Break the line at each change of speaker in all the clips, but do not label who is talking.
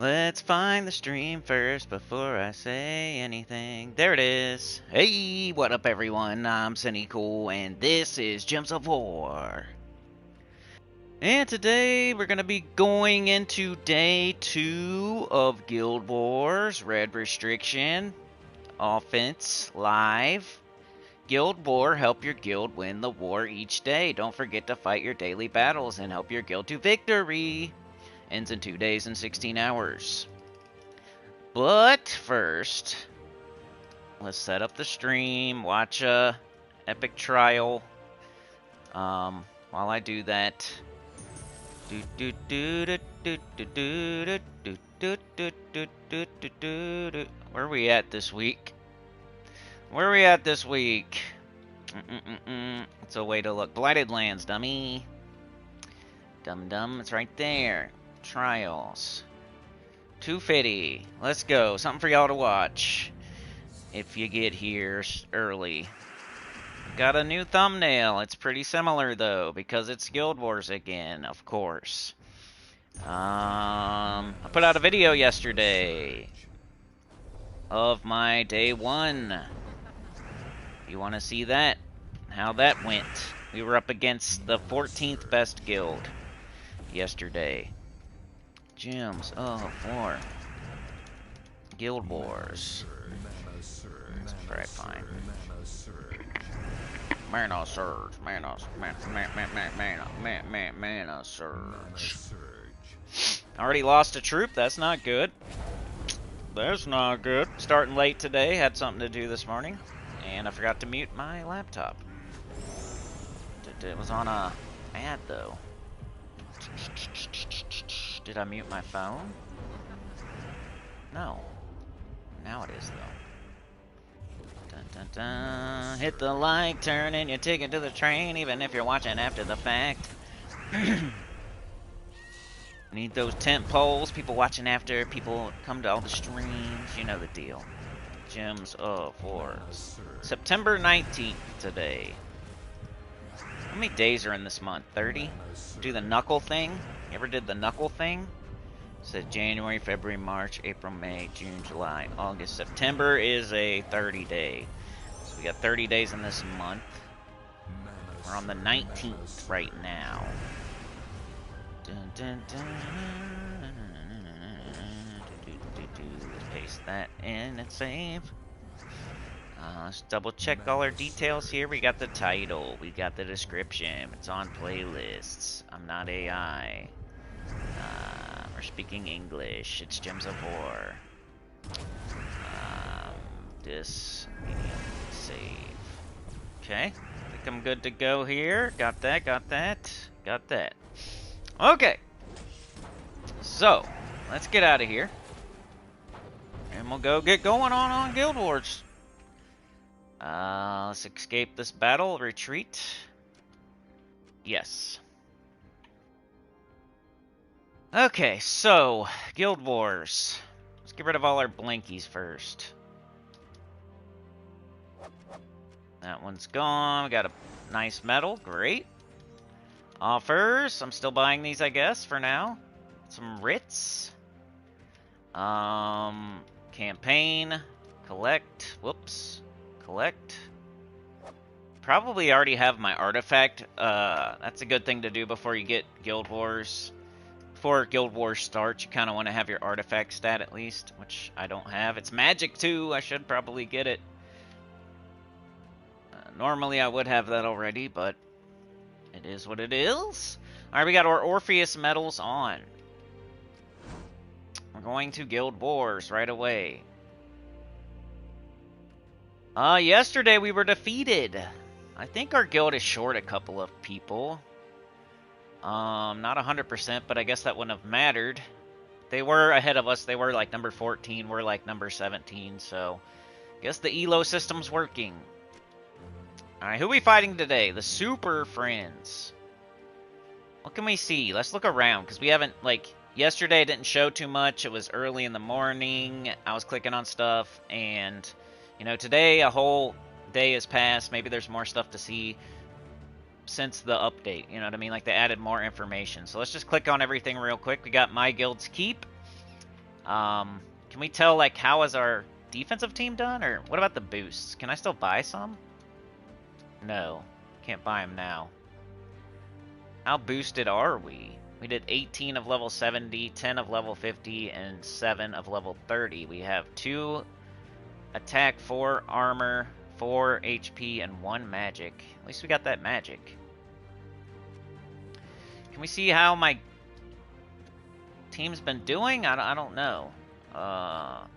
Let's find the stream first before I say anything. There it is. Hey, what up everyone? I'm Sony Cool and this is Gems of War. And today we're going to be going into day 2 of Guild Wars Red Restriction Offense Live. Guild War, help your guild win the war each day. Don't forget to fight your daily battles and help your guild to victory. Ends in 2 days and 16 hours. But first, let's set up the stream, watch a epic trial. While I do that, where are we at this week? Where are we at this week? It's a way to look. Blighted Lands, dummy. Dum-dum, it's right there. Trials. 250. Let's go. Something for y'all to watch. If you get here early. Got a new thumbnail. It's pretty similar though, because it's Guild Wars again, of course. I put out a video yesterday of my day 1. You want to see that? How that went. We were up against the 14th best guild yesterday. Gems of War. Guild Wars. That's probably fine. Mana Surge. Mana Surge. Already lost a troop. That's not good. That's not good. Starting late today. Had something to do this morning. And I forgot to mute my laptop. It was on a ad though. Did I mute my phone? No. Now it is, though. Dun, dun, dun. Hit the like, turn in your ticket to the train, even if you're watching after the fact. Need those tent poles, people watching after, people come to all the streams. You know the deal. Gems of War. September 19th today. How many days are in this month? 30? Do the knuckle thing? You ever did the knuckle thing? It says January, February, March, April, May, June, July, August, September is a 30 day. So we got 30 days in this month. We're on the 19th right now. Dun, dun, dun, let's paste that in and save. Let's double check all our details here. We got the title, we got the description, it's on playlists. I'm not AI. We're speaking English. It's Gems of War. This save. Okay, I think I'm good to go here. Got that, got that, got that. Okay, so let's get out of here. And we'll go get going on Guild Wars. Let's escape this battle. Retreat. Yes. Okay, so Guild Wars. Let's get rid of all our blinkies first. That one's gone. We got a nice medal. Great. Offers. I'm still buying these, I guess, for now. Some writs. Campaign. Collect. Whoops. Collect. Probably already have my artifact. That's a good thing to do before you get Guild Wars. Before Guild Wars starts, you kind of want to have your artifact stat at least, which I don't have. It's magic too. I should probably get it. Normally I would have that already, but it is what it is. Alright, we got our Orpheus medals on. We're going to Guild Wars right away. Yesterday we were defeated. I think our guild is short a couple of people. Not 100%, but I guess that wouldn't have mattered. They were ahead of us. They were like number 14. We're like number 17, so I guess the ELO system's working. Alright, who are we fighting today? The Super Friends. What can we see? Let's look around, because we haven't, like, yesterday it didn't show too much. It was early in the morning. I was clicking on stuff, and, you know, today a whole day has passed. Maybe there's more stuff to see since the update, you know what I mean? Like, they added more information. So let's just click on everything real quick. We got My Guild's Keep. Can we tell, like, how is our defensive team done? Or what about the boosts? Can I still buy some? No. Can't buy them now. How boosted are we? We did 18 of level 70, 10 of level 50, and 7 of level 30. We have 2 attack, 4 armor, 4 HP, and 1 magic. At least we got that magic. Can we see how my team's been doing? I don't know. Not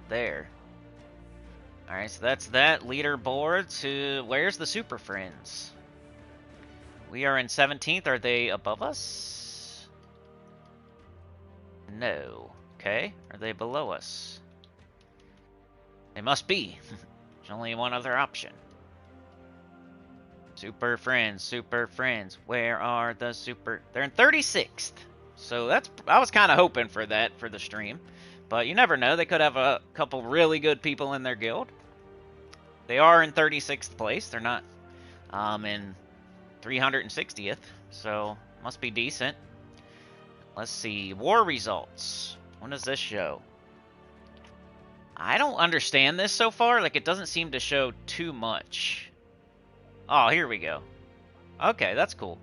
there. Alright, so that's that leaderboard. To where's the Super Friends? We are in 17th. Are they above us? No. Okay. Are they below us? They must be. There's only one other option. Super Friends, where are the super... They're in 36th. So that's... I was kind of hoping for that for the stream. But you never know. They could have a couple really good people in their guild. They are in 36th place. They're not in 360th. So, must be decent. Let's see. War results. When does this show? I don't understand this so far. Like, it doesn't seem to show too much. Oh, here we go. Okay, that's cool.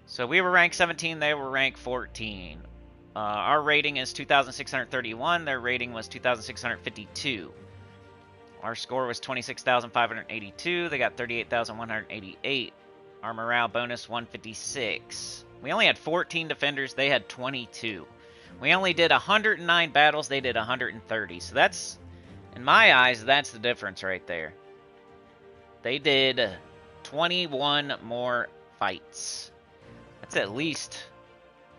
So we were ranked 17, they were ranked 14. Our rating is 2,631, their rating was 2,652. Our score was 26,582, they got 38,188. Our morale bonus 156. We only had 14 defenders, they had 22. We only did 109 battles, they did 130. So that's, in my eyes, that's the difference right there. They did 21 more fights. That's at least...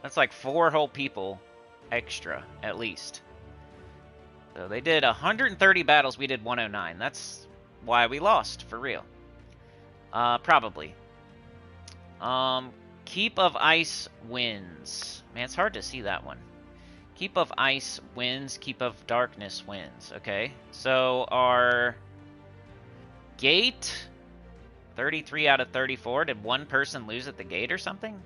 That's like 4 whole people extra, at least. So they did 130 battles, we did 109. That's why we lost, for real. Probably. Keep of Ice wins. Man, it's hard to see that one. Keep of Ice wins, Keep of Darkness wins. Okay, so our gate... 33 out of 34. Did one person lose at the gate or something?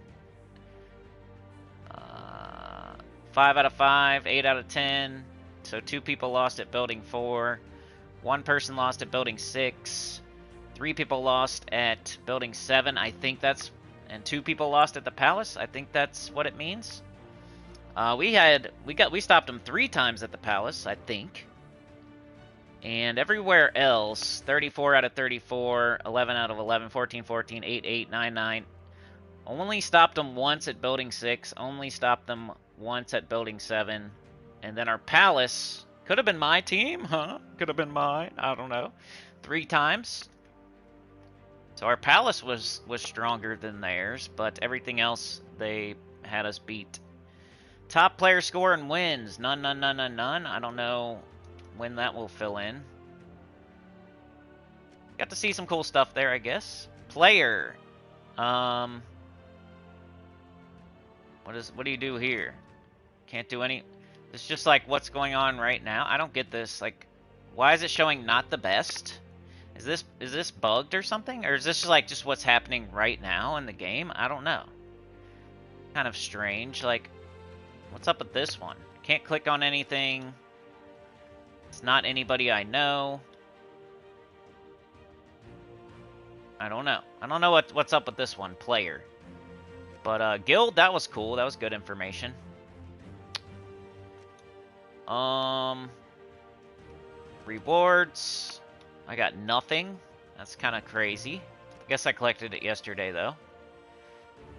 5 out of 5, 8 out of 10. So 2 people lost at building 4. 1 person lost at building 6. 3 people lost at building 7. I think that's... And 2 people lost at the palace. I think that's what it means. We stopped them 3 times at the palace, I think. And everywhere else, 34 out of 34, 11 out of 11, 14, 14, 8, 8, 9, 9. Only stopped them once at building 6. Only stopped them once at building 7. And then our palace, could have been my team, huh? Could have been mine, I don't know. 3 times. So our palace was stronger than theirs, but everything else, they had us beat. Top player score and wins. None, none, none, none, none. I don't know when that will fill in. Got to see some cool stuff there, I guess. Player. What do you do here? Can't do any... It's just like what's going on right now. I don't get this. Like, why is it showing not the best? Is this bugged or something? Or is this like just what's happening right now in the game? I don't know. Kind of strange. Like, what's up with this one? Can't click on anything. It's not anybody I know. I don't know. I don't know what's up with this one, player. But guild, that was cool. That was good information. Rewards. I got nothing. That's kind of crazy. I guess I collected it yesterday though.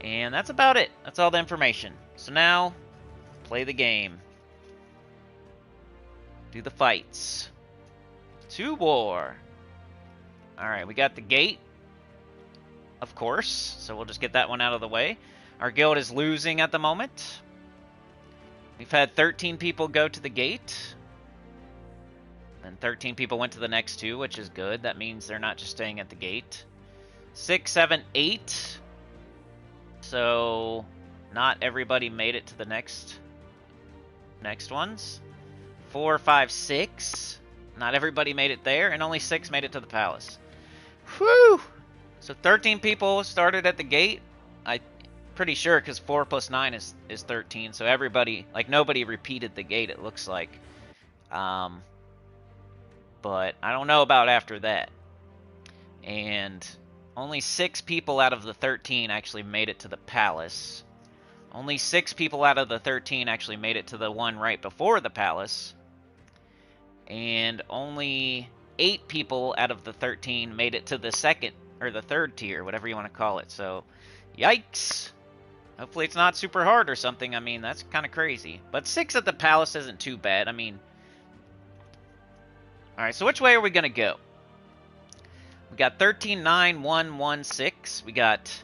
And that's about it. That's all the information. So now, play the game. Do the fights. To war. Alright, we got the gate. Of course. So we'll just get that one out of the way. Our guild is losing at the moment. We've had 13 people go to the gate. And 13 people went to the next 2, which is good. That means they're not just staying at the gate. 6, 7, 8. So not everybody made it to the next ones. 4, 5, 6. Not everybody made it there, and only 6 made it to the palace. Whew! So 13 people started at the gate. Pretty sure, because 4 plus 9 is 13. So everybody, like, nobody repeated the gate, it looks like. But I don't know about after that. And only 6 people out of the 13 actually made it to the palace. Only 6 people out of the 13 actually made it to the one right before the palace. And only 8 people out of the 13 made it to the second, or the third tier, whatever you want to call it. So, yikes. Hopefully it's not super hard or something. I mean, that's kind of crazy. But 6 at the palace isn't too bad. I mean... Alright, so which way are we going to go? We got 13, 9, 1, 1, 6. We got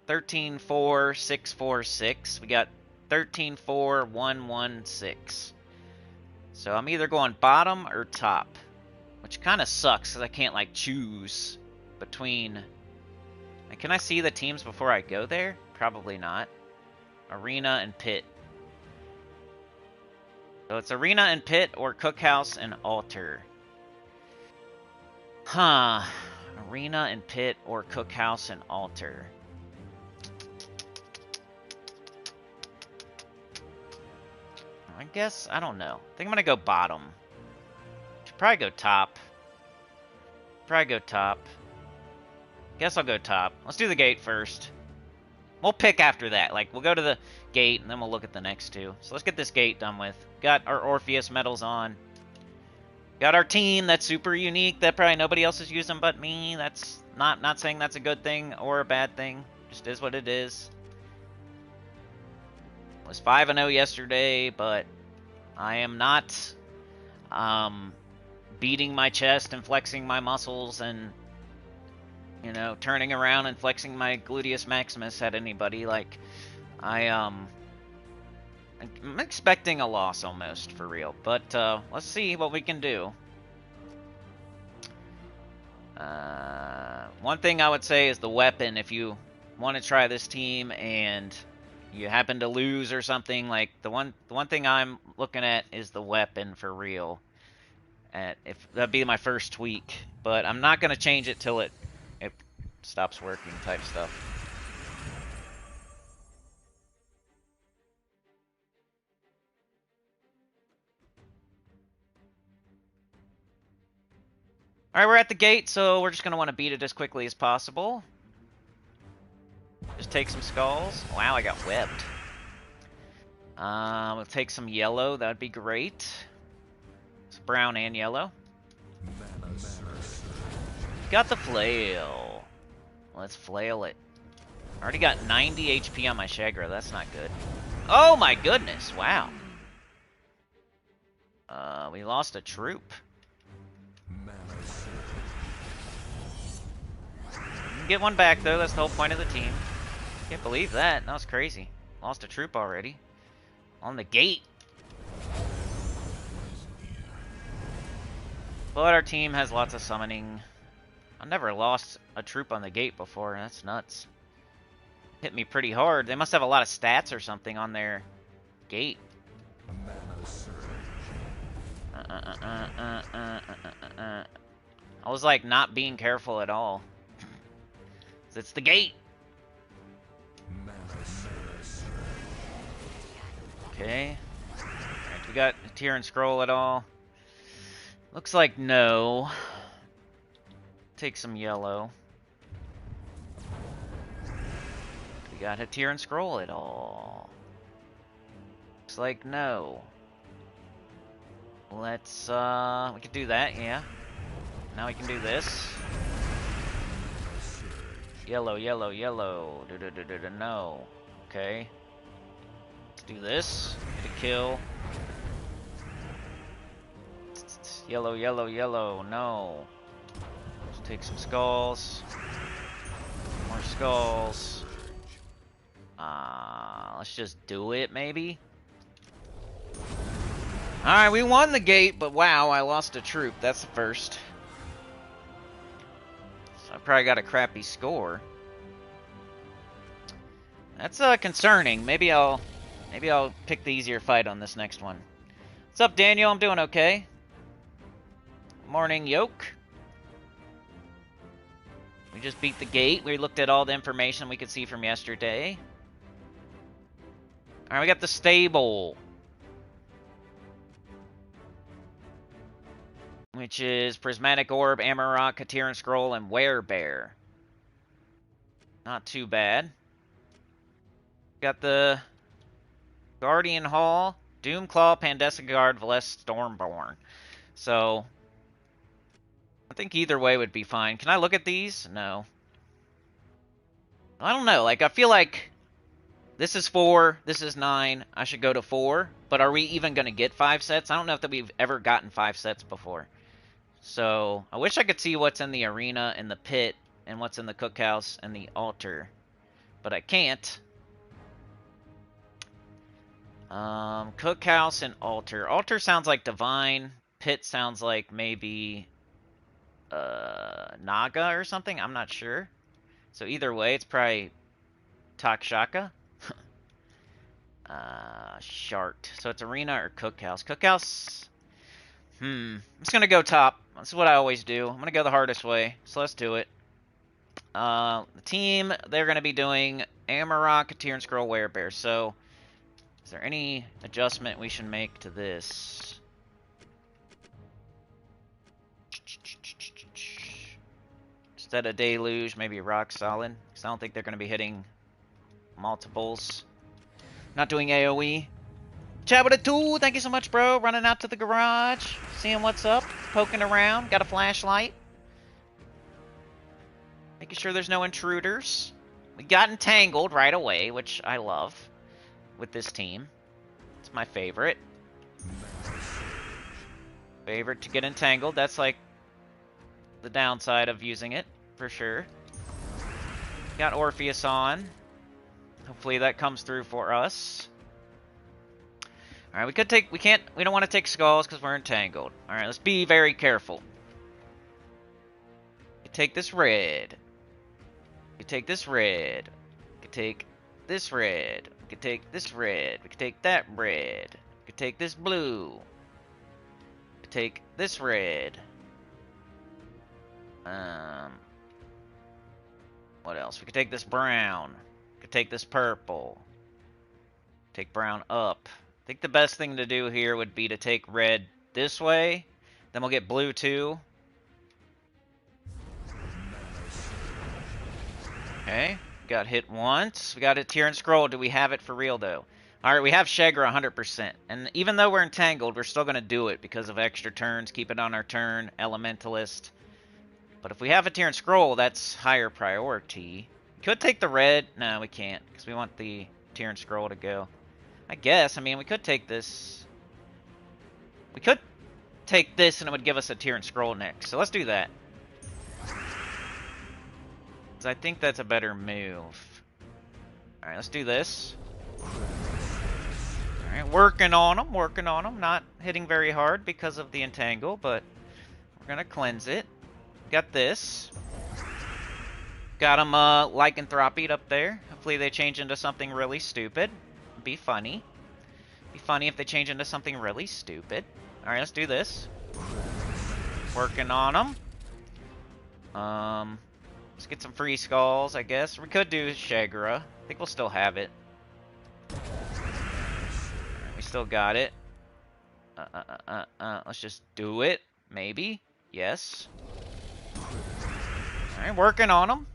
13, 4, 6, 4, 6. We got 13, 4, 1, 1, 6. So I'm either going bottom or top. Which kind of sucks, because I can't, like, choose between... Like, can I see the teams before I go there? Probably not. Arena and Pit. So it's Arena and Pit, or Cookhouse and Altar. Huh. Arena and Pit, or Cookhouse and Altar. I guess, I don't know. I think I'm gonna go bottom. Should probably go top. Probably go top. Guess I'll go top. Let's do the gate first. We'll pick after that. Like, we'll go to the gate, and then we'll look at the next two. So let's get this gate done with. Got our Orpheus medals on. Got our team that's super unique, that probably nobody else is using but me. That's not saying that's a good thing or a bad thing. Just is what it is. Was 5-0 yesterday, but I am not beating my chest and flexing my muscles and, you know, turning around and flexing my gluteus maximus at anybody. Like, I'm expecting a loss almost, for real. But let's see what we can do. One thing I would say is the weapon. If you want to try this team and you happen to lose or something, like, the one thing I'm looking at is the weapon, for real. If that'd be my first tweak, but I'm not gonna change it till it stops working, type stuff. Alright, we're at the gate, so we're just going to want to beat it as quickly as possible. Just take some skulls. Wow, I got webbed. We'll take some yellow, that'd be great. It's brown and yellow. Got the flail. Let's flail it. Already got 90 HP on my Shagra, that's not good. Oh my goodness, wow. We lost a troop. Get one back, though. That's the whole point of the team. Can't believe that. That was crazy. Lost a troop already. On the gate. But our team has lots of summoning. I never lost a troop on the gate before. That's nuts. Hit me pretty hard. They must have a lot of stats or something on their gate. I was, like, not being careful at all. It's the gate. Okay. Alright, we got a tier and scroll at all? Looks like no. Take some yellow. We got a tier and scroll at all? Looks like no. Let's, we can do that, yeah. Now we can do this. Yellow, yellow, yellow. No. Okay. Let's do this. Get a kill. Yellow, yellow, yellow. No. Let's take some skulls. More skulls. Let's just do it, maybe? Alright, we won the gate, but wow, I lost a troop. That's the first. I probably got a crappy score. That's concerning. Maybe I'll pick the easier fight on this next one. What's up, Daniel? I'm doing okay. Morning, Yoke. We just beat the gate. We looked at all the information we could see from yesterday. Alright, we got the stable. Which is Prismatic Orb, Amarok, Katiran Scroll, and Werebear. Not too bad. Got the Guardian Hall, Doomclaw, Pandesegard, Valest, Stormborn. So, I think either way would be fine. Can I look at these? No. I don't know. Like, I feel like this is 4, this is 9. I should go to 4. But are we even going to get 5 sets? I don't know if that we've ever gotten 5 sets before. So, I wish I could see what's in the arena and the pit and what's in the cookhouse and the altar. But I can't. Cookhouse and altar. Altar sounds like divine. Pit sounds like maybe Naga or something. I'm not sure. So either way, it's probably Takshaka. Shart. So it's arena or cookhouse. Cookhouse. I'm just gonna go top. That's what I always do. I'm gonna go the hardest way. So let's do it. The team, they're gonna be doing Amarok, Katiran Scroll, Werebear. So is there any adjustment we should make to this? Instead of Deluge, maybe Rock Solid. Because I don't think they're going to be hitting multiples. Not doing AoE. Chat with a tool, thank you so much, bro. Running out to the garage. Seeing what's up. Poking around. Got a flashlight. Making sure there's no intruders. We got entangled right away, which I love. With this team. It's my favorite. Favorite to get entangled. That's like the downside of using it, for sure. Got Orpheus on. Hopefully that comes through for us. Alright, we don't want to take skulls because we're entangled. Alright, let's be very careful. We take this red. We take this red. We take this red. We can take this red. We can take that red. We can take this blue. We can take this red. What else? We could take this brown. We could take this purple. Take brown up. I think the best thing to do here would be to take red this way. Then we'll get blue too. Okay. Got hit once. We got a Tier and Scroll. Do we have it for real though? Alright, we have Shegra 100%. And even though we're entangled, we're still going to do it because of extra turns. Keep it on our turn. Elementalist. But if we have a Tier and Scroll, that's higher priority. We could take the red. No, we can't. Because we want the Tier and Scroll to go. I guess. I mean, we could take this. We could take this and it would give us a Tier and Scroll next. So let's do that. Because I think that's a better move. Alright, let's do this. Alright, working on them. Working on them. Not hitting very hard because of the entangle, but we're going to cleanse it. Got this. Got them lycanthropied up there. Hopefully they change into something really stupid. Be funny. Be funny if they change into something really stupid. Alright, let's do this. Working on them. Let's get some free skulls, I guess. We could do Shegra. I think we'll still have it. We still got it. Let's just do it. Maybe. Yes. Alright, working on them.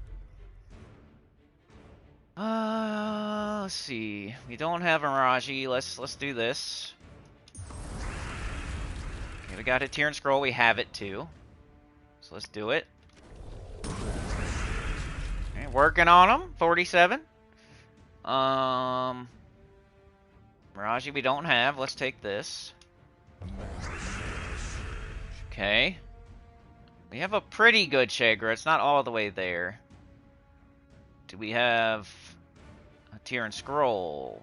Let's see. We don't have a Miraji. Let's do this. Okay, we got a Tier and Scroll. We have it too. So let's do it. Okay, working on them. 47. Miraji we don't have. Let's take this. Okay. We have a pretty good Shegra. It's not all the way there. Do we have a Tier and Scroll?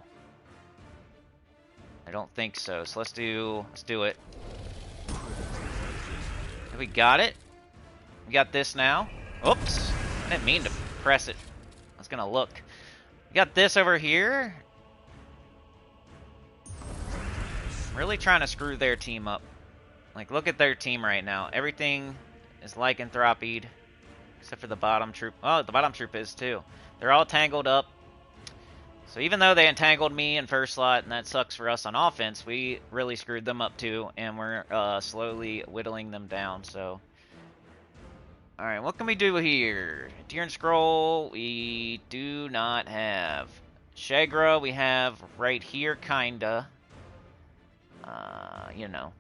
I don't think so. So let's do it. Have we got it? We got this now. Oops. I didn't mean to press it. I was gonna look. We got this over here. Really trying to screw their team up. Like, look at their team right now. Everything is lycanthropied. Except for the bottom troop. Oh, the bottom troop is too. They're all tangled up. So even though they entangled me in first slot, and that sucks for us on offense, we really screwed them up too, and we're slowly whittling them down, so... Alright, what can we do here? Tier and Scroll, we do not have. Shagra, we have right here, kinda. You know.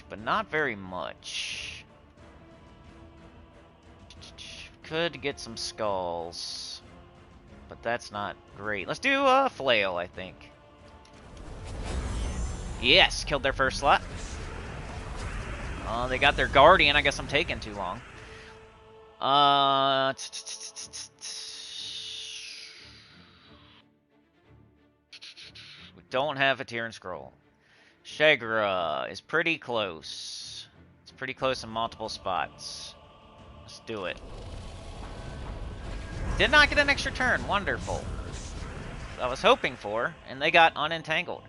But not very much. Could get some skulls. But that's not great. Let's do a flail, I think. Yes, killed their first slot. They got their guardian. I guess I'm taking too long. We don't have a tier and scroll. Shagra is pretty close. It's pretty close in multiple spots. Let's do it. Did not get an extra turn. Wonderful. I was hoping for, and they got unentangled.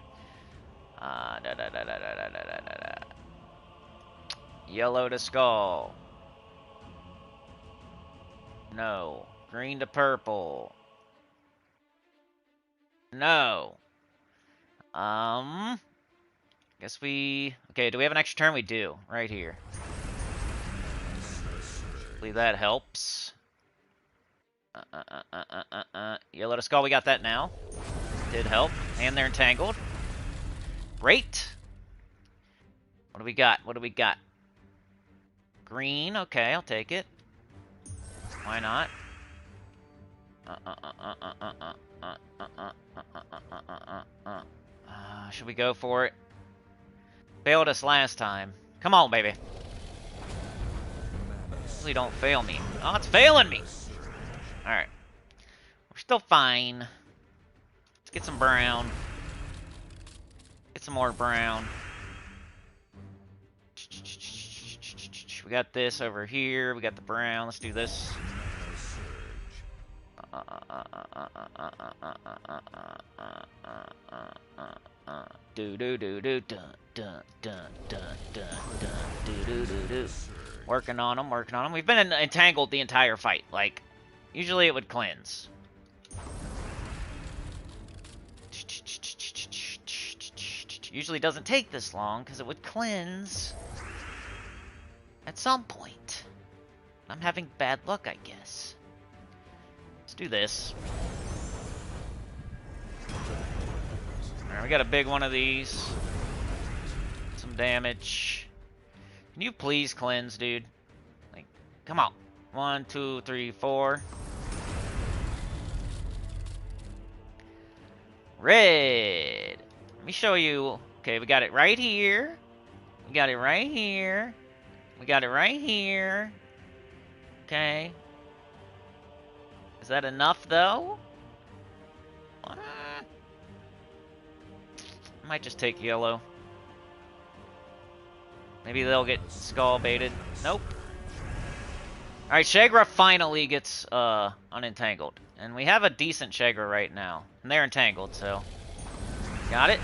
Yellow to skull. No. Green to purple. No. Guess we... Okay, do we have an extra turn? We do. Right here. Hopefully that helps. Yellow to skull, we got that now. Did help. And they're entangled. Great. What do we got? What do we got? Green, okay, I'll take it. Why not? Should we go for it? Failed us last time. Come on, baby. Please don't fail me. Oh, it's failing me. Alright. We're still fine. Let's get some brown. Get some more brown. We got this over here. We got the brown. Let's do this. Working on them, working on them. We've been entangled the entire fight. Like, usually it would cleanse. Usually doesn't take this long because it would cleanse at some point. I'm having bad luck, I guess. Let's do this. Alright, we got a big one of these. Some damage. Can you please cleanse, dude? Like, come on. 1, 2, 3, 4. Red. Let me show you. Okay, we got it right here. We got it right here. We got it right here. Okay. Is that enough, though? I might just take yellow. Maybe they'll get skull baited. Nope. Alright, Shagra finally gets unentangled. And we have a decent Shagra right now. And they're entangled, so... Got it?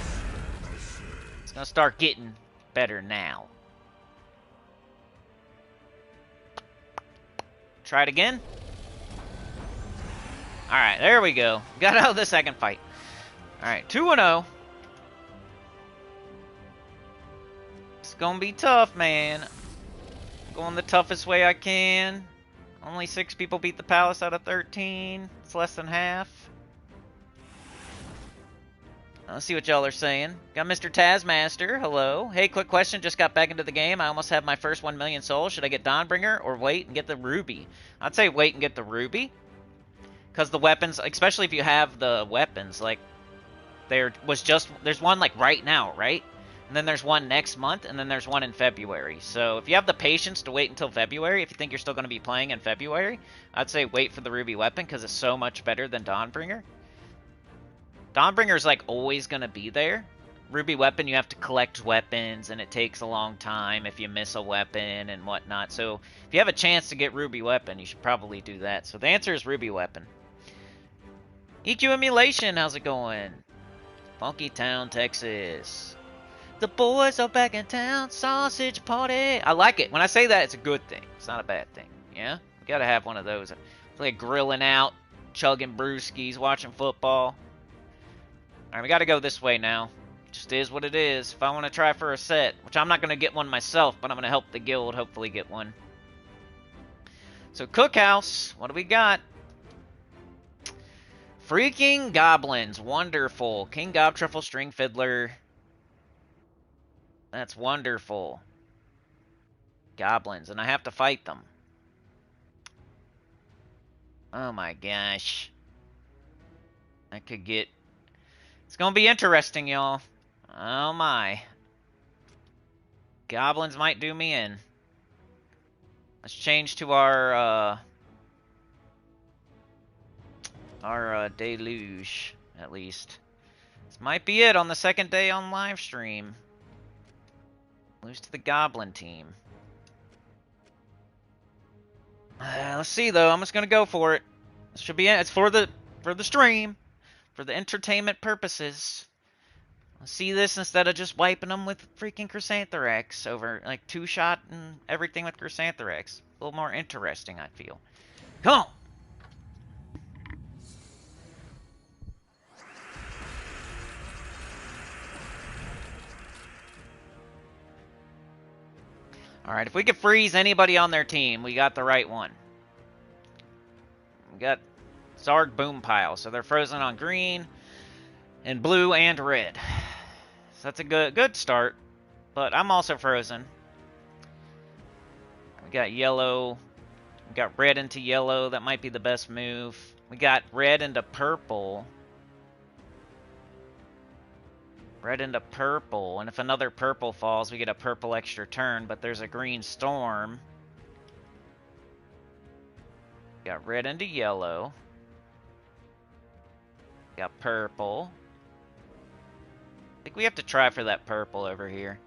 It's gonna start getting better now. Try it again. Alright, there we go. Got out of the second fight. Alright, 2-0. It's gonna be tough, man. I'm going the toughest way I can. Only 6 people beat the palace out of 13. It's less than half. Let's see what y'all are saying. Got Mr. Tazmaster. Hello. Hey, quick question. Just got back into the game. I almost have my first 1 million souls. Should I get Dawnbringer or wait and get the ruby? I'd say wait and get the ruby. Because the weapons, especially if you have the weapons, like, there's one, like, right now, right? And then there's one next month, and then there's one in February. So if you have the patience to wait until February, if you think you're still going to be playing in February, I'd say wait for the ruby weapon, because it's so much better than Dawnbringer. Dawnbringer's, like, always going to be there. Ruby weapon, you have to collect weapons, and it takes a long time if you miss a weapon and whatnot. So if you have a chance to get ruby weapon, you should probably do that. So the answer is ruby weapon. EQ Emulation, how's it going? Funky Town, Texas. The boys are back in town, sausage party. I like it. When I say that, it's a good thing. It's not a bad thing. Yeah? You gotta have one of those. It's like grilling out, chugging brewskis, watching football. Alright, we gotta go this way now. Just is what it is. If I want to try for a set, which I'm not going to get one myself, but I'm going to help the guild hopefully get one. So, Cookhouse, what do we got? Freaking Goblins, wonderful. King Gob, Truffle, String Fiddler. That's wonderful. Goblins, and I have to fight them. Oh my gosh. I could get... It's going to be interesting, y'all. Oh my. Goblins might do me in. Let's change to our deluge, at least. This might be it on the second day on live stream. Lose to the Goblin team. Let's see though. I'm just gonna go for it. This should be it. It's for the stream, for the entertainment purposes. Let's see this instead of just wiping them with freaking Chrysantherax over like 2-shot and everything with Chrysantherax. A little more interesting, I feel. Come on. Alright, if we could freeze anybody on their team, we got the right one. We got Zarg Boompile, so they're frozen on green, and blue, and red. So that's a good start, but I'm also frozen. We got yellow, we got red into yellow, that might be the best move. We got red into purple. Red into purple, and if another purple falls, we get a purple extra turn, but there's a green storm. Got red into yellow. Got purple. I think we have to try for that purple over here.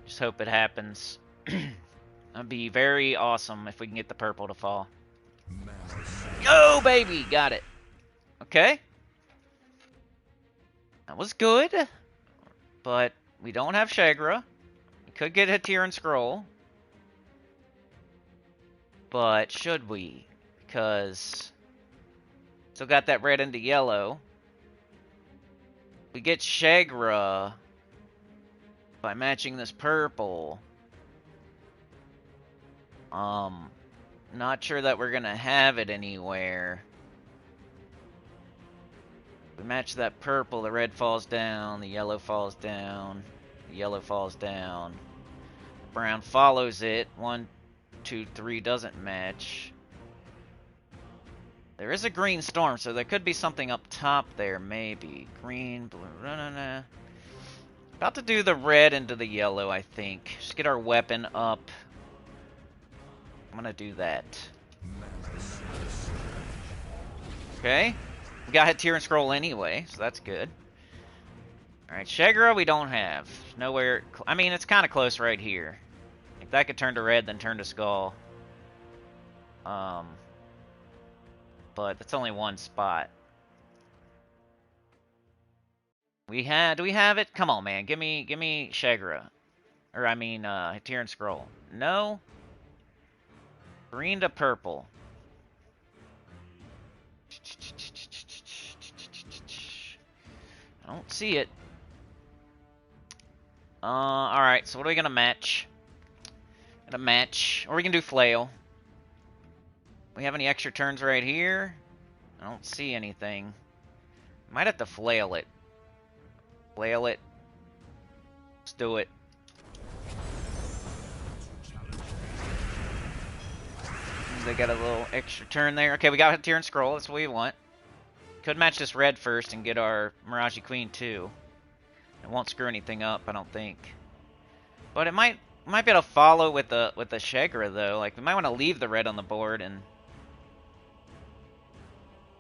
Just hope it happens. That'd be very awesome if we can get the purple to fall. Go, baby! Got it. Okay. That was good. But we don't have Shagra. We could get a tier and scroll. But should we? Because still got that red into yellow. We get Shagra by matching this purple. Not sure that we're gonna have it anywhere. We match that purple, the red falls down, the yellow falls down, the yellow falls down. Brown follows it. 1, 2, 3 doesn't match. There is a green storm, so there could be something up top there, maybe. Green, blue, no. About to do the red into the yellow, I think. Just get our weapon up. I'm gonna do that. Okay. We got hit tier and scroll anyway, so that's good. Alright, Shagra we don't have. Nowhere. I mean, it's kind of close right here. If that could turn to red, then turn to skull. But it's only one spot. Do we have it? Come on, man. Give me Shagra. Or, I mean, tier and scroll. No. Green to purple. I don't see it. Alright, so what are we gonna match? Gonna match. Or we can do flail. We have any extra turns right here? I don't see anything. Might have to flail it. Flail it. Let's do it. They got a little extra turn there. Okay, we got a tier and scroll. That's what we want. Could match this red first and get our Mirage Queen too. It won't screw anything up, I don't think. But it might be able to follow with the Shagra though. Like we might want to leave the red on the board and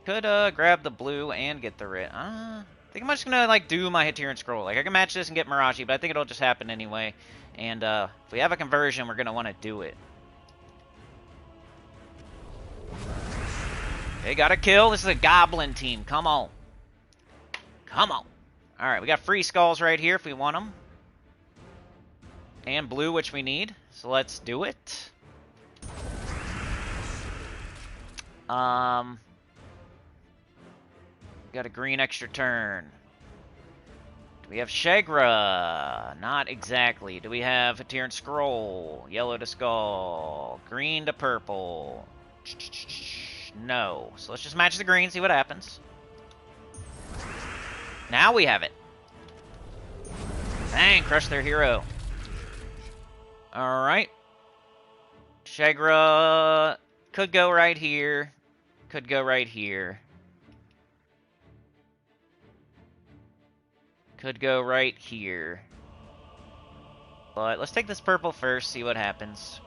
could grab the blue and get the red. I think I'm just gonna like do my hit tier and scroll. Like I can match this and get Mirage, but I think it'll just happen anyway. And if we have a conversion, we're gonna want to do it. Okay, got a kill. This is a Goblin team. Come on. Come on. Alright, we got free skulls right here if we want them. And blue, which we need. So let's do it. Got a green extra turn. Do we have Shagra? Not exactly. Do we have a Tyrant Scroll? Yellow to Skull. Green to purple. No. So let's just match the green, see what happens. Now we have it. Dang, crush their hero. Alright. Shagra could go right here. Could go right here. Could go right here. But let's take this purple first, see what happens.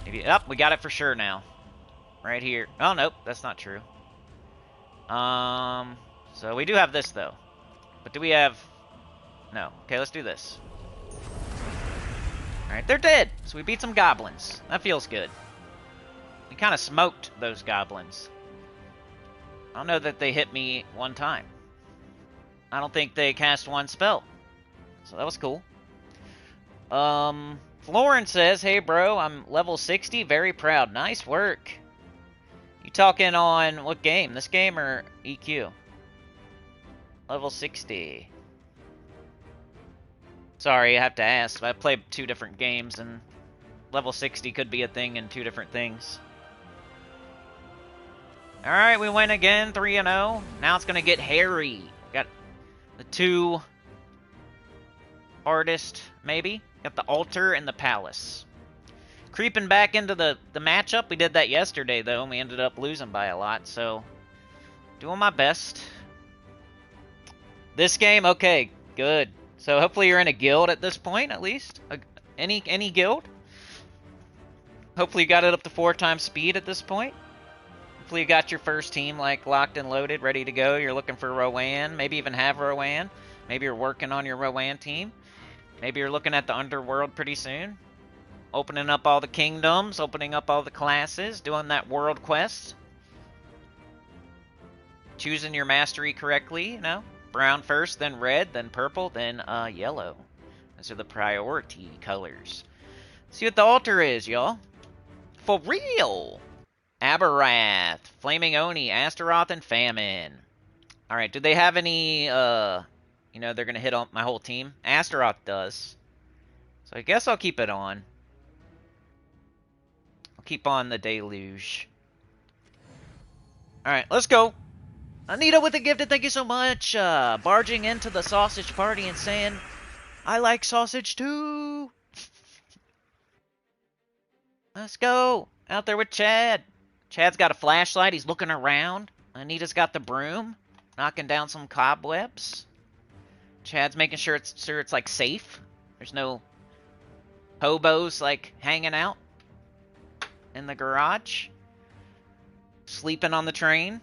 Maybe, oh, we got it for sure now. Right here. Oh, nope, that's not true. So we do have this, though. But do we have... No. Okay, let's do this. Alright, they're dead. So we beat some goblins. That feels good. We kind of smoked those goblins. I don't know that they hit me one time. I don't think they cast one spell. So that was cool. Florin says, hey bro, I'm level 60, very proud. Nice work. You talking on what game? This game or EQ? Level 60. Sorry, I have to ask. I played 2 different games, and level 60 could be a thing in 2 different things. Alright, we win again, 3-0. Now it's going to get hairy. Got the 2 hardest, maybe. Got the altar and the palace. Creeping back into the matchup. We did that yesterday, though, and we ended up losing by a lot, so doing my best. This game, okay, good. So hopefully you're in a guild at this point, at least. Any guild. Hopefully you got it up to 4 times speed at this point. Hopefully you got your first team like locked and loaded, ready to go. You're looking for Rowan, maybe even have Rowan. Maybe you're working on your Rowan team. Maybe you're looking at the Underworld pretty soon. Opening up all the kingdoms, opening up all the classes, doing that world quest. Choosing your mastery correctly, you know. Brown first, then red, then purple, then yellow. Those are the priority colors. See what the altar is, y'all. For real! Aberrath, Flaming Oni, Astaroth, and Famine. Alright, do they have any, you know, they're going to hit on my whole team? Astaroth does. So I guess I'll keep it on. I'll keep on the Deluge. Alright, let's go. Anita with a gifted, thank you so much. Barging into the sausage party and saying, I like sausage too. Let's go. Out there with Chad. Chad's got a flashlight. He's looking around. Anita's got the broom. Knocking down some cobwebs. Chad's making sure it's like safe. There's no hobos like hanging out in the garage. Sleeping on the train.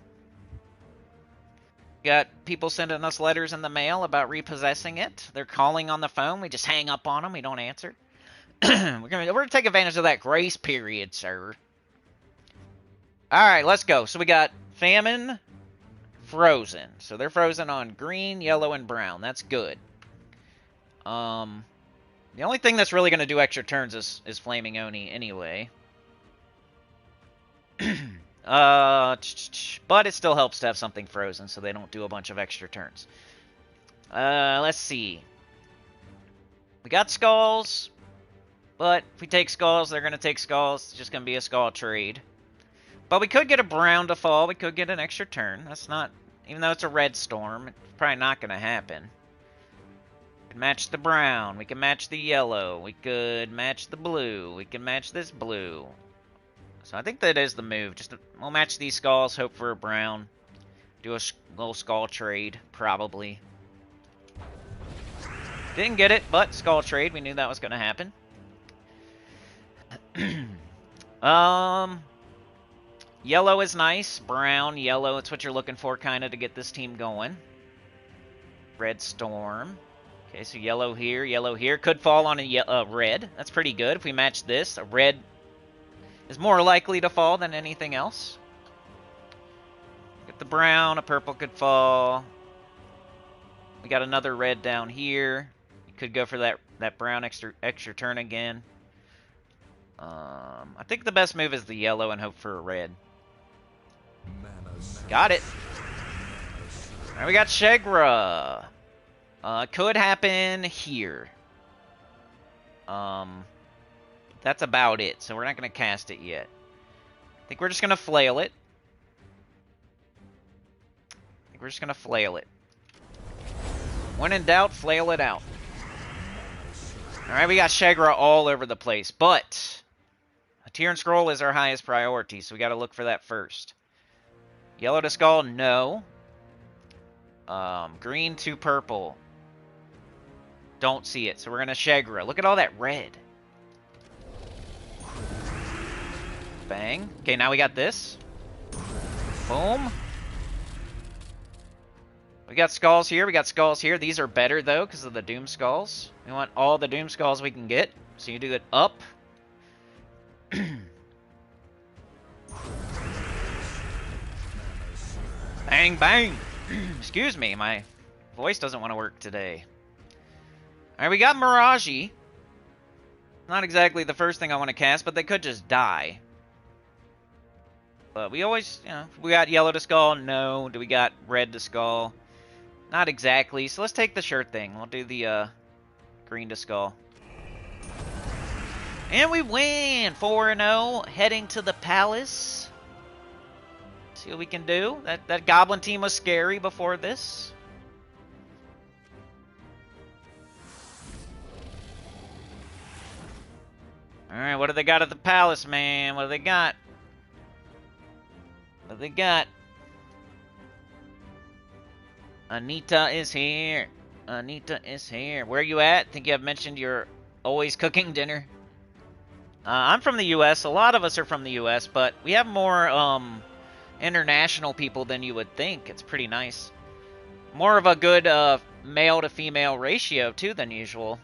Got people sending us letters in the mail about repossessing it. They're calling on the phone. We just hang up on them. We don't answer. We're gonna take advantage of that grace period, sir. All right, let's go. So we got Famine, Frozen. So they're frozen on green, yellow, and brown. That's good. The only thing that's really gonna do extra turns is Flaming Oni anyway. But it still helps to have something frozen so they don't do a bunch of extra turns. Let's see. We got skulls, but if we take skulls, they're going to take skulls. It's just going to be a skull trade. But we could get a brown to fall. We could get an extra turn. That's not, even though it's a red storm, it's probably not going to happen. We can match the brown. We can match the yellow. We could match the blue. We can match this blue. So I think that is the move. We'll match these skulls, hope for a brown. Do a little skull trade, probably. Didn't get it, but skull trade. We knew that was going to happen. Yellow is nice. Brown, yellow. It's what you're looking for, kind of, to get this team going. Red storm. Okay, so yellow here. Could fall on a red. That's pretty good. If we match this, a red is more likely to fall than anything else. Get the brown, a purple could fall. We got another red down here. You could go for that brown extra turn again. I think the best move is the yellow and hope for a red. Got it. Alright, we got Shegra. Could happen here. That's about it, so we're not going to cast it yet. I think we're just going to flail it. We're just going to flail it. When in doubt, flail it out. Alright, we got Shegra all over the place, but a Tier and Scroll is our highest priority, so we got to look for that first. Yellow to Skull, no. Green to purple. Don't see it, so we're going to Shegra. Look at all that red. Bang. Okay, now we got this. Boom. We got skulls here. We got skulls here. These are better, though, because of the Doom Skulls. We want all the Doom Skulls we can get. So you do it up. Bang, bang. Excuse me, my voice doesn't want to work today. Alright, we got Mirage. Not exactly the first thing I want to cast, but they could just die. But we always, you know, we got yellow to skull, no. Do we got red to skull? Not exactly. So let's take the shirt thing. We'll do the green to skull. And we win! 4-0, heading to the palace. See what we can do. That goblin team was scary before this. Alright, what do they got at the palace, man? What do they got? What do they got? Anita is here. Anita is here. Where are you at? Think you have mentioned you're always cooking dinner? I'm from the U.S. A lot of us are from the U.S., but we have more international people than you would think. It's pretty nice. More of a good male to female ratio, too, than usual.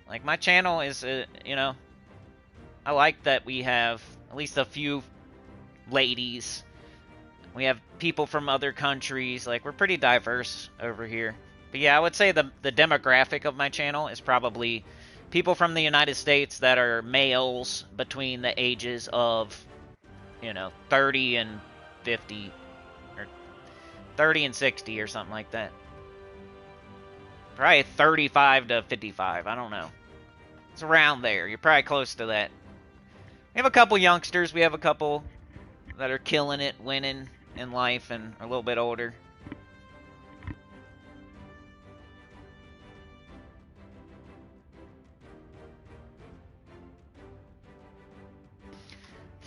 Like, my channel is, you know, I like that we have at least a few ladies. We have people from other countries. Like, we're pretty diverse over here. But yeah, I would say the demographic of my channel is probably people from the United States that are males between the ages of, you know, 30 and 50. Or 30 and 60 or something like that. Probably 35 to 55. I don't know. It's around there. You're probably close to that. We have a couple youngsters. We have a couple that are killing it, winning in life, and are a little bit older.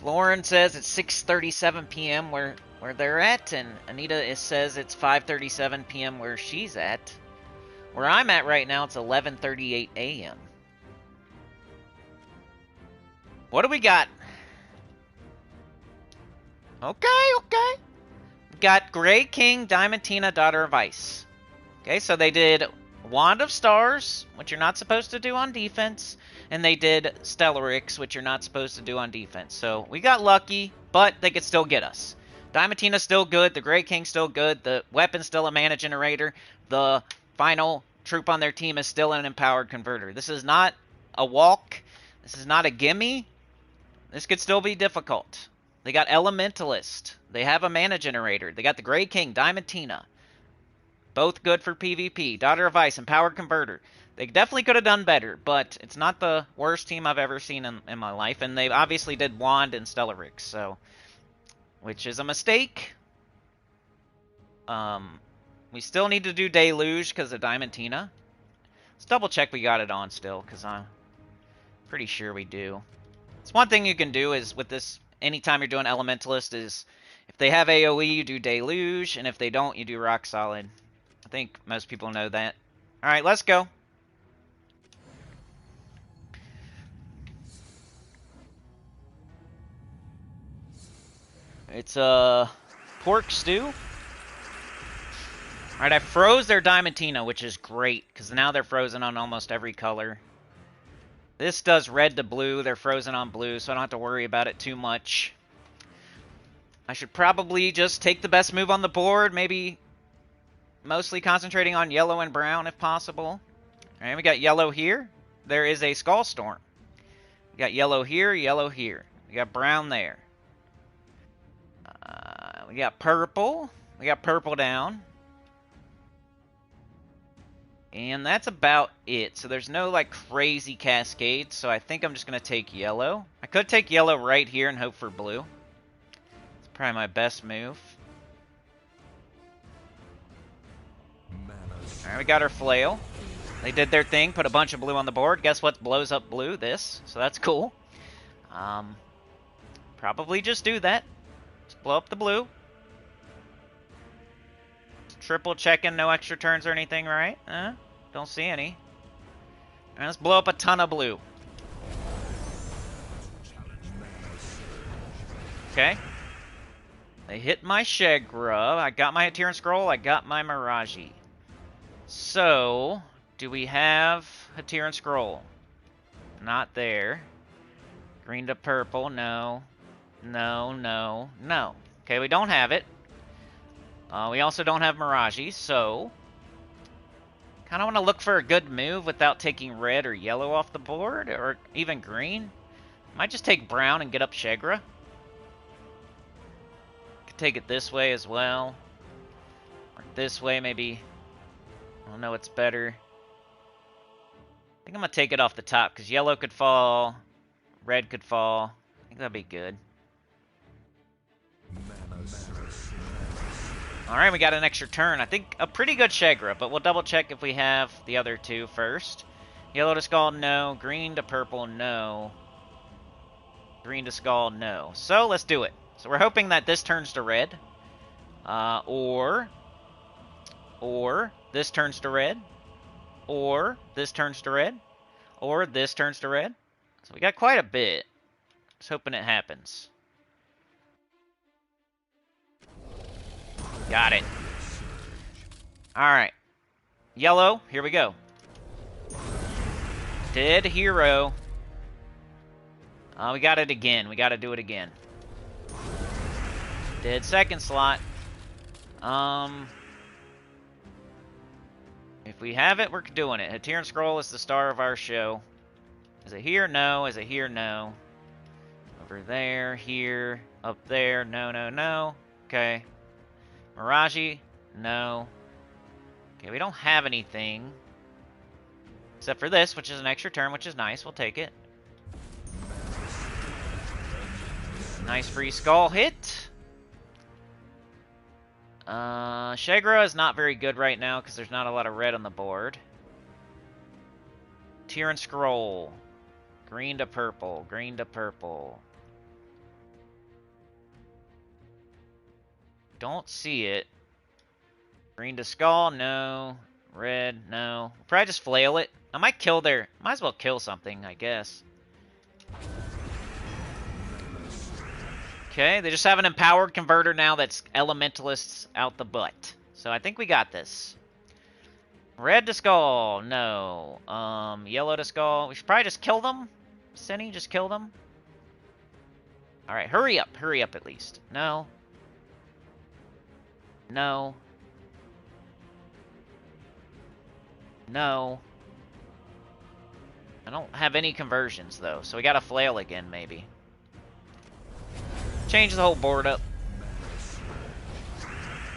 Lauren says it's 6:37 p.m. where they're at, and Anita says it's 5:37 p.m. where she's at. Where I'm at right now, it's 11:38 a.m. What do we got? Okay. Got Grey King, Diamantina, Daughter of Ice. Okay, so they did Wand of Stars, which you're not supposed to do on defense, and they did Stellarix, which you're not supposed to do on defense. So we got lucky, but they could still get us. Diamantina's still good, the Grey King's still good, the weapon's still a mana generator, the final troop on their team is still an empowered converter. This is not a walk, this is not a gimme. This could still be difficult. They got Elementalist. They have a mana generator. They got the Grey King, Diamantina. Both good for PvP. Daughter of Ice, Empowered Converter. They definitely could have done better, but it's not the worst team I've ever seen in my life. And they obviously did Wand and Stellarix, so, which is a mistake. We still need to do Deluge because of Diamantina. Let's double check we got it on still, because I'm pretty sure we do. It's one thing you can do is with this, anytime you're doing Elementalist, is if they have AoE, you do Deluge, and if they don't, you do Rock Solid. I think most people know that. Alright, let's go. It's pork stew. Alright, I froze their Diamantina, which is great, because now they're frozen on almost every color. This does red to blue. They're frozen on blue, so I don't have to worry about it too much. I should probably just take the best move on the board, maybe mostly concentrating on yellow and brown if possible. Alright, we got yellow here. There is a Skull Storm. We got yellow here, yellow here. We got brown there. We got purple. We got purple down. And that's about it. So there's no, like, crazy cascades. So I think I'm just going to take yellow. I could take yellow right here and hope for blue. It's probably my best move. Alright, we got our flail. They did their thing, put a bunch of blue on the board. Guess what blows up blue? This. So that's cool. Probably just do that. Just blow up the blue. Triple checking, no extra turns or anything, right? Don't see any. Alright, let's blow up a ton of blue. Okay. They hit my Shegra. I got my Hatiran Scroll. I got my Mirage. So, do we have Hatiran Scroll? Not there. Green to purple, no. No, no, no. Okay, we don't have it. We also don't have Mirage, so... kind of want to look for a good move without taking red or yellow off the board, or even green. Might just take brown and get up Shegra. Could take it this way as well. Or this way, maybe. I don't know what's better. I think I'm going to take it off the top, because yellow could fall, red could fall. I think that'd be good. Alright, we got an extra turn. I think a pretty good Shegra, but we'll double check if we have the other two first. Yellow to Skull, no. Green to purple, no. Green to Skull, no. So, let's do it. So, we're hoping that this turns to red. Or this turns to red. Or this turns to red. Or this turns to red. So, we got quite a bit. Just hoping it happens. Got it. Alright. Yellow, here we go. Dead hero. We got it again. We got to do it again. Dead second slot. If we have it, we're doing it. Hatiran Scroll is the star of our show. Is it here? No. Is it here? No. Over there, here, up there. No, no, no. Okay. Mirage? No. Okay, we don't have anything. Except for this, which is an extra turn, which is nice. We'll take it. Nice free skull hit. Shegra is not very good right now because there's not a lot of red on the board. Hatiran Scroll. Green to purple. Green to purple. Don't see it. Green to Skull, no. Red, no. Probably just flail it. I might kill their... might as well kill something, I guess. Okay, they just have an empowered converter now that's elementalists out the butt. So I think we got this. Red to Skull, no. Yellow to Skull. We should probably just kill them. Cinny, just kill them. Alright, hurry up. Hurry up at least. No. No. No. I don't have any conversions, though, so we gotta flail again, maybe. Change the whole board up.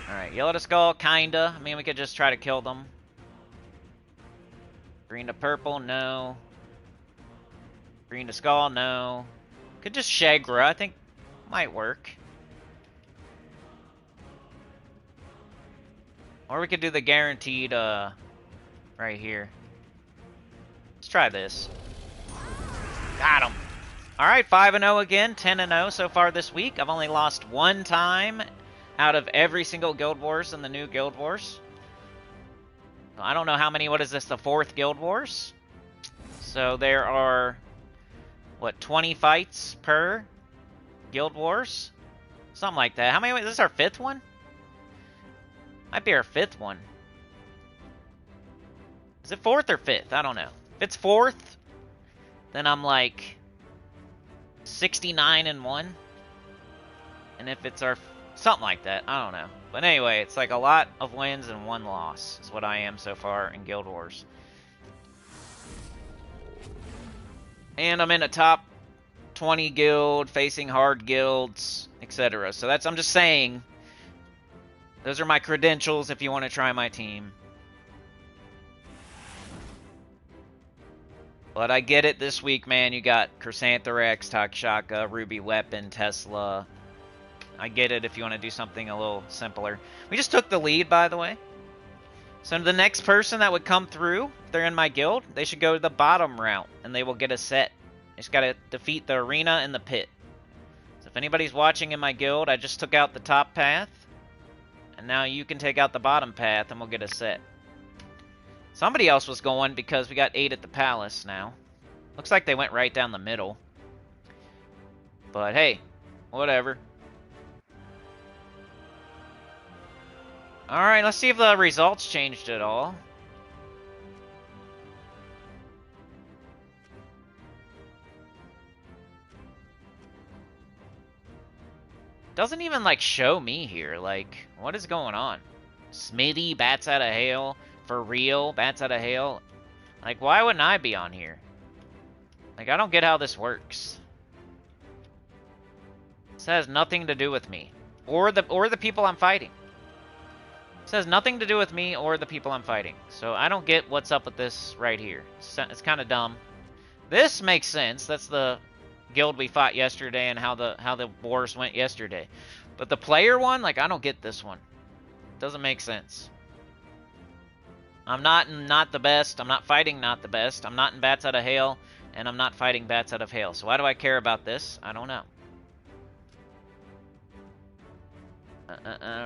Alright, yellow to Skull, kinda. I mean, we could just try to kill them. Green to purple, no. Green to Skull, no. Could just Shegra, I think might work. Or we could do the guaranteed, right here. Let's try this. Got him. Alright, 5-0 again, 10-0 so far this week. I've only lost one time out of every single Guild Wars in the new Guild Wars. I don't know how many, what is this, the 4th Guild Wars? So there are, what, 20 fights per Guild Wars? Something like that. How many, is this our 5th one? Might be our 5th one. Is it 4th or 5th? I don't know. If it's 4th, then I'm like 69-1. And if it's our... something like that. I don't know. But anyway, it's like a lot of wins and 1 loss is what I am so far in Guild Wars. And I'm in a top 20 guild, facing hard guilds, etc. So that's, I'm just saying, Those are my credentials if you want to try my team. But I get it this week, man. You got Chrysantherax, Takshaka, Ruby Weapon, Tesla. I get it if you want to do something a little simpler. We just took the lead, by the way. So the next person that would come through, if they're in my guild, they should go the bottom route, and they will get a set. They just got to defeat the arena and the pit. So if anybody's watching in my guild, I just took out the top path. And now you can take out the bottom path, and we'll get a set. Somebody else was going because we got 8 at the palace now. Looks like they went right down the middle. But hey, whatever. Alright, let's see if the results changed at all. Doesn't even, like, show me here. Like, what is going on? Smithy, bats out of hail. For real, bats out of hail. Like, why wouldn't I be on here? Like, I don't get how this works. This has nothing to do with me. Or the people I'm fighting. This has nothing to do with me or the people I'm fighting. So I don't get what's up with this right here. It's kind of dumb. This makes sense. That's the guild we fought yesterday and how the wars went yesterday. But the player one, like, I don't get this one. Doesn't make sense. I'm not the best. I'm not fighting not the best. I'm not in bats out of hail, and I'm not fighting bats out of hail. So why do I care about this? I don't know.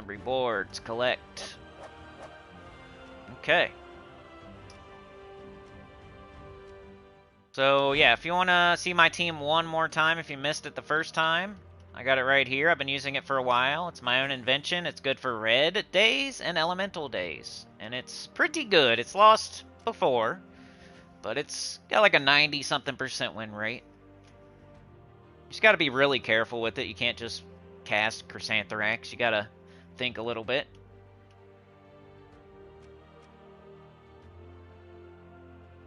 Rewards, collect. Okay. So yeah, if you want to see my team one more time, if you missed it the first time, I got it right here. I've been using it for a while. It's my own invention. It's good for red days and elemental days. And it's pretty good. It's lost before, but it's got like a 90-something% win rate. You just got to be really careful with it. You can't just cast Chrysantherax. You got to think a little bit.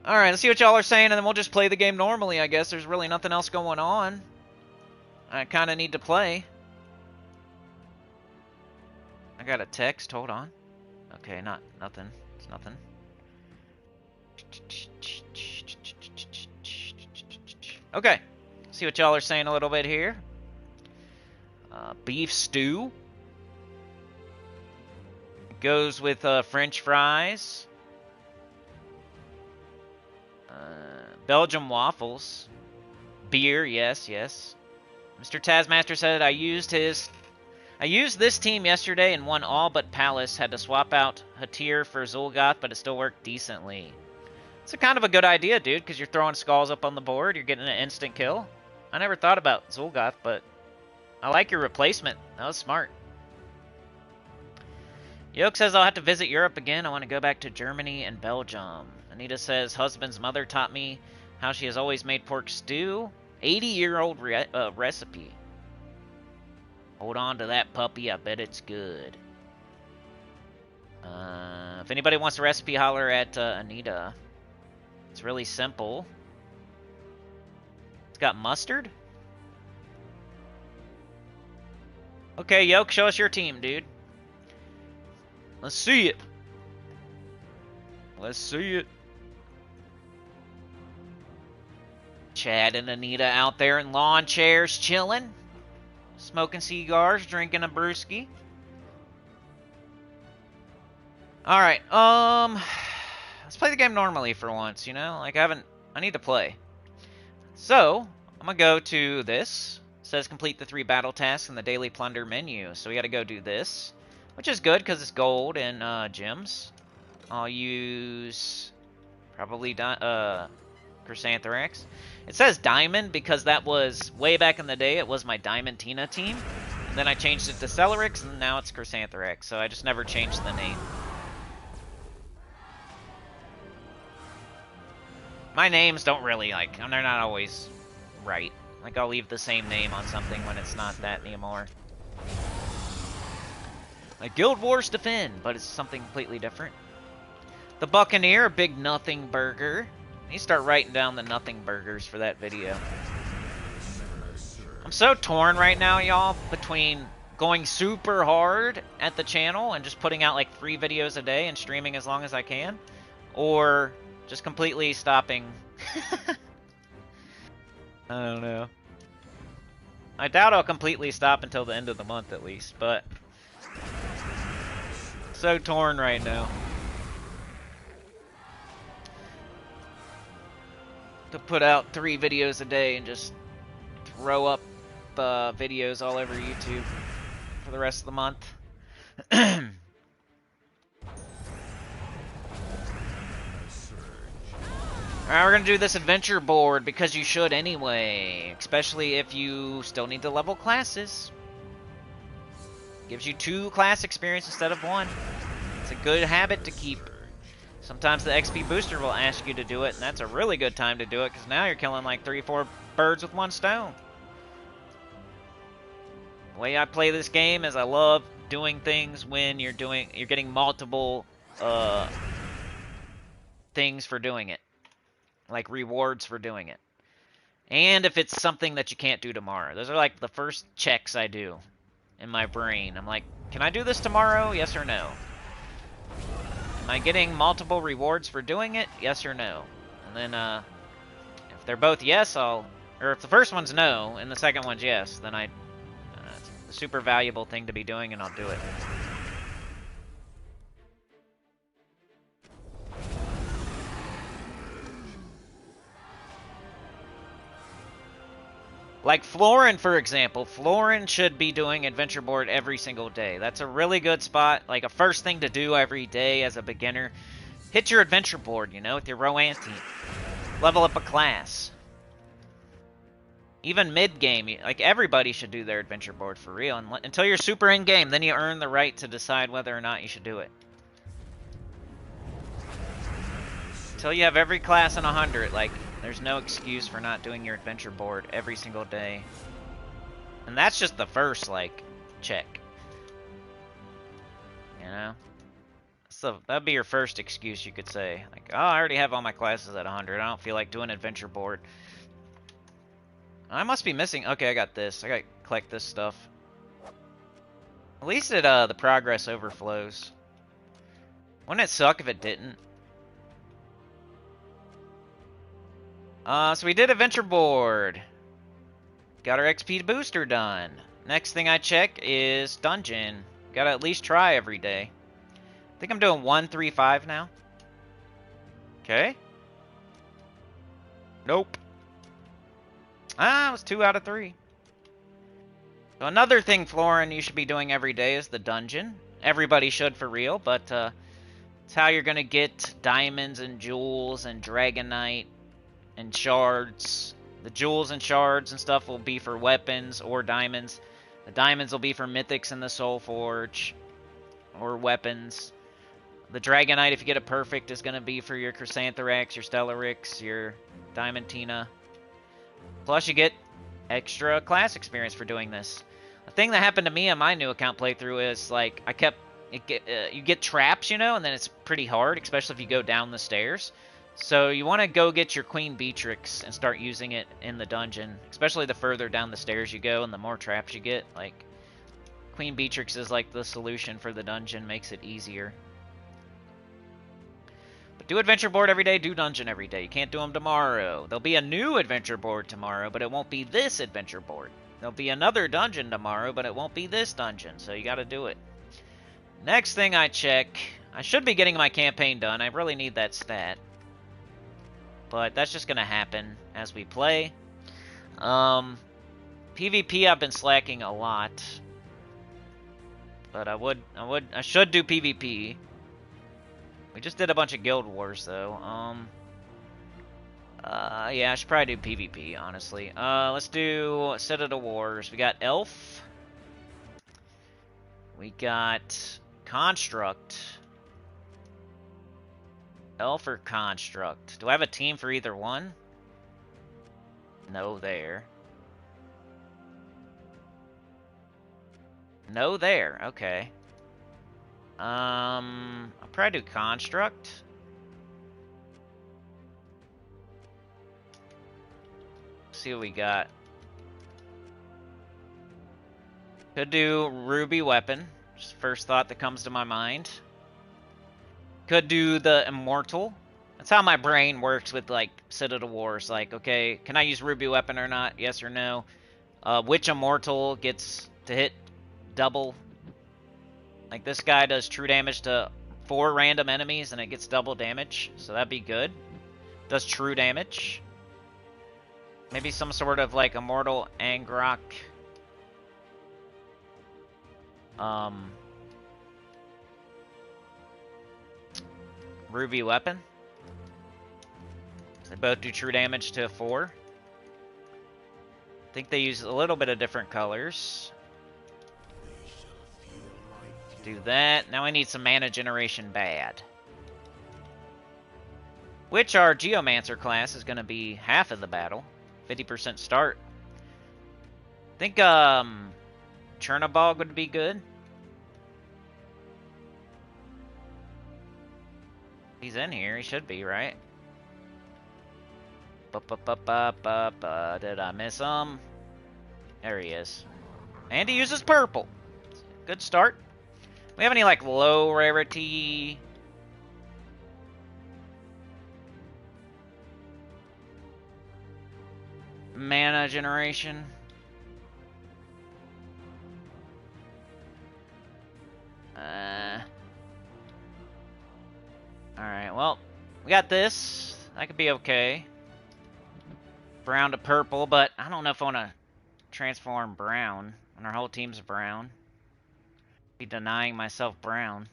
Alright, let's see what y'all are saying, and then we'll just play the game normally, I guess. There's really nothing else going on. I kind of need to play. I got a text. Hold on. Okay, nothing. It's nothing. Okay. See what y'all are saying a little bit here. Beef stew. Goes with French fries. Belgium waffles. Beer, yes. Mr. Tazmaster said, I used this team yesterday and won all but Palace. Had to swap out Hatir for Zul'Goth, but it still worked decently. It's a kind of a good idea, dude, because you're throwing skulls up on the board. You're getting an instant kill. I never thought about Zul'Goth, but I like your replacement. That was smart. Yoke says, I'll have to visit Europe again. I want to go back to Germany and Belgium. Anita says, husband's mother taught me how she has always made pork stew. 80-year-old recipe. Hold on to that puppy. I bet it's good. If anybody wants a recipe, holler at Anita. It's really simple. It's got mustard. Okay, Yoke, show us your team, dude. Let's see it. Let's see it. Chad and Anita out there in lawn chairs chilling. Smoking cigars, drinking a brewski. Alright, let's play the game normally for once, you know? Like, I need to play. So, I'm gonna go to this. It says complete the 3 battle tasks in the daily plunder menu. So we gotta go do this. Which is good, because it's gold and gems. I'll use probably Chrysantherax. It says Diamond because that was, way back in the day, it was my Diamond Tina team. And then I changed it to Celerix, and now it's Chrysantherax. So I just never changed the name. My names don't really, like, they're not always right. Like, I'll leave the same name on something when it's not that anymore. Like Guild Wars Defend, but it's something completely different. The Buccaneer, a big nothing burger. You start writing down the nothing burgers for that video. I'm so torn right now, y'all, between going super hard at the channel and just putting out like 3 videos a day and streaming as long as I can, or just completely stopping. I don't know. I doubt I'll completely stop until the end of the month at least, but so torn right now. To put out 3 videos a day and just throw up videos all over YouTube for the rest of the month. Alright, we're gonna do this adventure board because you should anyway, especially if you still need to level classes. Gives you 2 class experience instead of 1. It's a good habit to keep. Sometimes the XP booster will ask you to do it, and that's a really good time to do it because now you're killing like 3-4 birds with 1 stone. The way I play this game is I love doing things when you're getting multiple things for doing it, like rewards for doing it, and if it's something that you can't do tomorrow. Those are like the first checks I do in my brain. I'm like, can I do this tomorrow? Yes or no? Am I getting multiple rewards for doing it? Yes or no? And then if they're both yes, or if the first one's no and the second one's yes, then it's a super valuable thing to be doing, and I'll do it. Like Florin, for example. Florin should be doing adventure board every single day. That's a really good spot, like a first thing to do every day as a beginner. Hit your adventure board, you know, with your Rowan team. Level up a class. Even mid-game, like everybody should do their adventure board for real. Until you're super in-game, then you earn the right to decide whether or not you should do it. Until you have every class in 100, like, there's no excuse for not doing your adventure board every single day. And that's just the first, like, check. You know? So that'd be your first excuse, you could say. Like, oh, I already have all my classes at 100. I don't feel like doing adventure board. I must be missing. Okay, I got this. I gotta collect this stuff. At least the progress overflows. Wouldn't it suck if it didn't? So we did adventure board. Got our XP booster done. Next thing I check is dungeon. Gotta at least try every day. I think I'm doing 1-3-5 now. Okay. Nope. Ah, it was 2 out of 3. So another thing, Florin, you should be doing every day is the dungeon. Everybody should for real, but it's how you're gonna get diamonds and jewels and dragonite and shards. The jewels and shards and stuff will be for weapons or diamonds. The diamonds will be for mythics in the Soul Forge or weapons. The dragonite, if you get it perfect, is going to be for your Chrysanthrax, your Stellarix, your Diamantina. Plus, you get extra class experience for doing this. The thing that happened to me on my new account playthrough is, like, you get traps, you know, and then it's pretty hard, especially if you go down the stairs. So you want to go get your Queen Beatrix and start using it in the dungeon, especially the further down the stairs you go and the more traps you get. Like, Queen Beatrix is like the solution for the dungeon, makes it easier. But do adventure board every day, do dungeon every day. You can't do them tomorrow. There'll be a new adventure board tomorrow, but it won't be this adventure board. There'll be another dungeon tomorrow, but it won't be this dungeon, so you gotta do it. Next thing I check, I should be getting my campaign done. I really need that stat. But that's just going to happen as we play. PvP I've been slacking a lot. But I should do PvP. We just did a bunch of Guild Wars though. Yeah, I should probably do PvP, honestly. Let's do Citadel Wars. We got Elf. We got Construct. Elf or Construct? Do I have a team for either one? No there. No there, okay. I'll probably do Construct. See what we got. Could do ruby weapon. Just first thought that comes to my mind. Could do the immortal. That's how my brain works with, like, Citadel Wars. Like, okay, can I use ruby weapon or not? Yes or no? Which immortal gets to hit double? Like, this guy does true damage to 4 random enemies and it gets double damage. So that'd be good. Does true damage. Maybe some sort of, like, immortal Angrok. Ruby weapon. They both do true damage to 4. I think they use a little bit of different colors. Do that. Now I need some mana generation bad. Which our Geomancer class is going to be half of the battle. 50% start. I think Chernobog would be good. He's in here. He should be, right? Did I miss him? There he is. And he uses purple. Good start. We have any, like, low rarity? Mana generation? Alright, well, we got this. That could be okay. Brown to purple, but I don't know if I want to transform brown when our whole team's brown. Be denying myself brown.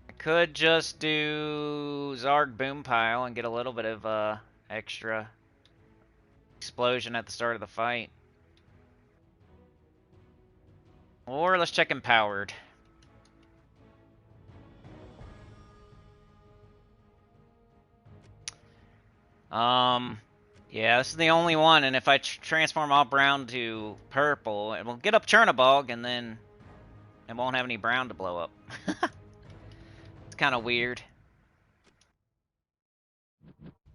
I could just do Zarg Boom Pile and get a little bit of extra explosion at the start of the fight. Or let's check Empowered. Yeah, this is the only one, and if I transform all brown to purple, it will get up Chernobog, and then it won't have any brown to blow up. It's kind of weird.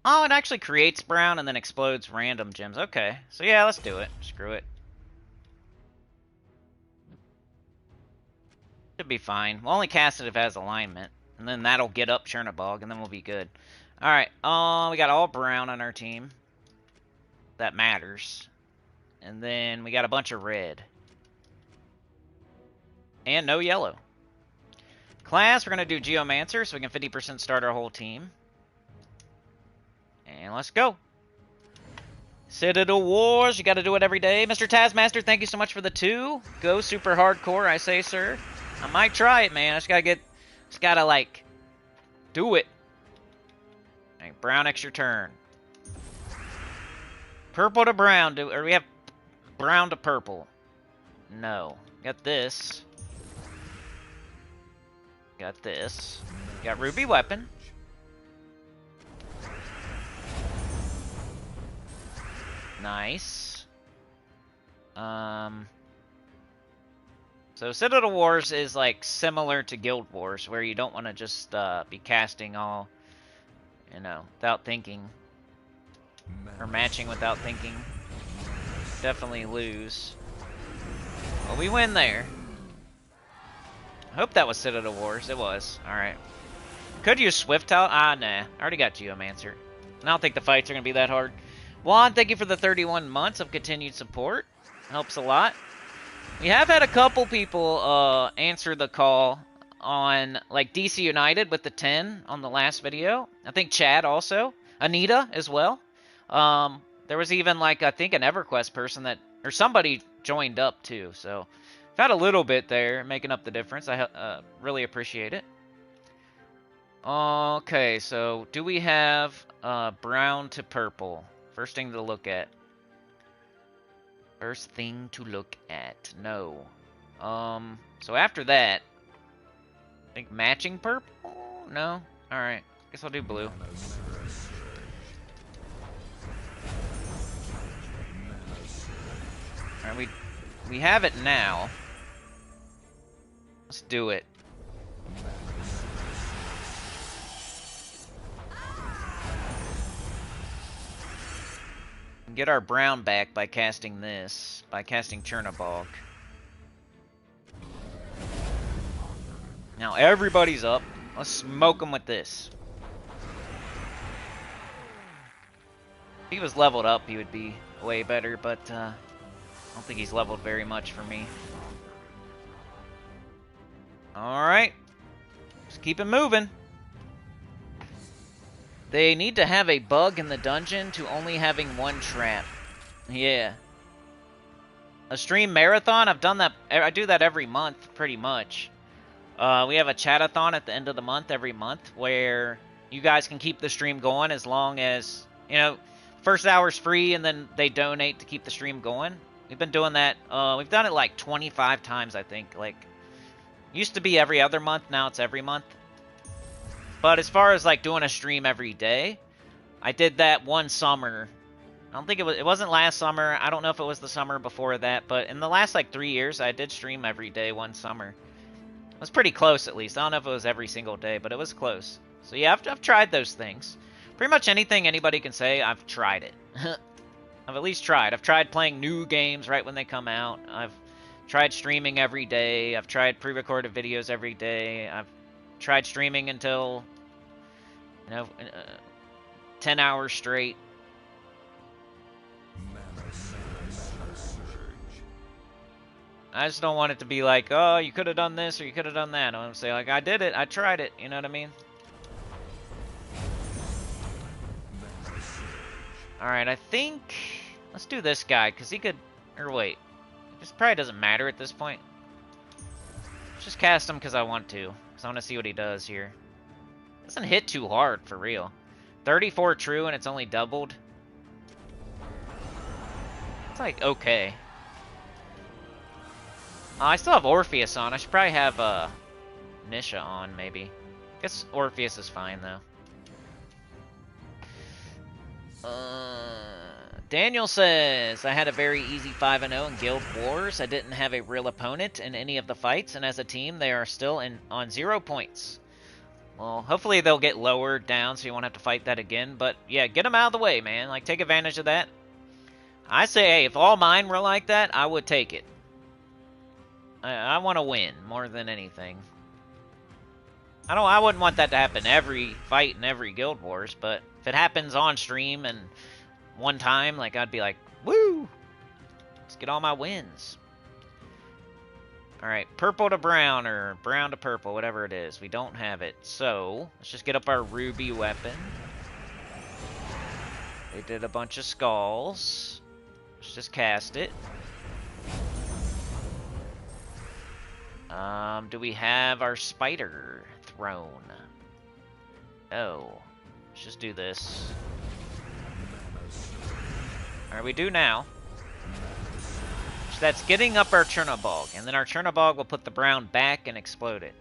Oh, it actually creates brown and then explodes random gems. Okay, so yeah, let's do it. Screw it. Should be fine. We'll only cast it if it has alignment, and then that'll get up Chernobog, and then we'll be good. Alright, we got all brown on our team. That matters. And then we got a bunch of red. And no yellow. Class, we're going to do Geomancer, so we can 50% start our whole team. And let's go. Citadel Wars, you got to do it every day. Mr. Taskmaster, thank you so much for the 2. Go super hardcore, I say, sir. I might try it, man. I just gotta, like, do it. Right, brown extra turn. Purple to brown, or we have brown to purple. No. Got this. Got this. Got ruby weapon. Nice. So Citadel Wars is like similar to Guild Wars, where you don't want to just be casting all, you know, without thinking. Or matching without thinking. Definitely lose. Well, we win there. I hope that was Citadel Wars. It was. Alright. Could use Swift Tile. Ah, nah. I already got Geomancer. I don't think the fights are going to be that hard. Juan, thank you for the 31 months of continued support. Helps a lot. We have had a couple people answer the call on, like, DC United with the 10 on the last video. I think Chad also. Anita as well. There was even, like, I think an EverQuest person that, or somebody joined up too. So, I've had a little bit there making up the difference. I really appreciate it. Okay, so do we have brown to purple? First thing to look at. First thing to look at. No. So after that, I think matching purple? No? Alright. Guess I'll do blue. Alright, we have it now. Let's do it. can get our brown back by casting this, by casting Chernobog. Now everybody's up. Let's smoke them with this. If he was leveled up, he would be way better, but I don't think he's leveled very much for me. Alright. Just keep it moving. They need to have a bug in the dungeon to only having one trap. Yeah. A stream marathon? I've done that. I do that every month, pretty much. We have a chatathon at the end of the month, every month, where you guys can keep the stream going as long as, you know, first hour's free and then they donate to keep the stream going. We've been doing that. We've done it like 25 times, I think. Like, used to be every other month, now it's every month. But as far as like doing a stream every day, I did that one summer. I don't think it wasn't last summer. I don't know if it was the summer before that, but in the last like 3 years, I did stream every day one summer. It was pretty close, at least. I don't know if it was every single day, but it was close. So yeah, I've tried those things. Pretty much anything anybody can say, I've tried it. I've at least tried. I've tried playing new games right when they come out. I've tried streaming every day. I've tried pre-recorded videos every day. I've tried streaming until, 10 hours straight. I just don't want it to be like, oh, you could have done this or you could have done that. I want to say, like, I did it. I tried it. You know what I mean? Alright, I think... Let's do this guy, because he could... Or wait. This probably doesn't matter at this point. Let's just cast him because I want to. Because I want to see what he does here. Doesn't hit too hard, for real. 34 true, and it's only doubled. It's like, okay. I still have Orpheus on. I should probably have Nisha on, maybe. I guess Orpheus is fine, though. Daniel says, I had a very easy 5-0 in Guild Wars. I didn't have a real opponent in any of the fights, and as a team, they are still on 0 points. Well, hopefully they'll get lowered down so you won't have to fight that again. But, yeah, get them out of the way, man. Like, take advantage of that. I say, hey, if all mine were like that, I would take it. I want to win more than anything. I wouldn't want that to happen every fight in every Guild Wars, but if it happens on stream and one time, like, I'd be like, woo! Let's get all my wins. Alright, purple to brown, or brown to purple, whatever it is. We don't have it, so let's just get up our ruby weapon. They did a bunch of skulls. Let's just cast it. Do we have our spider throne? Oh. Let's just do this. Alright, we do now. So that's getting up our Chernobog, and then our Chernobog will put the brown back and explode it.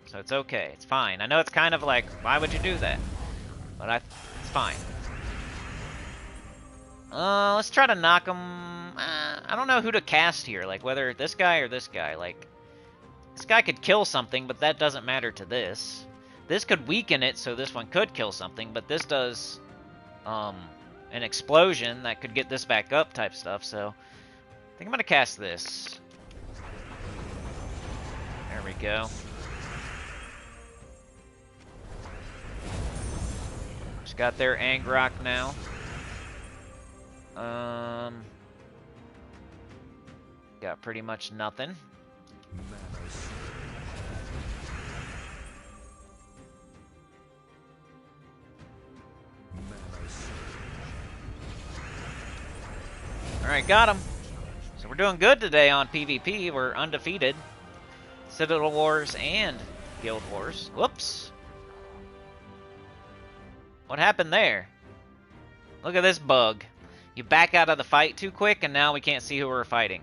So it's okay, it's fine. I know it's kind of like, why would you do that? But it's fine. Let's try to knock him. I don't know who to cast here, like whether this guy or this guy. Like, this guy could kill something, but that doesn't matter to this. This could weaken it, so this one could kill something, but this does an explosion that could get this back up type stuff, so I think I'm going to cast this. There we go. Just got their Angrok now. Got pretty much nothing. Alright, got him. So we're doing good today on PvP. We're undefeated. Citadel Wars and Guild Wars. Whoops. What happened there? Look at this bug. You back out of the fight too quick, and now we can't see who we're fighting.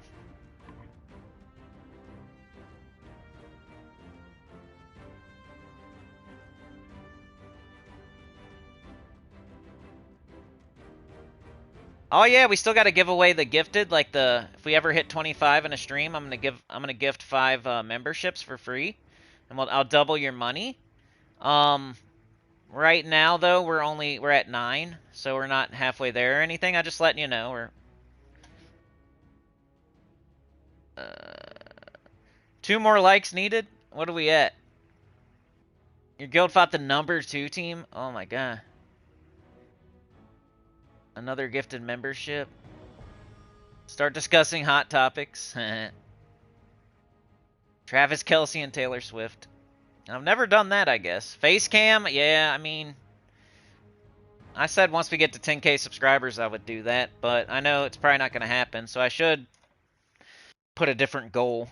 Oh yeah, we still got to give away the gifted. Like if we ever hit 25 in a stream, I'm gonna gift 5 memberships for free, and I'll double your money. Let Right now, though, we're at 9, so we're not halfway there or anything. I'm just letting you know. We're 2 more likes needed. What are we at? Your guild fought the number 2 team. Oh my god. Another gifted membership. Start discussing hot topics. Travis Kelce and Taylor Swift. I've never done that, I guess. Face cam, yeah, I mean, I said once we get to 10K subscribers I would do that, but I know it's probably not going to happen, so I should put a different goal.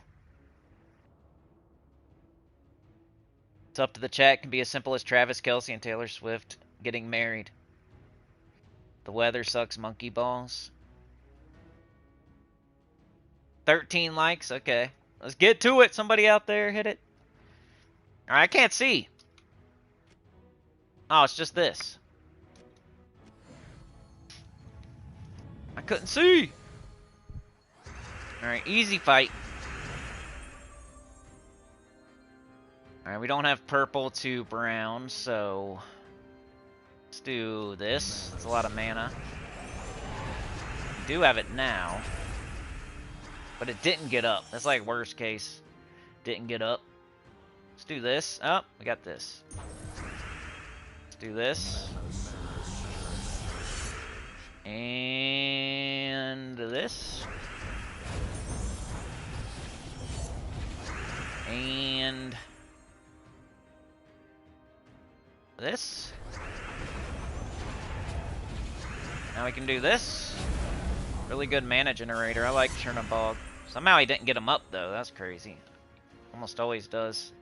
It's up to the chat. It can be as simple as Travis Kelce and Taylor Swift getting married. The weather sucks monkey balls. 13 likes, okay. Let's get to it. Somebody out there hit it. Alright, I can't see. Oh, it's just this. I couldn't see. Alright, easy fight. Alright, we don't have purple to brown, so let's do this. It's a lot of mana. We do have it now. But it didn't get up. That's like worst case. Didn't get up. Let's do this. Oh, we got this. Let's do this. And this. And this. Now we can do this. Really good mana generator. I like Chernobog. Somehow he didn't get him up though. That's crazy. Almost always does.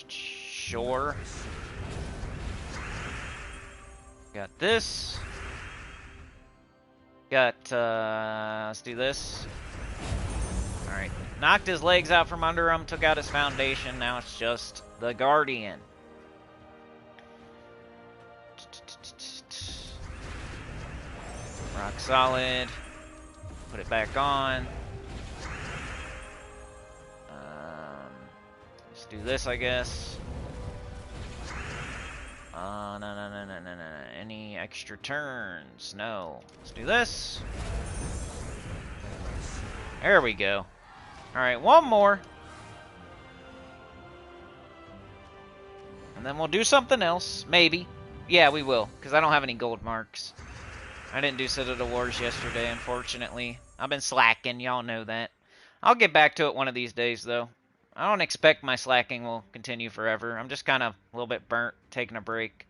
Sure. Got this. Got, let's do this. Alright. Knocked his legs out from under him, took out his foundation. Now it's just the Guardian. Rock solid. Put it back on. Let's do this, I guess. No. Any extra turns? No. Let's do this. There we go. Alright, one more. And then we'll do something else. Maybe. Yeah, we will. Because I don't have any gold marks. I didn't do Citadel Wars yesterday, unfortunately. I've been slacking. Y'all know that. I'll get back to it one of these days, though. I don't expect my slacking will continue forever. I'm just kind of a little bit burnt, taking a break.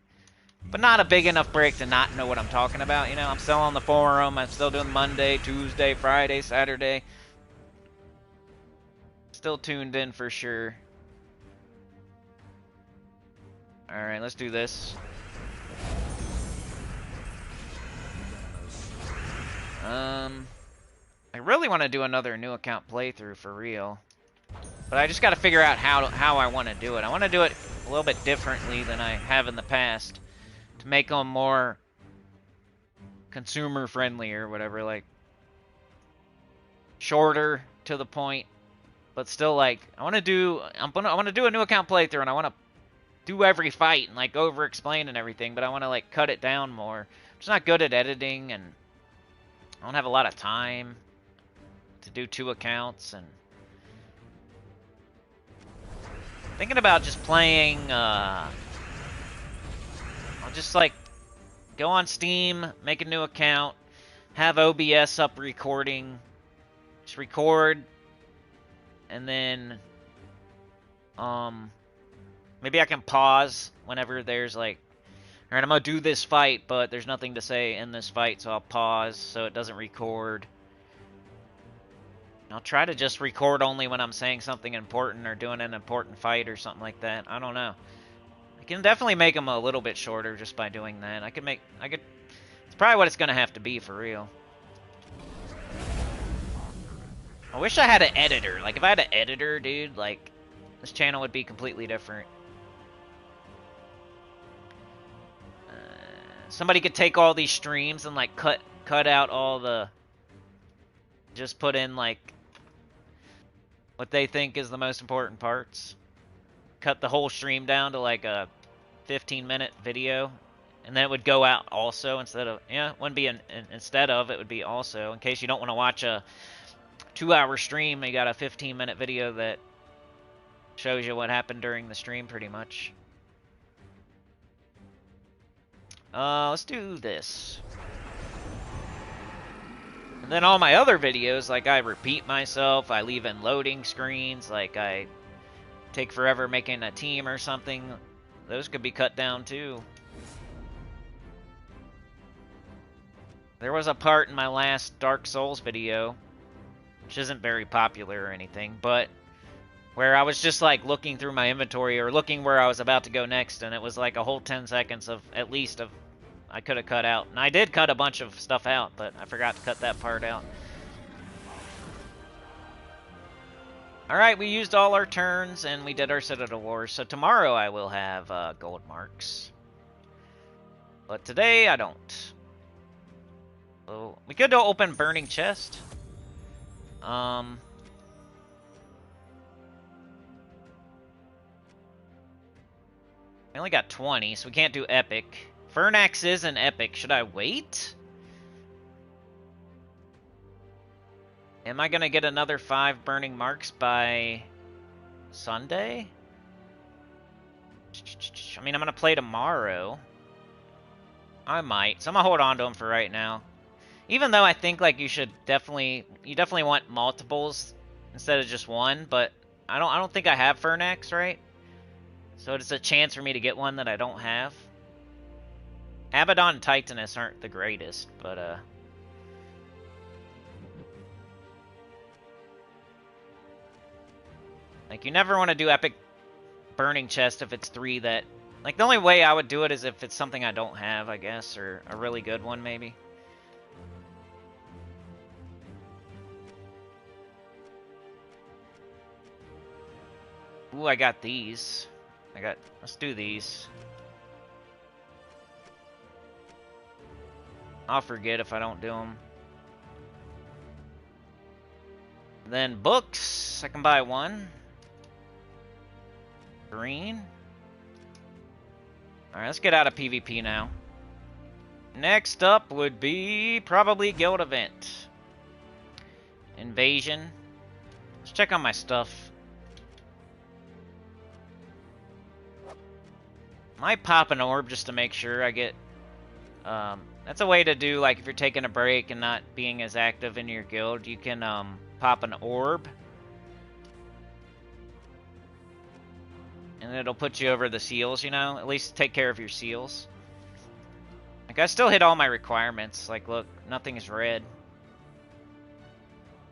But not a big enough break to not know what I'm talking about. You know, I'm still on the forum. I'm still doing Monday, Tuesday, Friday, Saturday. Still tuned in for sure. Alright, let's do this. I really want to do another new account playthrough for real. But I just got to figure out how I want to do it. I want to do it a little bit differently than I have in the past. To make them more consumer friendly or whatever, like shorter to the point, but still like I want to do a new account playthrough and I want to do every fight and like over explain and everything, but I want to like cut it down more. I'm just not good at editing and I don't have a lot of time to do 2 accounts, and thinking about just playing I'll just like go on Steam, make a new account, have OBS up recording, just record, and then maybe I can pause whenever there's like, alright, I'm gonna do this fight, but there's nothing to say in this fight, so I'll pause so it doesn't record. I'll try to just record only when I'm saying something important or doing an important fight or something like that. I don't know. I can definitely make them a little bit shorter just by doing that. It's probably what it's gonna have to be for real. I wish I had an editor. Like, if I had an editor, dude, like, this channel would be completely different. Somebody could take all these streams and, like, cut out all the... Just put in, like, what they think is the most important parts. Cut the whole stream down to, like, a 15-minute video, and then it would go out also instead of, yeah, it wouldn't be instead of, it would be also, in case you don't want to watch a 2-hour stream. You got a 15-minute video that shows you what happened during the stream, pretty much. Let's do this. And then all my other videos, like I repeat myself, I leave in loading screens, like I take forever making a team or something, those could be cut down too. There was a part in my last Dark Souls video, which isn't very popular or anything, but where I was just like looking through my inventory or looking where I was about to go next, and it was like a whole 10 seconds of, at least, of I could have cut out. And I did cut a bunch of stuff out, but I forgot to cut that part out. Alright, we used all our turns, and we did our Citadel Wars, so tomorrow I will have gold marks. But today, I don't. So, we could open Burning Chest. I only got 20, so we can't do Epic. Fernax is an Epic. Should I wait? Am I going to get another 5 burning marks by Sunday? I mean, I'm going to play tomorrow. I might. So I'm going to hold on to them for right now. Even though I think like you definitely want multiples instead of just one, but I don't think I have Fernax, right? So it's a chance for me to get one that I don't have. Abaddon and Titanus aren't the greatest, but like, you never want to do Epic Burning Chest if it's 3 that... Like, the only way I would do it is if it's something I don't have, I guess, or a really good one, maybe. Ooh, I got these. Let's do these. I'll forget if I don't do them. Then books, I can buy 1. Green. Alright, let's get out of PvP now. Next up would be probably Guild Event. Invasion. Let's check on my stuff. Might pop an orb just to make sure I get... that's a way to do, like, if you're taking a break and not being as active in your guild, you can pop an orb. And it'll put you over the seals, you know? At least take care of your seals. Like, I still hit all my requirements. Like, look, nothing is red.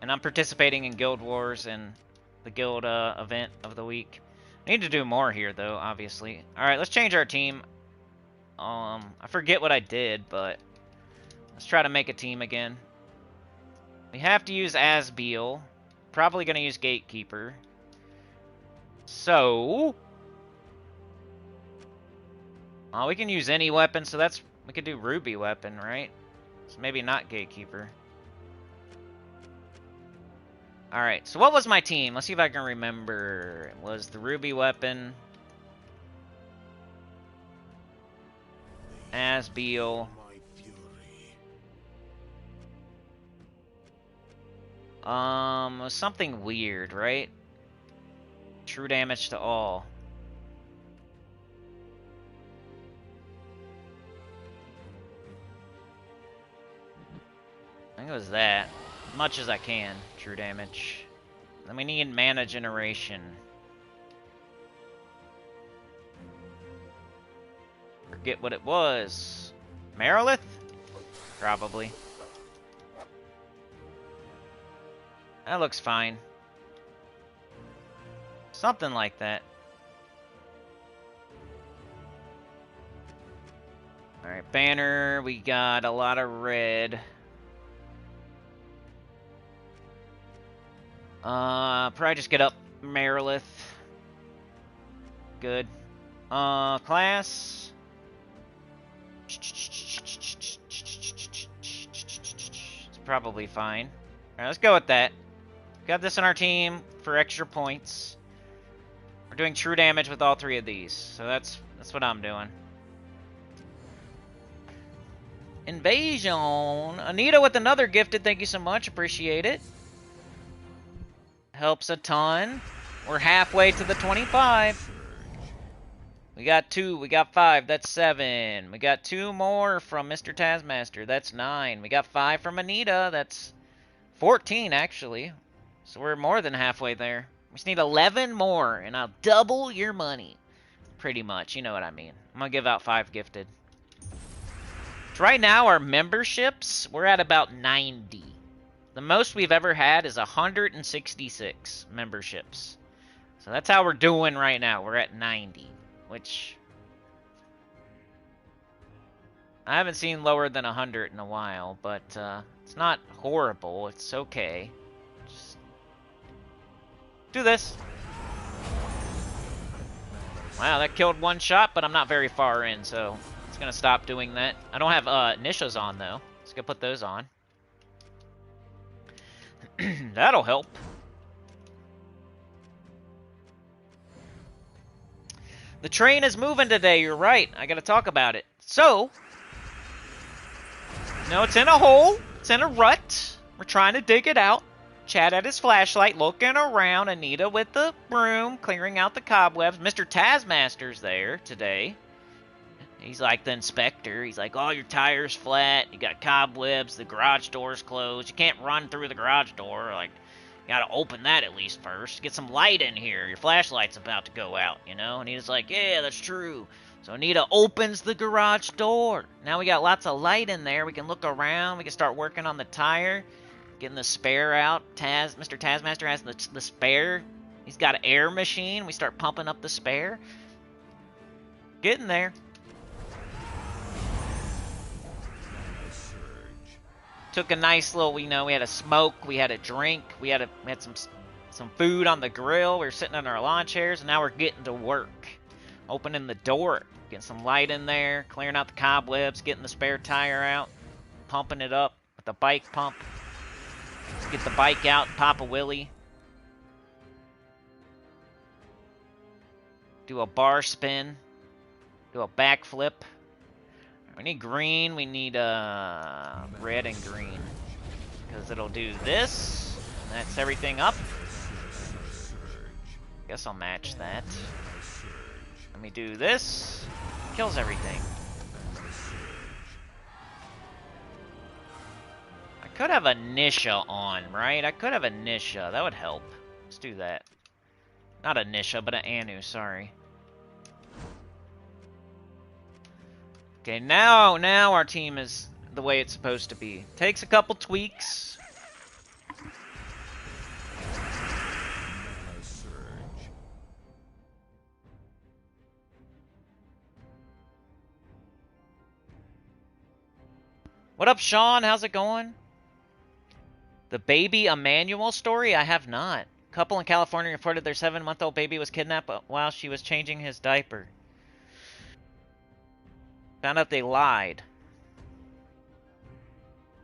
And I'm participating in Guild Wars and the Guild event of the week. I need to do more here, though, obviously. Alright, let's change our team. I forget what I did, but let's try to make a team again. We have to use Asbeal. Probably going to use Gatekeeper. So... we can use any weapon, so that's... We could do Ruby weapon, right? So maybe not Gatekeeper. Alright, so what was my team? Let's see if I can remember. It was the Ruby weapon. Asbeal. It was something weird, right? True damage to all. I think it was that. As much as I can. True damage. Then we need mana generation. Forget what it was. Marilith? Probably. That looks fine. Something like that. Alright, banner. We got a lot of red. Probably just get up Marilith. Good. Class. It's probably fine. Alright, let's go with that. Got this in our team for extra points. We're doing true damage with all 3 of these, so that's That's what I'm doing. Invasion. Anita with another gifted. Thank you so much. Appreciate it. Helps a ton. We're halfway to the 25. We got 2. We got 5. That's 7. We got 2 more from Mr. Taskmaster. That's 9. We got 5 from Anita. That's 14, actually. So we're more than halfway there. We just need 11 more, and I'll double your money. Pretty much. You know what I mean. I'm going to give out 5 gifted. So right now, our memberships, we're at about 90. The most we've ever had is 166 memberships. So that's how we're doing right now. We're at 90, which I haven't seen lower than 100 in a while, but it's not horrible. It's okay. Just do this. Wow, that killed 1 shot, but I'm not very far in, so it's going to stop doing that. I don't have Nishas on, though. Let's go put those on. That'll help. The train is moving today, you're right. I gotta talk about it. So, no, it's in a hole. It's in a rut. We're trying to dig it out. Chad at his flashlight, looking around. Anita with the broom, clearing out the cobwebs. Mr. Taskmaster's there today. He's like the inspector. He's like, oh, your tire's flat. You got cobwebs. The garage door's closed. You can't run through the garage door. Like, you gotta open that at least first. Get some light in here. Your flashlight's about to go out, you know? And he's like, yeah, that's true. So Anita opens the garage door. Now we got lots of light in there. We can look around. We can start working on the tire. Getting the spare out. Mr. Taskmaster has the spare. He's got an air machine. We start pumping up the spare. Getting there. Took a nice little, you know, we had a smoke, we had a drink, we had some food on the grill. We were sitting in our lawn chairs, and now we're getting to work. Opening the door, getting some light in there, clearing out the cobwebs, getting the spare tire out, pumping it up with the bike pump. Let's get the bike out, pop a wheelie. Do a bar spin. Do a backflip. We need green, we need red and green. Because it'll do this. And that's everything up. Guess I'll match that. Let me do this. Kills everything. I could have a Nisha on, right? I could have a Nisha. That would help. Let's do that. Not a Nisha, but an Anu, sorry. Okay, now our team is the way it's supposed to be. Takes a couple tweaks. What up, Sean? How's it going? The baby Emmanuel story? I have not. Couple in California reported their 7-month-old baby was kidnapped while she was changing his diaper. Found out they lied.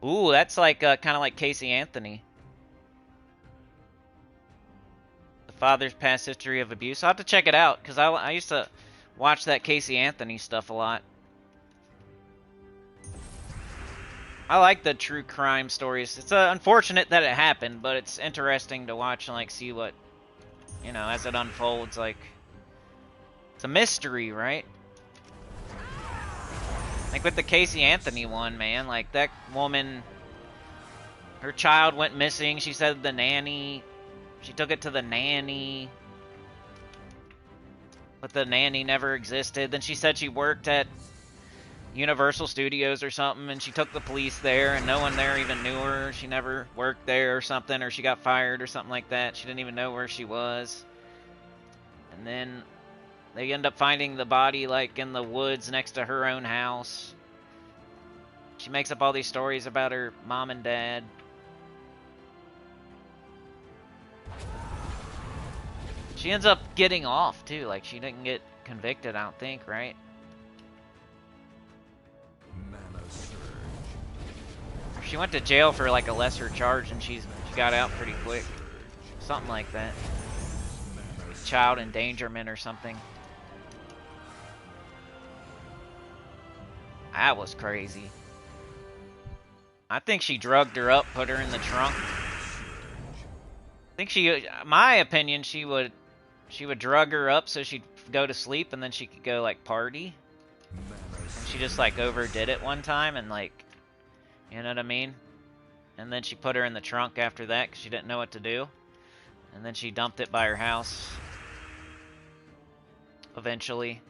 Ooh, that's like kind of like Casey Anthony. The father's past history of abuse. I'll have to check it out, because I used to watch that Casey Anthony stuff a lot. I like the true crime stories. It's unfortunate that it happened, but it's interesting to watch and like see what, you know, as it unfolds. Like, it's a mystery, right? Like with the Casey Anthony one, man, like that woman, her child went missing. She said the nanny, she took it to the nanny, but the nanny never existed. Then she said she worked at Universal Studios or something, and she took the police there, and no one there even knew her. She never worked there or something, or she got fired or something like that. She didn't even know where she was. And then they end up finding the body, like, in the woods next to her own house. She makes up all these stories about her mom and dad. She ends up getting off, too. Like, she didn't get convicted, I don't think, right? She went to jail for, like, a lesser charge, and she got out pretty quick. Something like that. Child endangerment or something. That was crazy. I think she drugged her up, put her in the trunk. I think my opinion, she would drug her up so she'd go to sleep and then she could go like party. And she just like overdid it one time and like, you know what I mean? And then she put her in the trunk after that because she didn't know what to do. And then she dumped it by her house. Eventually.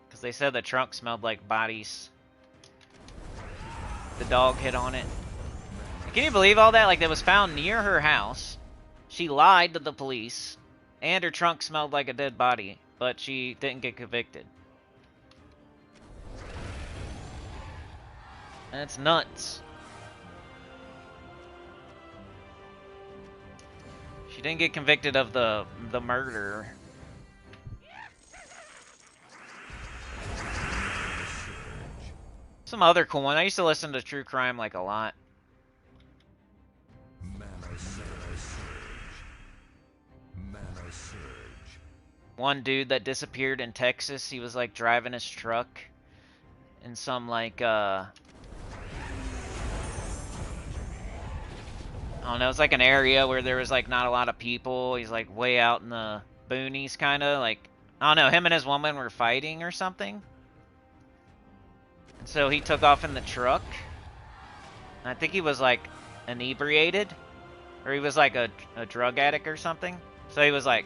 Because they said the trunk smelled like bodies. The dog hit on it. Can you believe all that? Like, that was found near her house. She lied to the police. And her trunk smelled like a dead body. But she didn't get convicted. That's nuts. She didn't get convicted of the murder. Some other cool one. I used to listen to true crime like a lot. One dude that disappeared in Texas. He was like driving his truck in some like I don't know, it's like an area where there was like not a lot of people. He's like way out in the boonies kinda, like I don't know, him and his woman were fighting or something. And so he took off in the truck. And I think he was like inebriated. Or he was like a drug addict or something. So he was like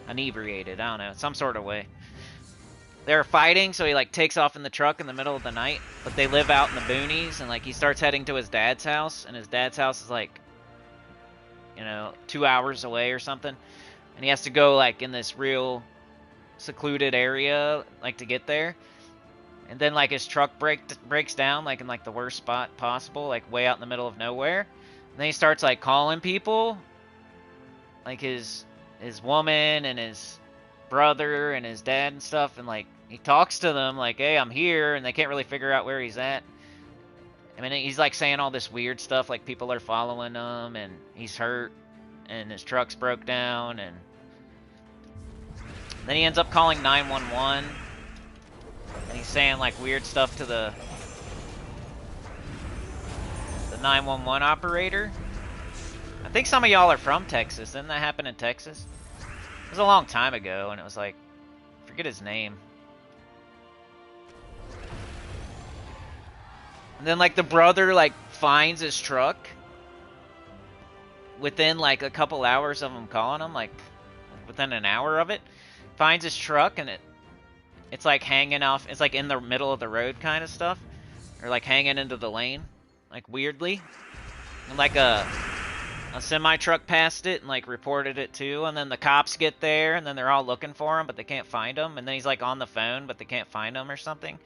inebriated, I don't know, some sort of way. They were fighting, so he like takes off in the truck in the middle of the night. But they live out in the boonies, and like he starts heading to his dad's house, and his dad's house is like, you know, 2 hours away or something. And he has to go like in this real secluded area like to get there. And then like his truck breaks down like in like the worst spot possible, like way out in the middle of nowhere. And then he starts like calling people, like his woman and his brother and his dad and stuff, and like he talks to them like, hey, I'm here, and they can't really figure out where he's at. I mean, he's like saying all this weird stuff, like people are following him and he's hurt and his truck's broke down, and then he ends up calling 911, and he's saying like weird stuff to the 911 operator. I think some of y'all are from Texas. Didn't that happen in Texas? It was a long time ago, and it was like, I forget his name. And then like the brother like finds his truck within like a couple hours of him calling him, like within an hour of it. Finds his truck, and it's like hanging off, it's like in the middle of the road kind of stuff, or like hanging into the lane, like weirdly. And like a semi truck passed it and like reported it too, and then the cops get there, and then they're all looking for him, but they can't find him. And then he's like on the phone, but they can't find him or something.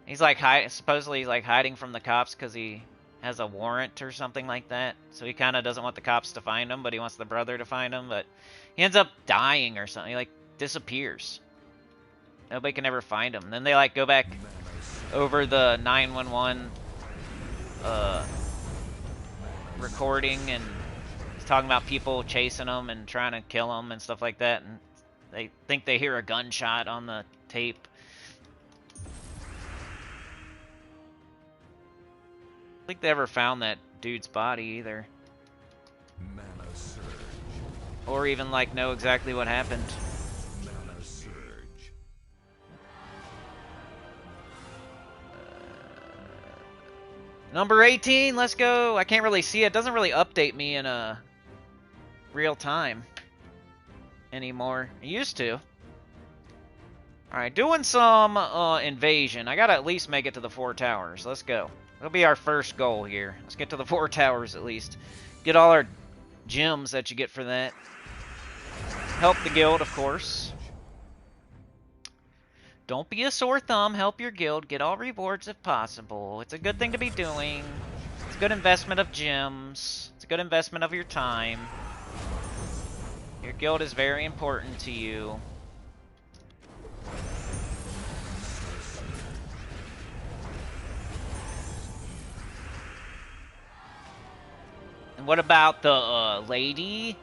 He's like supposedly he's like hiding from the cops because he has a warrant or something like that. So he kind of doesn't want the cops to find him, but he wants the brother to find him. But he ends up dying or something. He like disappears. Nobody can ever find him. And then they like go back over the 911 recording, and he's talking about people chasing him and trying to kill him and stuff like that. And they think they hear a gunshot on the tape. I don't think they ever found that dude's body either. Or even like know exactly what happened. Number 18, let's go. I can't really see it. It doesn't really update me in real time anymore. It used to. Alright, doing some invasion. I gotta at least make it to the 4 towers. Let's go. That'll be our first goal here. Let's get to the 4 towers at least. Get all our gems that you get for that. Help the guild, of course. Don't be a sore thumb. Help your guild. Get all rewards if possible. It's a good thing to be doing. It's a good investment of gems. It's a good investment of your time. Your guild is very important to you. And what about the lady?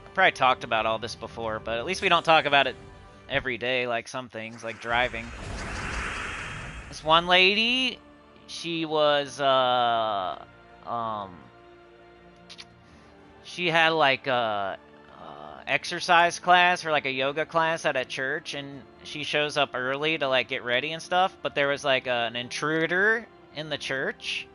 I probably talked about all this before, but at least we don't talk about it every day, like some things, like driving. This one lady, she was she had like a exercise class or like a yoga class at a church, and she shows up early to like get ready and stuff, but there was like an intruder in the church,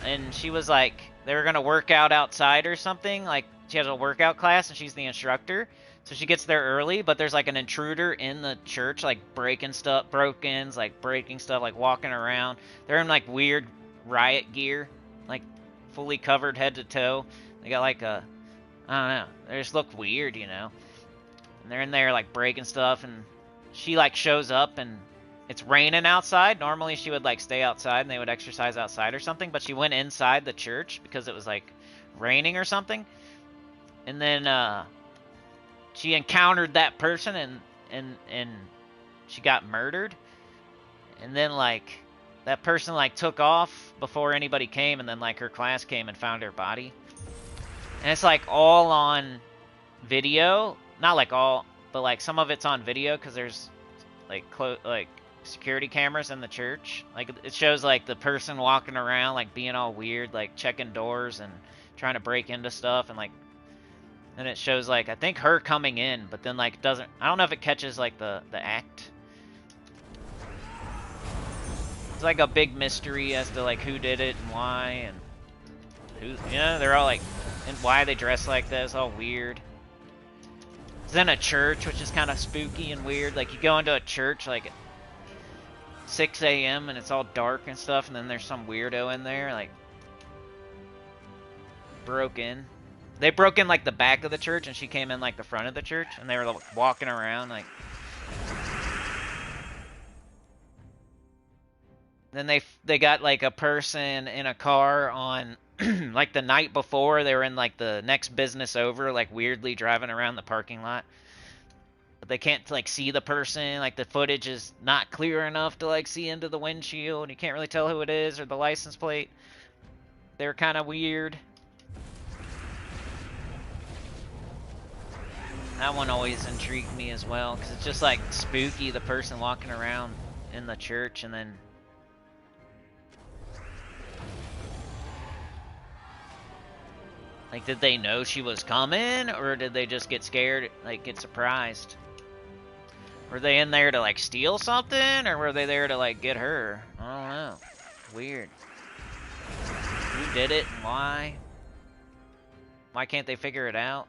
and she was like, they were gonna work out outside or something, like she has a workout class and she's the instructor, so she gets there early, but there's like an intruder in the church, like breaking stuff, breaking stuff, like walking around. They're in like weird riot gear, like fully covered head to toe. They got like a, I don't know, they just look weird, you know. And they're in there like breaking stuff, and she like shows up and it's raining outside. Normally she would like stay outside and they would exercise outside or something, but she went inside the church because it was like raining or something. And then she encountered that person, and she got murdered. And then like that person like took off before anybody came, and then like her class came and found her body. And it's like all on video, not like all, but like some of it's on video because there's like security cameras in the church. Like it shows like the person walking around like being all weird, like checking doors and trying to break into stuff, and like then it shows like I think her coming in, but then like doesn't, I don't know if it catches like the act. It's like a big mystery as to like who did it and why, and who, you know, they're all like, and why they dress like that. It's all weird. It's in a church, which is kind of spooky and weird. Like you go into a church like at 6 a.m. and it's all dark and stuff, and then there's some weirdo in there like broke in. They broke in like the back of the church, and she came in like the front of the church, and they were like, walking around like. Then they got like a person in a car on like the night before. They were in like the next business over, like weirdly driving around the parking lot. But they can't like see the person. Like the footage is not clear enough to like see into the windshield. You can't really tell who it is or the license plate. They're kind of weird. That one always intrigued me as well, because it's just like spooky, the person walking around in the church, and then like, did they know she was coming, or did they just get scared, like get surprised? Were they in there to like steal something, or were they there to like get her? I don't know. Weird. Who did it and why? Why can't they figure it out?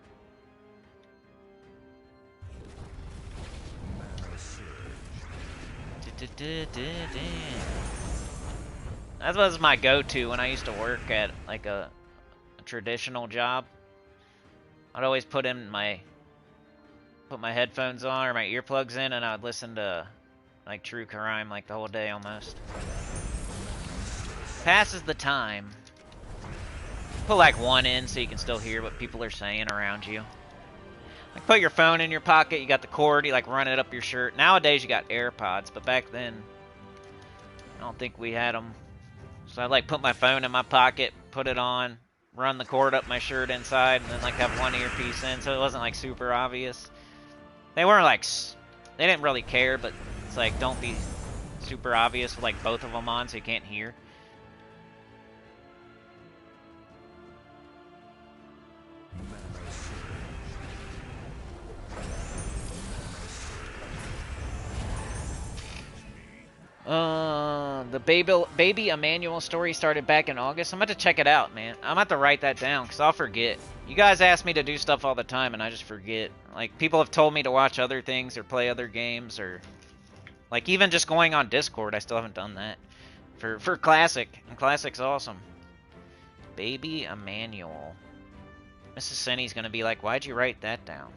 That was my go-to when I used to work at like a traditional job. I'd always put my headphones on or my earplugs in, and I'd listen to like true crime like the whole day almost. Passes the time. Put like one in so you can still hear what people are saying around you. Like put your phone in your pocket, you got the cord, you like run it up your shirt. Nowadays you got AirPods, but back then I don't think we had them. So I'd like put my phone in my pocket, put it on, run the cord up my shirt inside, and then like have one earpiece in, so it wasn't like super obvious. They weren't like, they didn't really care, but it's like don't be super obvious with like both of them on so you can't hear. The baby Emmanuel story started back in August. I'm about to check it out, man. I'm about to write that down because I'll forget. You guys ask me to do stuff all the time and I just forget. Like, people have told me to watch other things or play other games, or like even just going on Discord. I still haven't done that for Classic, and Classic's awesome. Baby Emmanuel. Mrs. Senny's gonna be like, why'd you write that down?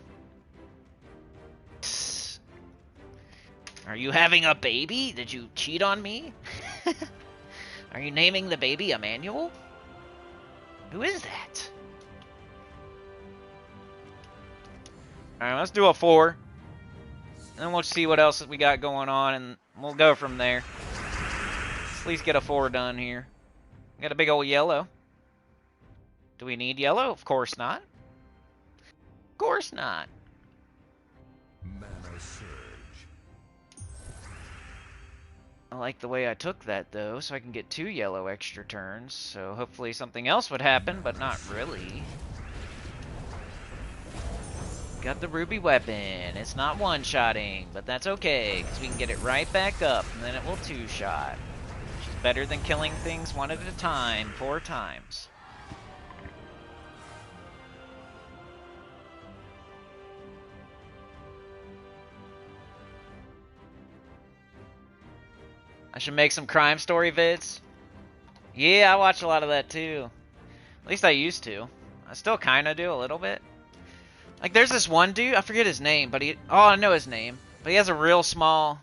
Are you having a baby? Did you cheat on me? Are you naming the baby Emmanuel? Who is that? Alright, let's do a 4. And we'll see what else we got going on, and we'll go from there. Let's at least get a 4 done here. We got a big old yellow. Do we need yellow? Of course not. Of course not. I like the way I took that, though, so I can get 2 yellow extra turns. So hopefully something else would happen, but not really. Got the ruby weapon. It's not one-shotting, but that's okay, because we can get it right back up, and then it will 2-shot. Which is better than killing things one at a time 4 times. I should make some crime story vids. Yeah, I watch a lot of that too. At least I used to. I still kind of do a little bit. Like, there's this one dude, I forget his name, but he... Oh, I know his name. But he has a real small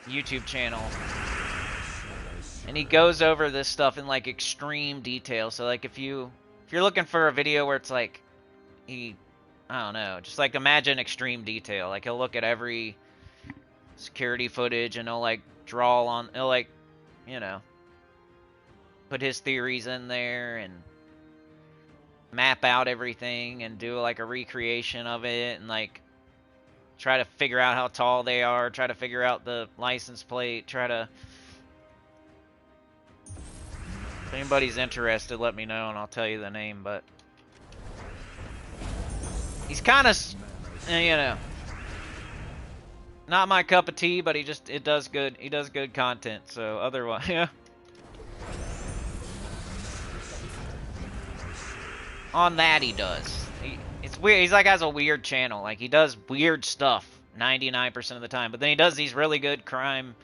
YouTube channel. And he goes over this stuff in, like, extreme detail. So, like, if you're looking for a video where it's, like, I don't know, just, like, imagine extreme detail. Like, he'll look at every security footage and he'll, like, he'll, like, you know, put his theories in there and map out everything and do like a recreation of it and like try to figure out how tall they are, try to figure out the license plate, try to... If anybody's interested, let me know and I'll tell you the name, but he's kind of, you know, not my cup of tea, but he does good content, so otherwise, yeah. On that he does. It's weird. He's like has a weird channel. Like he does weird stuff 99% of the time. But then he does these really good crime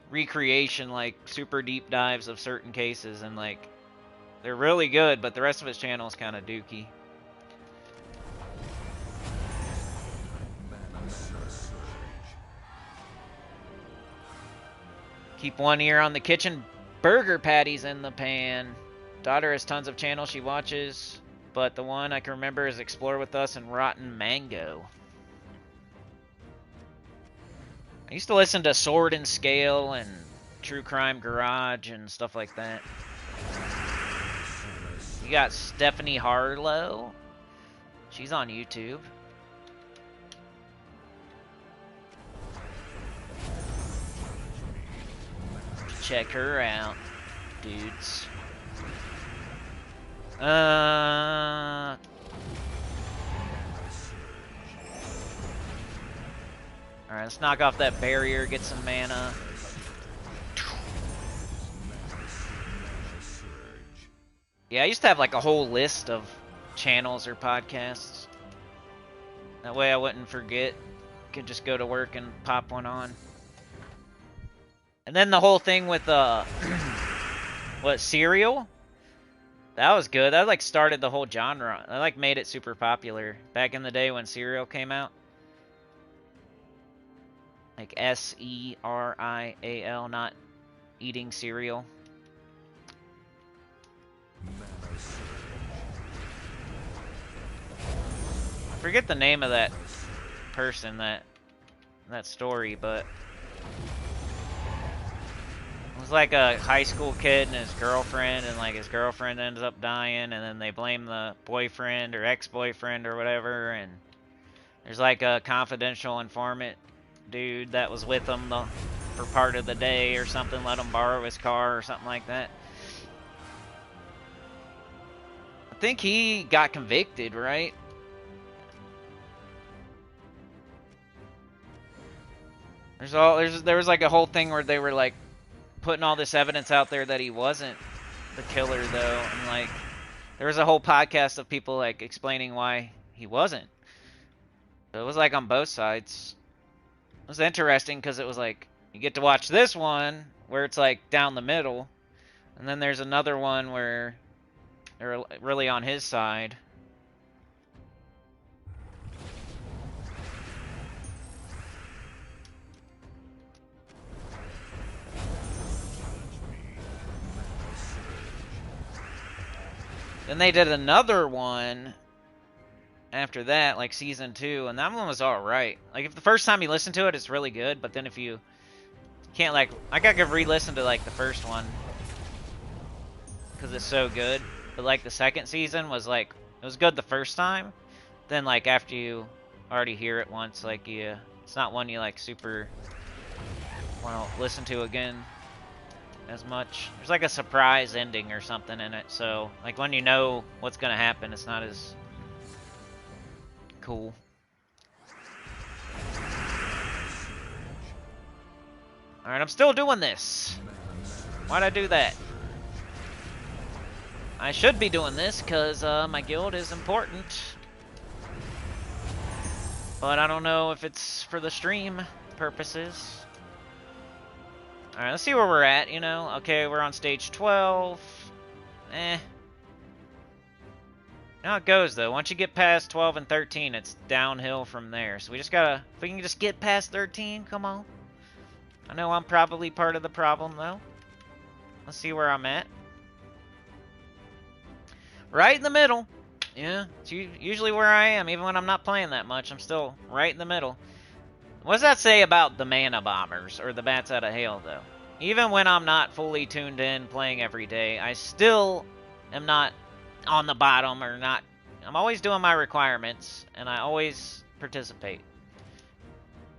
recreation, like super deep dives of certain cases, and like they're really good. But the rest of his channel is kind of dookie. Keep one ear on the kitchen. Burger patties in the pan. Daughter has tons of channels she watches. But the one I can remember is Explore With Us and Rotten Mango. I used to listen to Sword and Scale and True Crime Garage and stuff like that. You got Stephanie Harlow. She's on YouTube. Check her out, dudes. Alright, let's knock off that barrier, get some mana. Yeah, I used to have like a whole list of channels or podcasts. That way I wouldn't forget. Could just go to work and pop one on. And then the whole thing with what, Serial? That was good. That like started the whole genre. That like made it super popular back in the day when Serial came out. Like S-E-R-I-A-L, not eating cereal. I forget the name of that person, that story, but it was like a high school kid and his girlfriend, and like his girlfriend ends up dying, and then they blame the boyfriend or ex-boyfriend or whatever, and there's like a confidential informant dude that was with him for part of the day or something, let him borrow his car or something like that. I think he got convicted, right? There was like a whole thing where they were like putting all this evidence out there that he wasn't the killer, though, and like there was a whole podcast of people like explaining why he wasn't. So it was like on both sides. It was interesting because it was like you get to watch this one where it's like down the middle, and then there's another one where they're really on his side. Then they did another one after that, like season 2, and that one was alright. Like, if the first time you listen to it, it's really good, but then if you can't, like, I gotta re-listen to, like, the first one, because it's so good. But, like, the second season was, like, it was good the first time, then, like, after you already hear it once, like, it's not one you, like, super want to listen to again as much. There's like a surprise ending or something in it, so like when you know what's gonna happen, it's not as cool. Alright, I'm still doing this. Why'd I do that? I should be doing this because my guild is important. But I don't know if it's for the stream purposes. Alright, let's see where we're at, you know. Okay, we're on stage 12. You know how it goes, though. Once you get past 12 and 13, it's downhill from there. So we just gotta... If we can just get past 13, come on. I know I'm probably part of the problem, though. Let's see where I'm at. Right in the middle. Yeah, it's usually where I am. Even when I'm not playing that much, I'm still right in the middle. What does that say about the Mana Bombers, or the Bats Out of Hail, though? Even when I'm not fully tuned in, playing every day, I still am not on the bottom, or not... I'm always doing my requirements, and I always participate.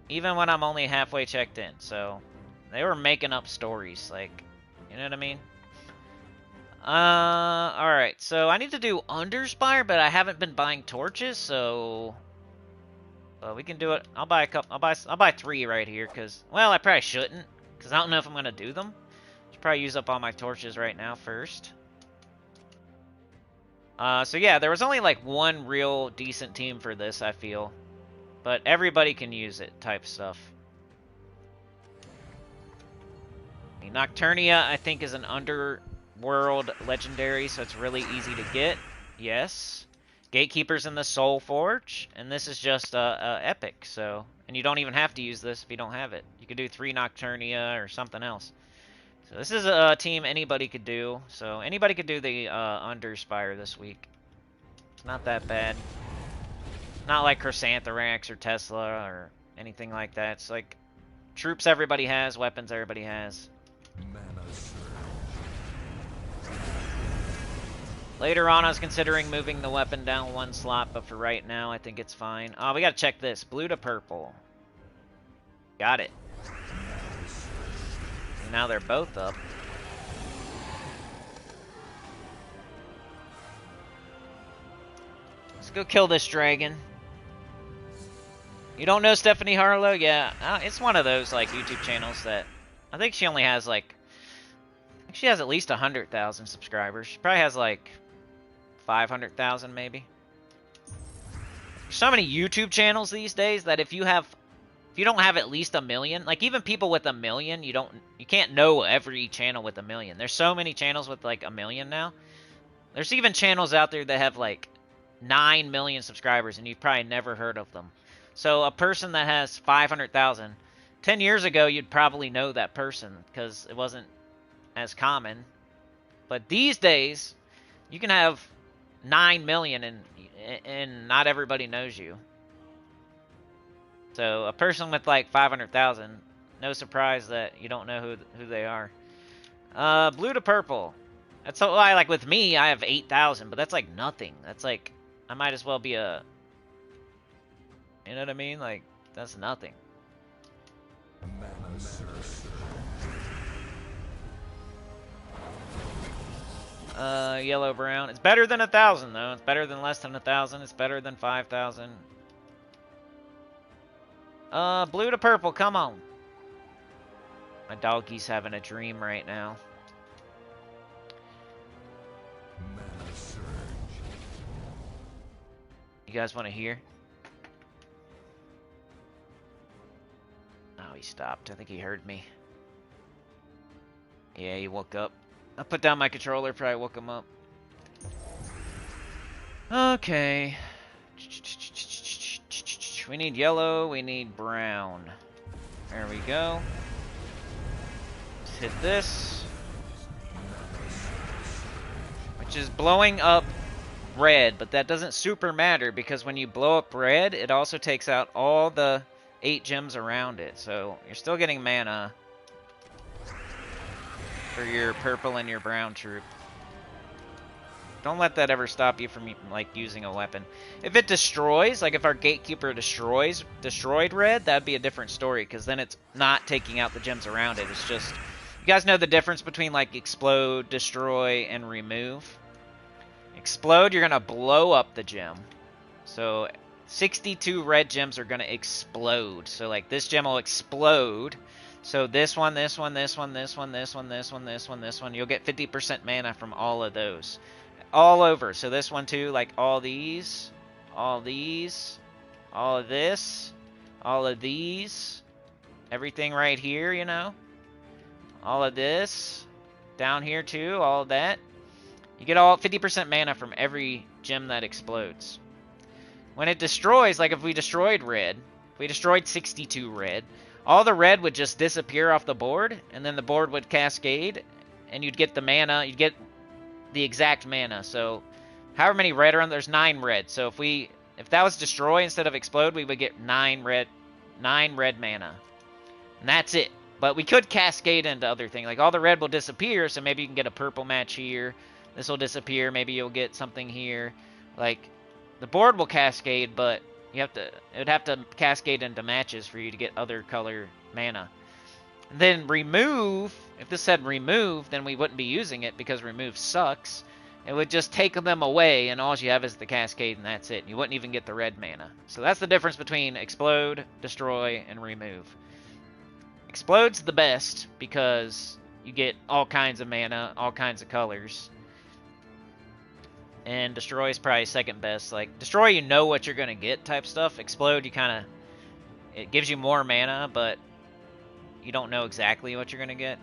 Even when I'm only halfway checked in, so... They were making up stories, like... You know what I mean? Alright, so I need to do Underspire, but I haven't been buying torches, so... we can do it. I'll buy a couple. I'll buy 3 right here, because... Well, I probably shouldn't, because I don't know if I'm going to do them. Should probably use up all my torches right now first. So yeah, there was only like one real decent team for this, I feel. But everybody can use it, type stuff. Nocturnia, I think, is an underworld legendary, so it's really easy to get. Yes. Gatekeeper's in the Soul Forge, and this is just epic, so... And you don't even have to use this if you don't have it. You could do 3 Nocturnia or something else. So this is a team anybody could do, so anybody could do the Underspire this week. It's not that bad. Not like Chrysanthrax or Tesla or anything like that. It's like troops everybody has, weapons everybody has. Later on, I was considering moving the weapon down 1 slot, but for right now, I think it's fine. Oh, we gotta check this. Blue to purple. Got it. And now they're both up. Let's go kill this dragon. You don't know Stephanie Harlow? Yeah, it's one of those like YouTube channels that... I think she only has like... I think she has at least 100,000 subscribers. She probably has like 500,000 maybe. There's so many YouTube channels these days that if you don't have at least 1 million, like even people with 1 million, you can't know every channel with 1 million. There's so many channels with like 1 million now. There's even channels out there that have like 9 million subscribers and you've probably never heard of them. So a person that has 500,000, 10 years ago you'd probably know that person because it wasn't as common. But these days, you can have 9 million and not everybody knows you. So a person with like 500,000, no surprise that you don't know who they are. Blue to purple. That's why, like with me, I have 8,000, but that's like nothing. That's like, I might as well be a, you know what I mean? Like, that's nothing. Yellow brown. It's better than 1,000 though. It's better than less than 1,000. It's better than 5,000. Blue to purple. Come on. My doggie's having a dream right now. You guys want to hear? Oh, he stopped. I think he heard me. Yeah, he woke up. I put down my controller, probably woke him up. Okay. We need yellow, we need brown. There we go. Let's hit this. Which is blowing up red, but that doesn't super matter because when you blow up red, it also takes out all the 8 gems around it. So you're still getting mana for your purple and your brown troop. Don't let that ever stop you from like using a weapon. If it destroys, like if our gatekeeper destroyed red, that'd be a different story, because then it's not taking out the gems around it. It's just, you guys know the difference between like explode, destroy, and remove? Explode, you're gonna blow up the gem. So 62 red gems are gonna explode. So like this gem will explode. So this one, this one, this one, this one, this one, this one, this one, this one. You'll get 50% mana from all of those. All over. So this one too, like all these, all these, all of this, all of these, everything right here, you know. All of this, down here too, all of that. You get all 50% mana from every gem that explodes. When it destroys, like if we destroyed red, if we destroyed 62 red, all the red would just disappear off the board, and then the board would cascade, and you'd get the mana, you'd get the exact mana. So however many red are on, there's 9 red. So if that was destroy instead of explode, we would get 9 red mana. And that's it. But we could cascade into other things. Like all the red will disappear, so maybe you can get a purple match here. This will disappear, maybe you'll get something here. Like the board will cascade, but it would have to cascade into matches for you to get other color mana. And then remove, if this said remove, then we wouldn't be using it because remove sucks. It would just take them away, and all you have is the cascade, and that's it. You wouldn't even get the red mana. So that's the difference between explode, destroy, and remove. Explode's the best because you get all kinds of mana, all kinds of colors. And destroy is probably second best. Like destroy, you know what you're gonna get type stuff. Explode, you kind of, it gives you more mana, but you don't know exactly what you're gonna get.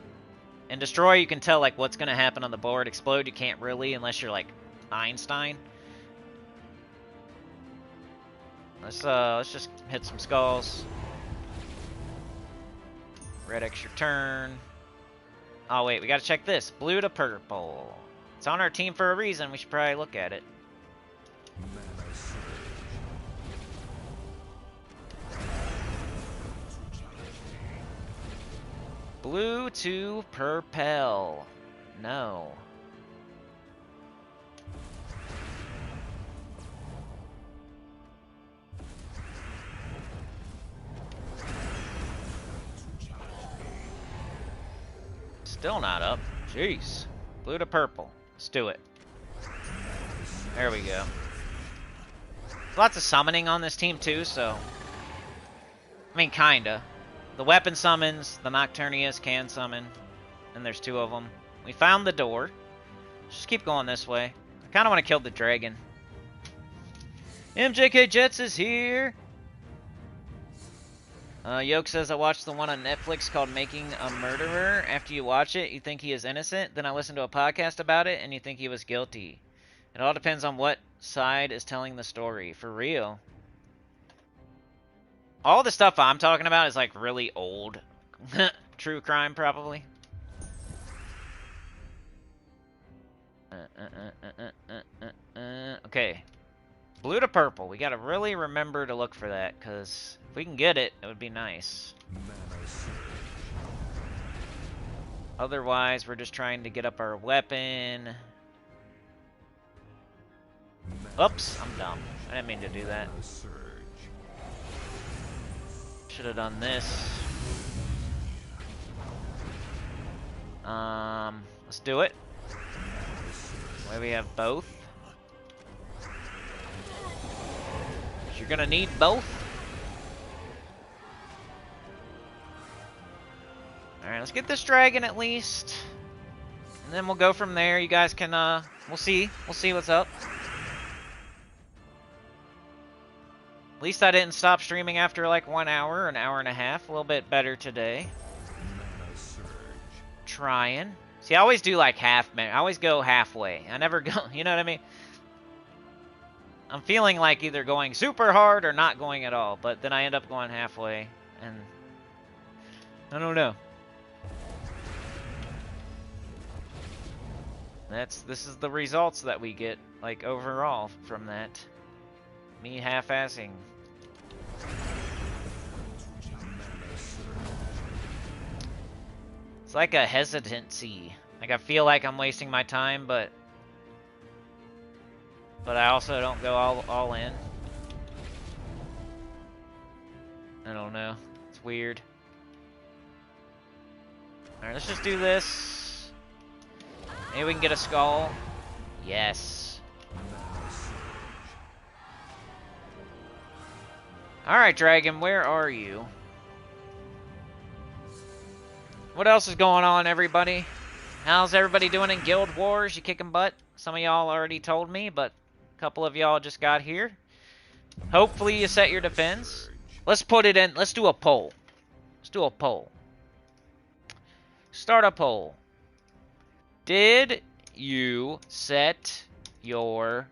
And destroy, you can tell like what's gonna happen on the board. Explode, you can't really unless you're like Einstein. Let's just hit some skulls. Red extra turn. Oh wait, we gotta check this. Blue to purple. It's on our team for a reason. We should probably look at it. Blue to purple. No. Still not up. Jeez. Blue to purple. Let's do it. There we go. Lots of summoning on this team too, so... I mean, kinda. The weapon summons, the Nocturnius can summon, and there's 2 of them. We found the door. Just keep going this way. I kinda want to kill the dragon. MJK Jets is here! Yoke says, I watched the one on Netflix called Making a Murderer. After you watch it, you think he is innocent. Then I listened to a podcast about it, and you think he was guilty. It all depends on what side is telling the story. For real. All the stuff I'm talking about is like really old. True crime, probably. Okay. Blue to purple. We gotta really remember to look for that, because if we can get it, it would be nice. Otherwise, we're just trying to get up our weapon. Oops, I'm dumb. I didn't mean to do that. Should have done this. Let's do it. Where we have both. You're gonna need both. Alright, let's get this dragon at least. And then we'll go from there. You guys can, we'll see. We'll see what's up. At least I didn't stop streaming after like 1 hour, an hour and a half. A little bit better today. Trying. See, I always do like half, man. I always go halfway. I never go, you know what I mean? I'm feeling like either going super hard or not going at all, but then I end up going halfway, and I don't know. This is the results that we get, like, overall from that. Me half-assing. It's like a hesitancy. Like, I feel like I'm wasting my time, but but I also don't go all in. I don't know. It's weird. Alright, let's just do this. Maybe we can get a skull. Yes. Alright, Dragon, where are you? What else is going on, everybody? How's everybody doing in Guild Wars? You kicking butt? Some of y'all already told me, but a couple of y'all just got here. Hopefully you set your defense. Let's put it in. Let's do a poll. Let's do a poll. Start a poll. Did you set your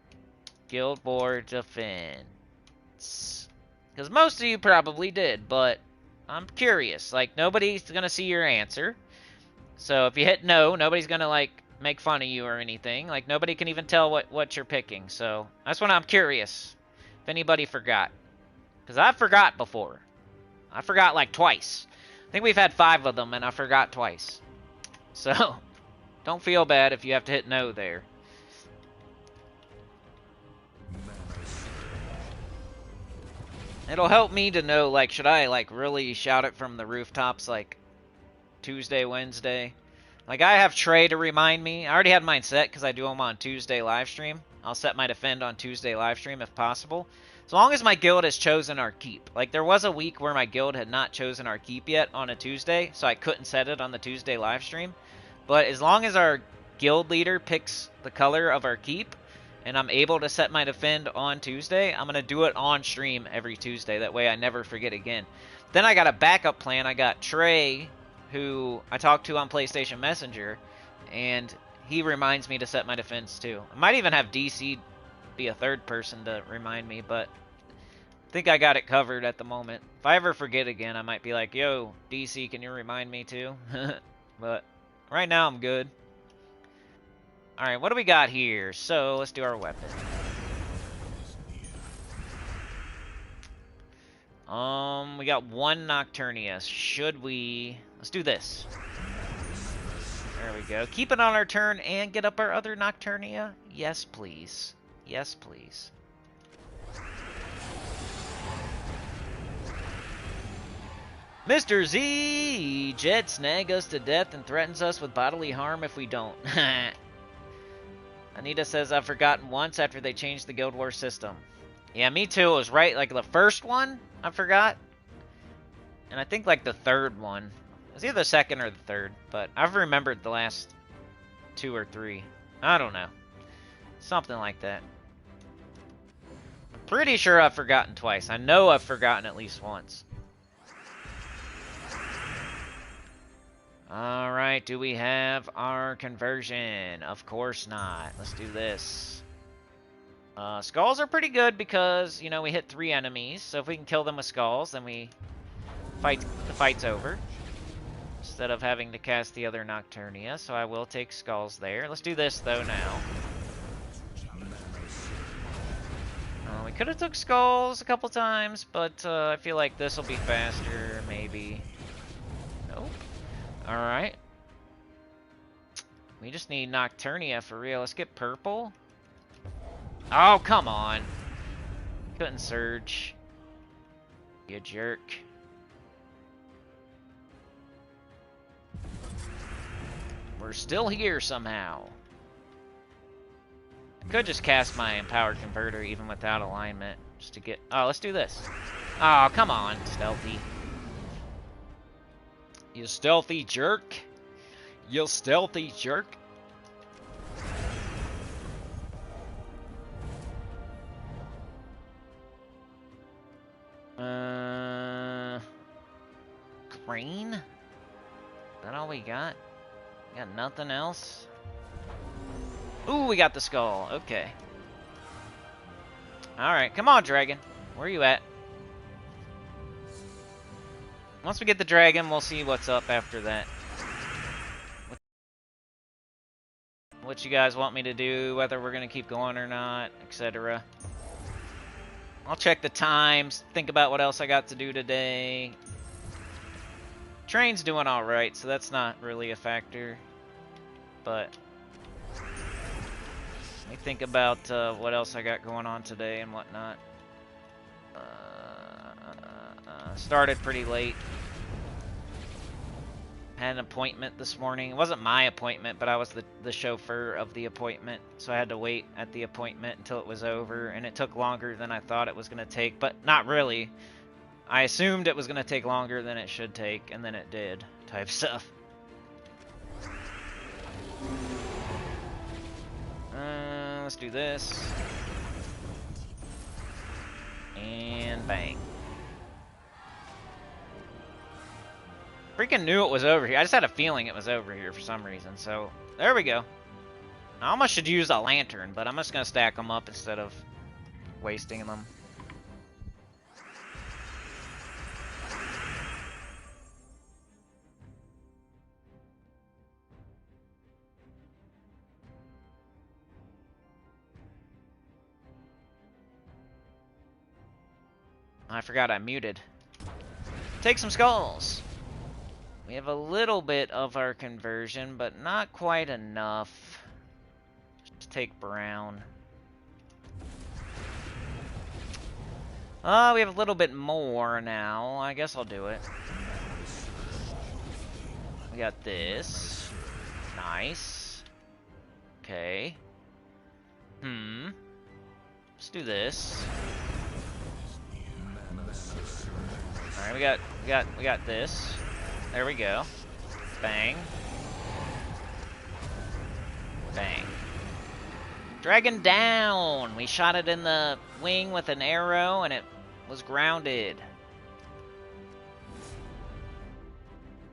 Guild War defense? Because most of you probably did, but I'm curious. Like, nobody's going to see your answer. So if you hit no, nobody's going to, like, make fun of you or anything. Like, nobody can even tell what you're picking. So that's when I'm curious if anybody forgot. Because I forgot before. I forgot, like, twice. I think we've had 5 of them, and I forgot twice. So, don't feel bad if you have to hit no there. It'll help me to know, like, should I, like, really shout it from the rooftops, like, Tuesday, Wednesday? Like, I have Trey to remind me. I already had mine set because I do them on Tuesday live stream. I'll set my defend on Tuesday live stream if possible. As long as my guild has chosen our keep. Like, there was a week where my guild had not chosen our keep yet on a Tuesday, so I couldn't set it on the Tuesday live stream. But as long as our guild leader picks the color of our keep, and I'm able to set my defend on Tuesday, I'm going to do it on stream every Tuesday. That way I never forget again. Then I got a backup plan. I got Trey, who I talked to on PlayStation Messenger, and he reminds me to set my defense too. I might even have DC be a third person to remind me, but I think I got it covered at the moment. If I ever forget again, I might be like, yo, DC, can you remind me too? But right now I'm good. Alright, what do we got here? So, let's do our weapon. We got 1 Nocturnia. Should we... Let's do this. There we go. Keep it on our turn and get up our other Nocturnia? Yes, please. Yes, please. Mr. Z! Jet snag us to death and threatens us with bodily harm if we don't. Anita says, I've forgotten once after they changed the Guild Wars system. Yeah, me too. It was right, like the first one, I forgot. And I think like the third one. It was either the second or the third, but I've remembered the last 2 or 3. I don't know. Something like that. I'm pretty sure I've forgotten twice. I know I've forgotten at least once. Alright, do we have our conversion? Of course not. Let's do this. Skulls are pretty good because, you know, we hit 3 enemies. So if we can kill them with skulls, then the fight's over. Instead of having to cast the other Nocturnia. So I will take skulls there. Let's do this, though, now. We could have took skulls a couple times, but I feel like this will be faster, maybe. Nope. Alright. We just need Nocturnia for real. Let's get purple. Oh, come on. Couldn't surge. You jerk. We're still here somehow. I could just cast my Empowered Converter even without alignment. Just to get... Oh, let's do this. Oh, come on, Stealthy. You stealthy jerk. You stealthy jerk. Green? Is that all we got? We got nothing else? Ooh, we got the skull. Okay. Alright, come on, dragon. Where are you at? Once we get the dragon, we'll see what's up after that. What you guys want me to do, whether we're going to keep going or not, etc. I'll check the times, think about what else I got to do today. Train's doing alright, so that's not really a factor. But Let me think about what else I got going on today and whatnot. Started pretty late. Had an appointment this morning. It wasn't my appointment, but I was the chauffeur of the appointment, so I had to wait at the appointment until it was over, and it took longer than I thought it was going to take, but not really. I assumed it was going to take longer than it should take, and then it did, type stuff. Let's do this. And bang. Freaking knew it was over here. I just had a feeling it was over here for some reason, so there we go. I almost should use a lantern, but I'm just going to stack them up instead of wasting them. I forgot I muted. Take some skulls. We have a little bit of our conversion, but not quite enough. Just take brown. We have a little bit more now. I guess I'll do it. We got this. Nice. Okay. Let's do this. All right, we got this. There we go. Bang. Bang. Dragon down! We shot it in the wing with an arrow and it was grounded.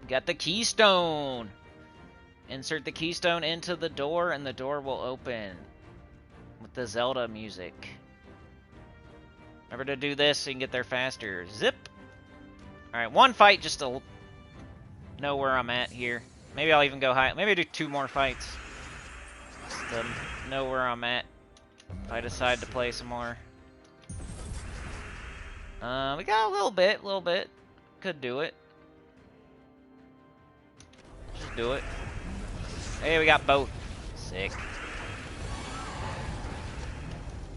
Got the keystone! Insert the keystone into the door and the door will open. With the Zelda music. Remember to do this so you can get there faster. Zip! Alright, one fight just to know where I'm at here. Maybe I'll even go high. Maybe I'll do 2 more fights. Just to know where I'm at. If I decide to play some more. We got a little bit. Could do it. Just do it. Hey, we got both. Sick.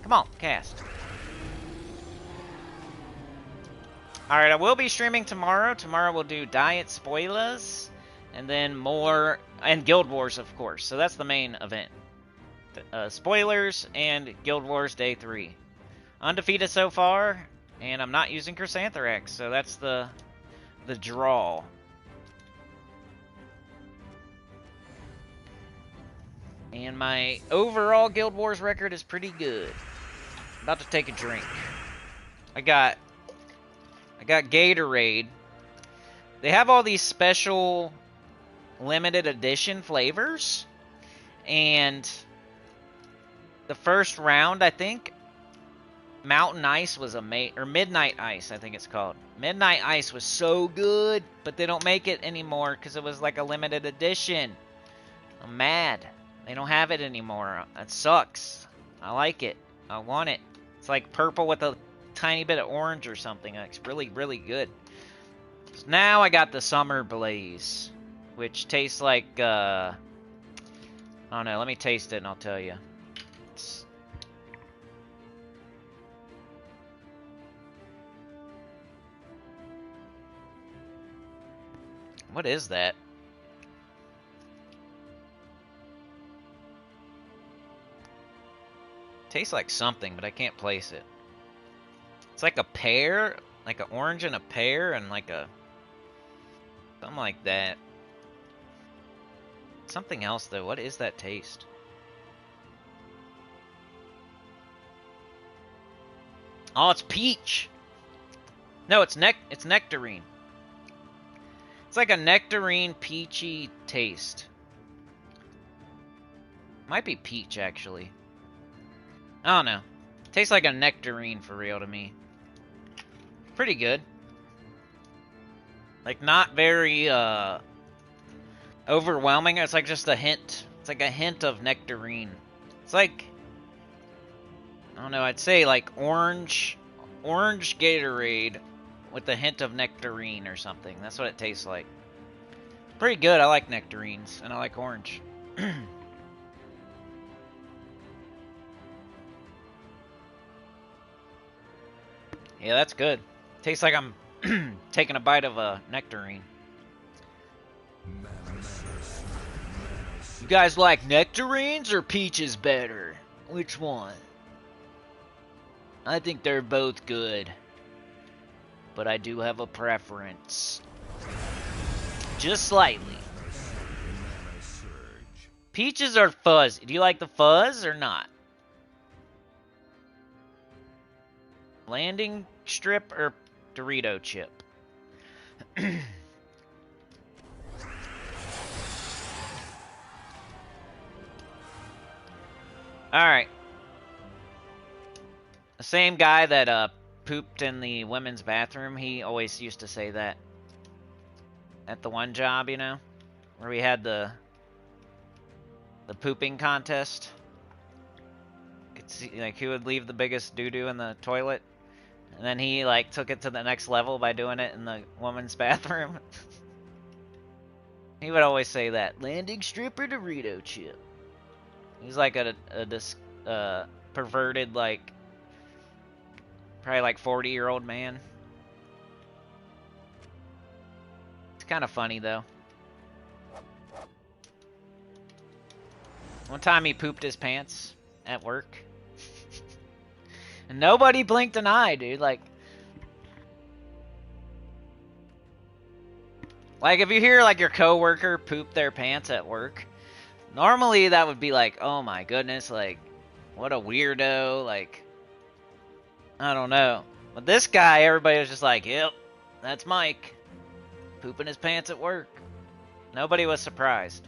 Come on, cast. Alright, I will be streaming tomorrow. Tomorrow we'll do Diet Spoilers. And then more... And Guild Wars, of course. So that's the main event. Spoilers and Guild Wars Day 3. Undefeated so far. And I'm not using Chrysanthrax. So that's the draw. And my overall Guild Wars record is pretty good. About to take a drink. I got Gatorade. They have all these special limited edition flavors. And the first round, I think, Mountain Ice was or Midnight Ice, I think it's called. Midnight Ice was so good, but they don't make it anymore because it was like a limited edition. I'm mad. They don't have it anymore. That sucks. I like it. I want it. It's like purple with a tiny bit of orange or something. It's really, really good. So now I got the Summer Blaze, which tastes like, I don't know. Let me taste it and I'll tell you. What is that? Tastes like something, but I can't place it. It's like a pear, like an orange and a pear, and like a... something like that. Something else, though. What is that taste? Oh, it's peach! No, it's nectarine. It's like a nectarine, peachy taste. Might be peach, actually. I don't know. Tastes like a nectarine for real to me. Pretty good. Like, not very, overwhelming. It's like just a hint. It's like a hint of nectarine. It's like, I don't know, I'd say like orange Gatorade with a hint of nectarine or something. That's what it tastes like. Pretty good. I like nectarines, and I like orange. Yeah, that's good. Tastes like I'm taking a bite of a nectarine. You guys like nectarines or peaches better? Which one? I think they're both good. But I do have a preference. Just slightly. Peaches are fuzz. Do you like the fuzz or not? Landing strip or Dorito chip? Alright. The same guy that pooped in the women's bathroom, he always used to say that. At the one job, you know? Where we had the pooping contest. Could see, like, who would leave the biggest doo-doo in the toilet. And then he, like, took it to the next level by doing it in the woman's bathroom. He would always say that. Landing strip or Dorito chip? He's like a perverted, like, probably like 40-year-old man. It's kind of funny, though. One time he pooped his pants at work. And nobody blinked an eye, dude. Like, if you hear, like, your coworker poop their pants at work, normally that would be like, oh my goodness, like, what a weirdo, like, I don't know. But this guy, everybody was just like, yep, that's Mike. Pooping his pants at work. Nobody was surprised.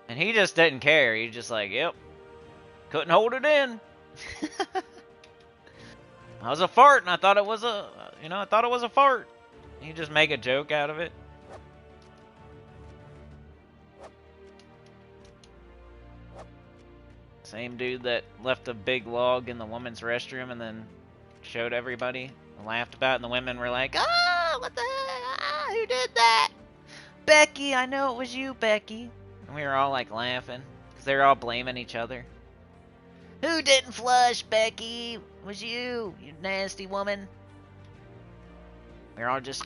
And he just didn't care. He just like, yep, couldn't hold it in. I was a fart, and I thought it was a fart. You just make a joke out of it. Same dude that left a big log in the woman's restroom and then showed everybody and laughed about it, and the women were like, ah, what the heck? Ah, who did that? Becky, I know it was you, Becky. And we were all like laughing because they were all blaming each other. Who didn't flush, Becky? It was you, you nasty woman. We were all just,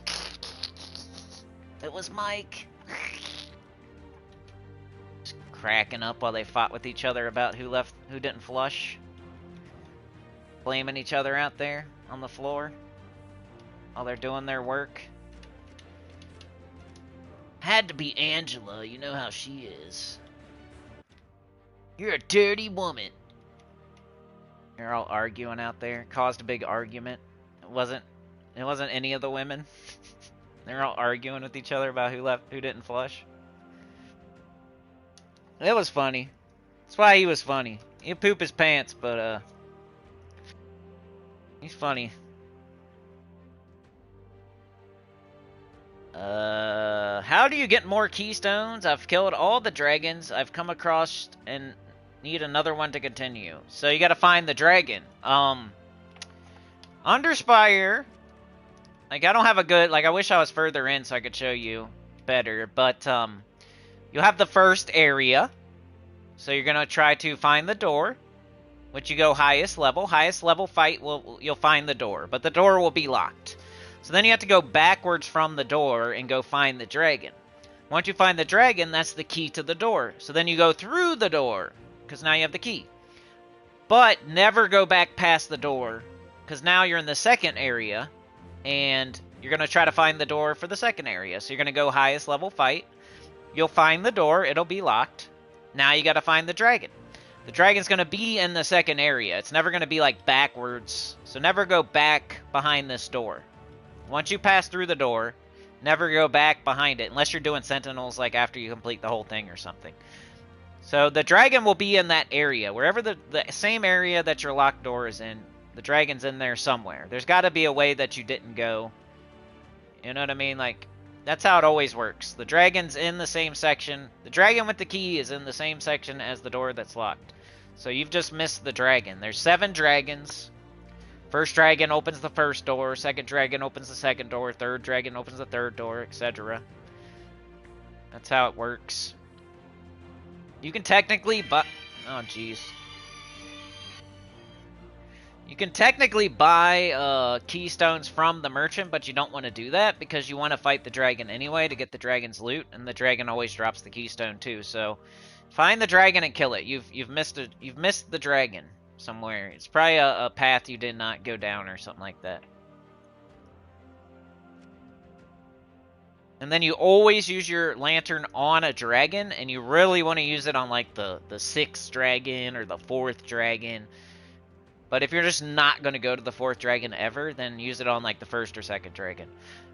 it was Mike. Just cracking up while they fought with each other about who didn't flush. Blaming each other out there on the floor while they're doing their work. Had to be Angela, you know how she is. You're a dirty woman. They're all arguing out there. Caused a big argument. It wasn't any of the women. They're all arguing with each other about who didn't flush. It was funny. That's why he was funny. He'd poop his pants, but he's funny. How do you get more keystones? I've killed all the dragons I've come across and need another one to continue. So you gotta find the dragon. Underspire. Like, I don't have a good, like, I wish I was further in so I could show you better, but, you'll have the first area. So you're gonna try to find the door, which you go highest level. Highest level fight, you'll find the door, but the door will be locked. So then you have to go backwards from the door and go find the dragon. Once you find the dragon, that's the key to the door. So then you go through the door, because now you have the key. But never go back past the door, because now you're in the second area, and you're going to try to find the door for the second area. So you're going to go highest level fight. You'll find the door. It'll be locked. Now you got to find the dragon. The dragon's going to be in the second area. It's never going to be like backwards. So never go back behind this door. Once you pass through the door, never go back behind it, unless you're doing sentinels like after you complete the whole thing or something. So the dragon will be in that area. Wherever the same area that your locked door is in, the dragon's in there somewhere. There's got to be a way that you didn't go. You know what I mean? Like, that's how it always works. The dragon's in the same section. The dragon with the key is in the same section as the door that's locked. So you've just missed the dragon. There's 7 dragons. First dragon opens the first door. Second dragon opens the second door. Third dragon opens the third door, etc. That's how it works. You can technically, oh jeez. You can technically buy keystones from the merchant, but you don't want to do that because you want to fight the dragon anyway to get the dragon's loot, and the dragon always drops the keystone too. So find the dragon and kill it. You've missed the dragon somewhere. It's probably a path you did not go down or something like that. And then you always use your lantern on a dragon, and you really want to use it on like the 6th dragon or the 4th dragon. But if you're just not going to go to the 4th dragon ever, then use it on like the 1st or 2nd dragon.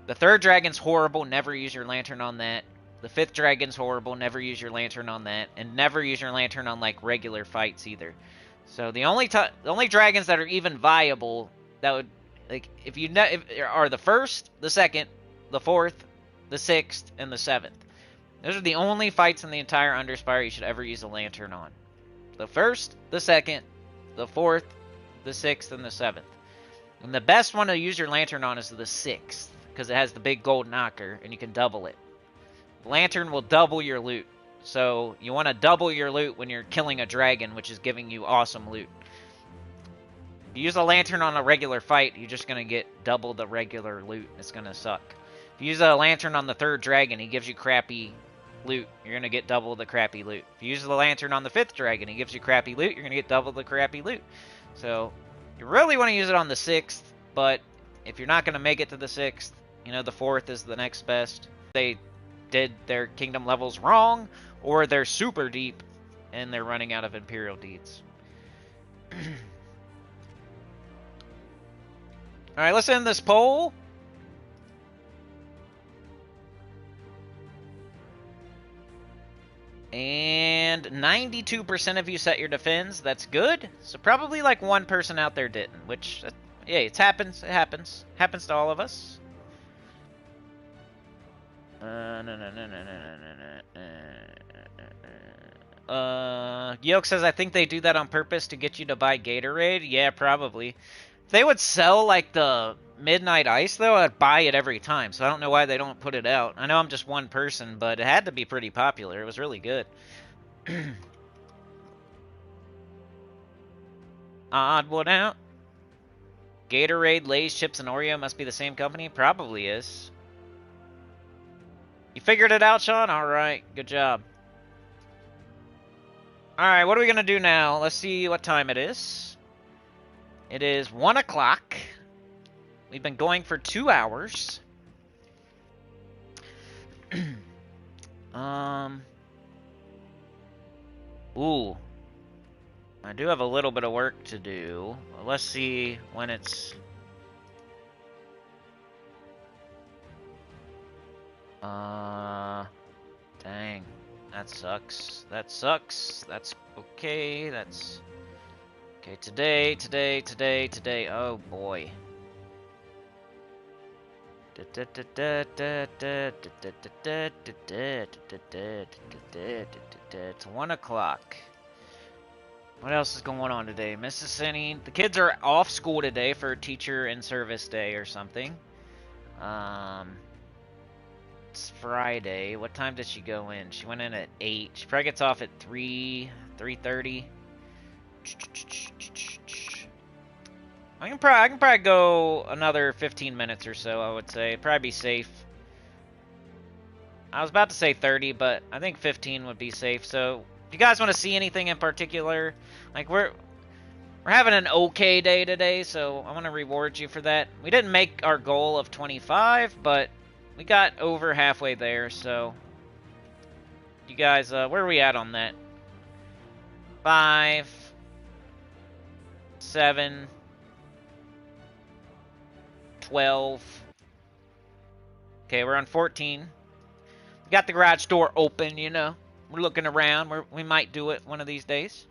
The 3rd dragon's horrible, never use your lantern on that. The 5th dragon's horrible, never use your lantern on that. And never use your lantern on like regular fights either. So the only dragons that are even viable that would, like, if are the 1st, the 2nd, the 4th, the 6th, and the 7th. Those are the only fights in the entire Underspire you should ever use a lantern on. The 1st, the 2nd, the 4th, the 6th, and the 7th. And the best one to use your lantern on is the 6th, because it has the big gold knocker, and you can double it. The lantern will double your loot. So you want to double your loot when you're killing a dragon, which is giving you awesome loot. If you use a lantern on a regular fight, you're just going to get double the regular loot. It's going to suck. If you use a lantern on the 3rd dragon, he gives you crappy loot. You're going to get double the crappy loot. If you use the lantern on the 5th dragon, he gives you crappy loot. You're going to get double the crappy loot. So you really want to use it on the 6th, but if you're not going to make it to the 6th, you know, the 4th is the next best. They did their kingdom levels wrong, or they're super deep, and they're running out of Imperial Deeds. Alright, let's end this poll. And 92% of you set your defense. That's good. So probably like one person out there didn't, which, yeah, it happens. It happens. Happens to all of us. Yoke says, I think they do that on purpose to get you to buy Gatorade. Yeah, probably. If they would sell like the Midnight Ice, though, I'd buy it every time. So I don't know why they don't put it out. I know I'm just one person, but it had to be pretty popular. It was really good. Odd one out. Gatorade, Lay's, Chips, and Oreo must be the same company. Probably is. You figured it out, Sean? Alright, good job. Alright, what are we going to do now? Let's see what time it is. It is 1 o'clock. We've been going for 2 hours. Ooh. I do have a little bit of work to do. Let's see when it's... Dang. That sucks. That sucks. That's okay. That's... Okay, today. Oh, boy. It's 1 o'clock. What else is going on today? Mrs. Cindy, the kids are off school today for teacher in service day or something. It's Friday. What time did she go in? She went in at 8. She probably gets off at 3:30. I can probably go another 15 minutes or so, I would say. Probably be safe. I was about to say 30, but I think 15 would be safe. So, if you guys want to see anything in particular, like we're having an okay day today, so I want to reward you for that. We didn't make our goal of 25, but we got over halfway there, so you guys, where are we at on that? 5, 7, 12. Okay, we're on 14. We got the garage door open, you know. We're looking around. We might do it one of these days.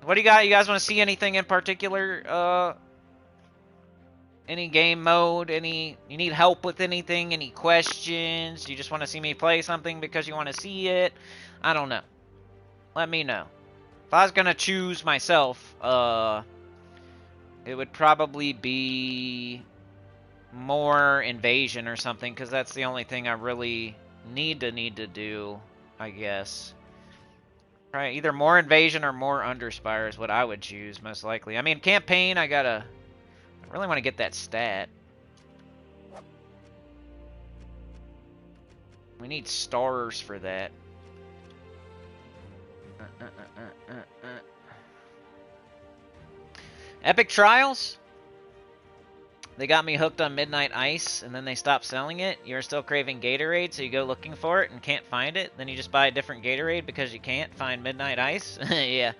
What do you got? You guys want to see anything in particular? Any game mode? You need help with anything? Any questions? You just want to see me play something because you want to see it? I don't know. Let me know. If I was going to choose myself, it would probably be more invasion or something, because that's the only thing I really need to do, I guess. Probably either more invasion or more underspire is what I would choose, most likely. I mean, campaign, I really want to get that stat. We need stars for that. Epic Trials? They got me hooked on Midnight Ice, and then they stopped selling it. You're still craving Gatorade, so you go looking for it and can't find it. Then you just buy a different Gatorade because you can't find Midnight Ice? Yeah.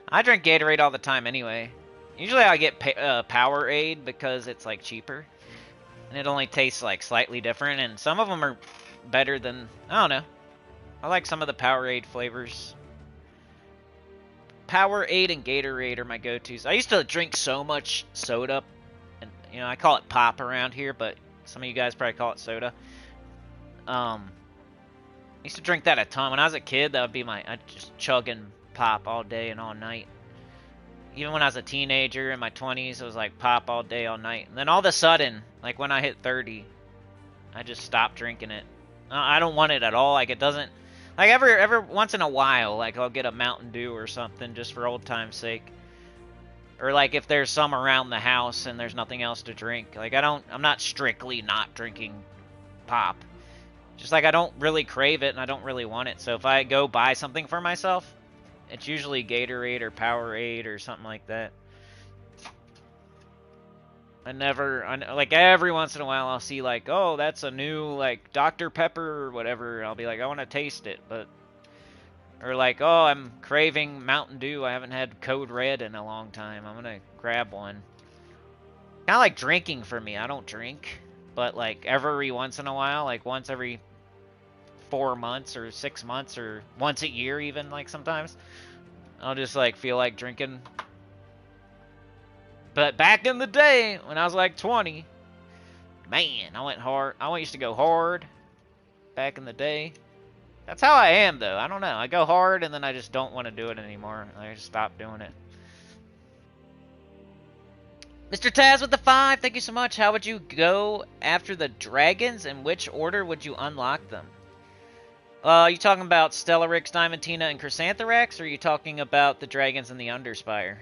I drink Gatorade all the time anyway. Usually I get Powerade because it's, like, cheaper. And it only tastes, like, slightly different. And some of them are better than... I don't know. I like some of the Powerade flavors. Powerade and Gatorade are my go-tos. I used to drink so much soda. And, you know, I call it pop around here, but some of you guys probably call it soda. I used to drink that a ton. When I was a kid, that would be I'd just chugging pop all day and all night. Even when I was a teenager in my 20s, it was like pop all day, all night. And then all of a sudden, like when I hit 30, I just stopped drinking it. I don't want it at all. Like it doesn't... Like every once in a while, like I'll get a Mountain Dew or something just for old time's sake. Or like if there's some around the house and there's nothing else to drink. Like I'm not strictly not drinking pop. Just like I don't really crave it and I don't really want it. So if I go buy something for myself, it's usually Gatorade or Powerade or something like that. Like every once in a while I'll see like, oh, that's a new like Dr. Pepper or whatever. I'll be like, I want to taste it, but... Or like, oh, I'm craving Mountain Dew. I haven't had Code Red in a long time. I'm gonna grab one. Kind of like drinking for me. I don't drink, but like every once in a while, like once every 4 months or 6 months or once a year even, like sometimes, I'll just like feel like drinking. But back in the day, when I was like 20, man, I went hard. I used to go hard back in the day. That's how I am, though. I don't know. I go hard, and then I just don't want to do it anymore. I just stop doing it. Mr. Taz with the 5, thank you so much. How would you go after the dragons, and which order would you unlock them? You talking about Stellaryx, Diamantina, and Chrysantherax, or are you talking about the dragons and the Underspire?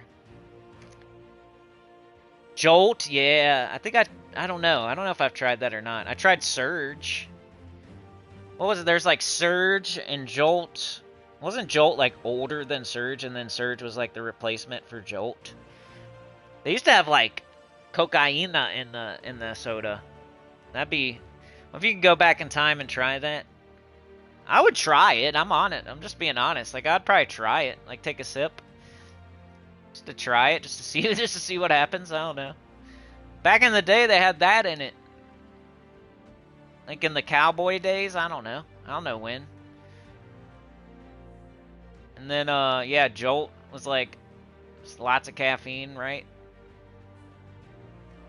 Jolt, yeah. I think I don't know. I don't know if I've tried that or not. I tried Surge. What was it? There's like Surge and Jolt. Wasn't Jolt like older than Surge, and then Surge was like the replacement for Jolt? They used to have like cocaina in the soda. That'd be... If you could go back in time and try that. I would try it. I'm on it. I'm just being honest. Like I'd probably try it. Like take a sip. Just to try it, just to see what happens. I don't know. Back in the day, they had that in it. Like in the cowboy days, I don't know. I don't know when. And then, yeah, Jolt was like just lots of caffeine, right?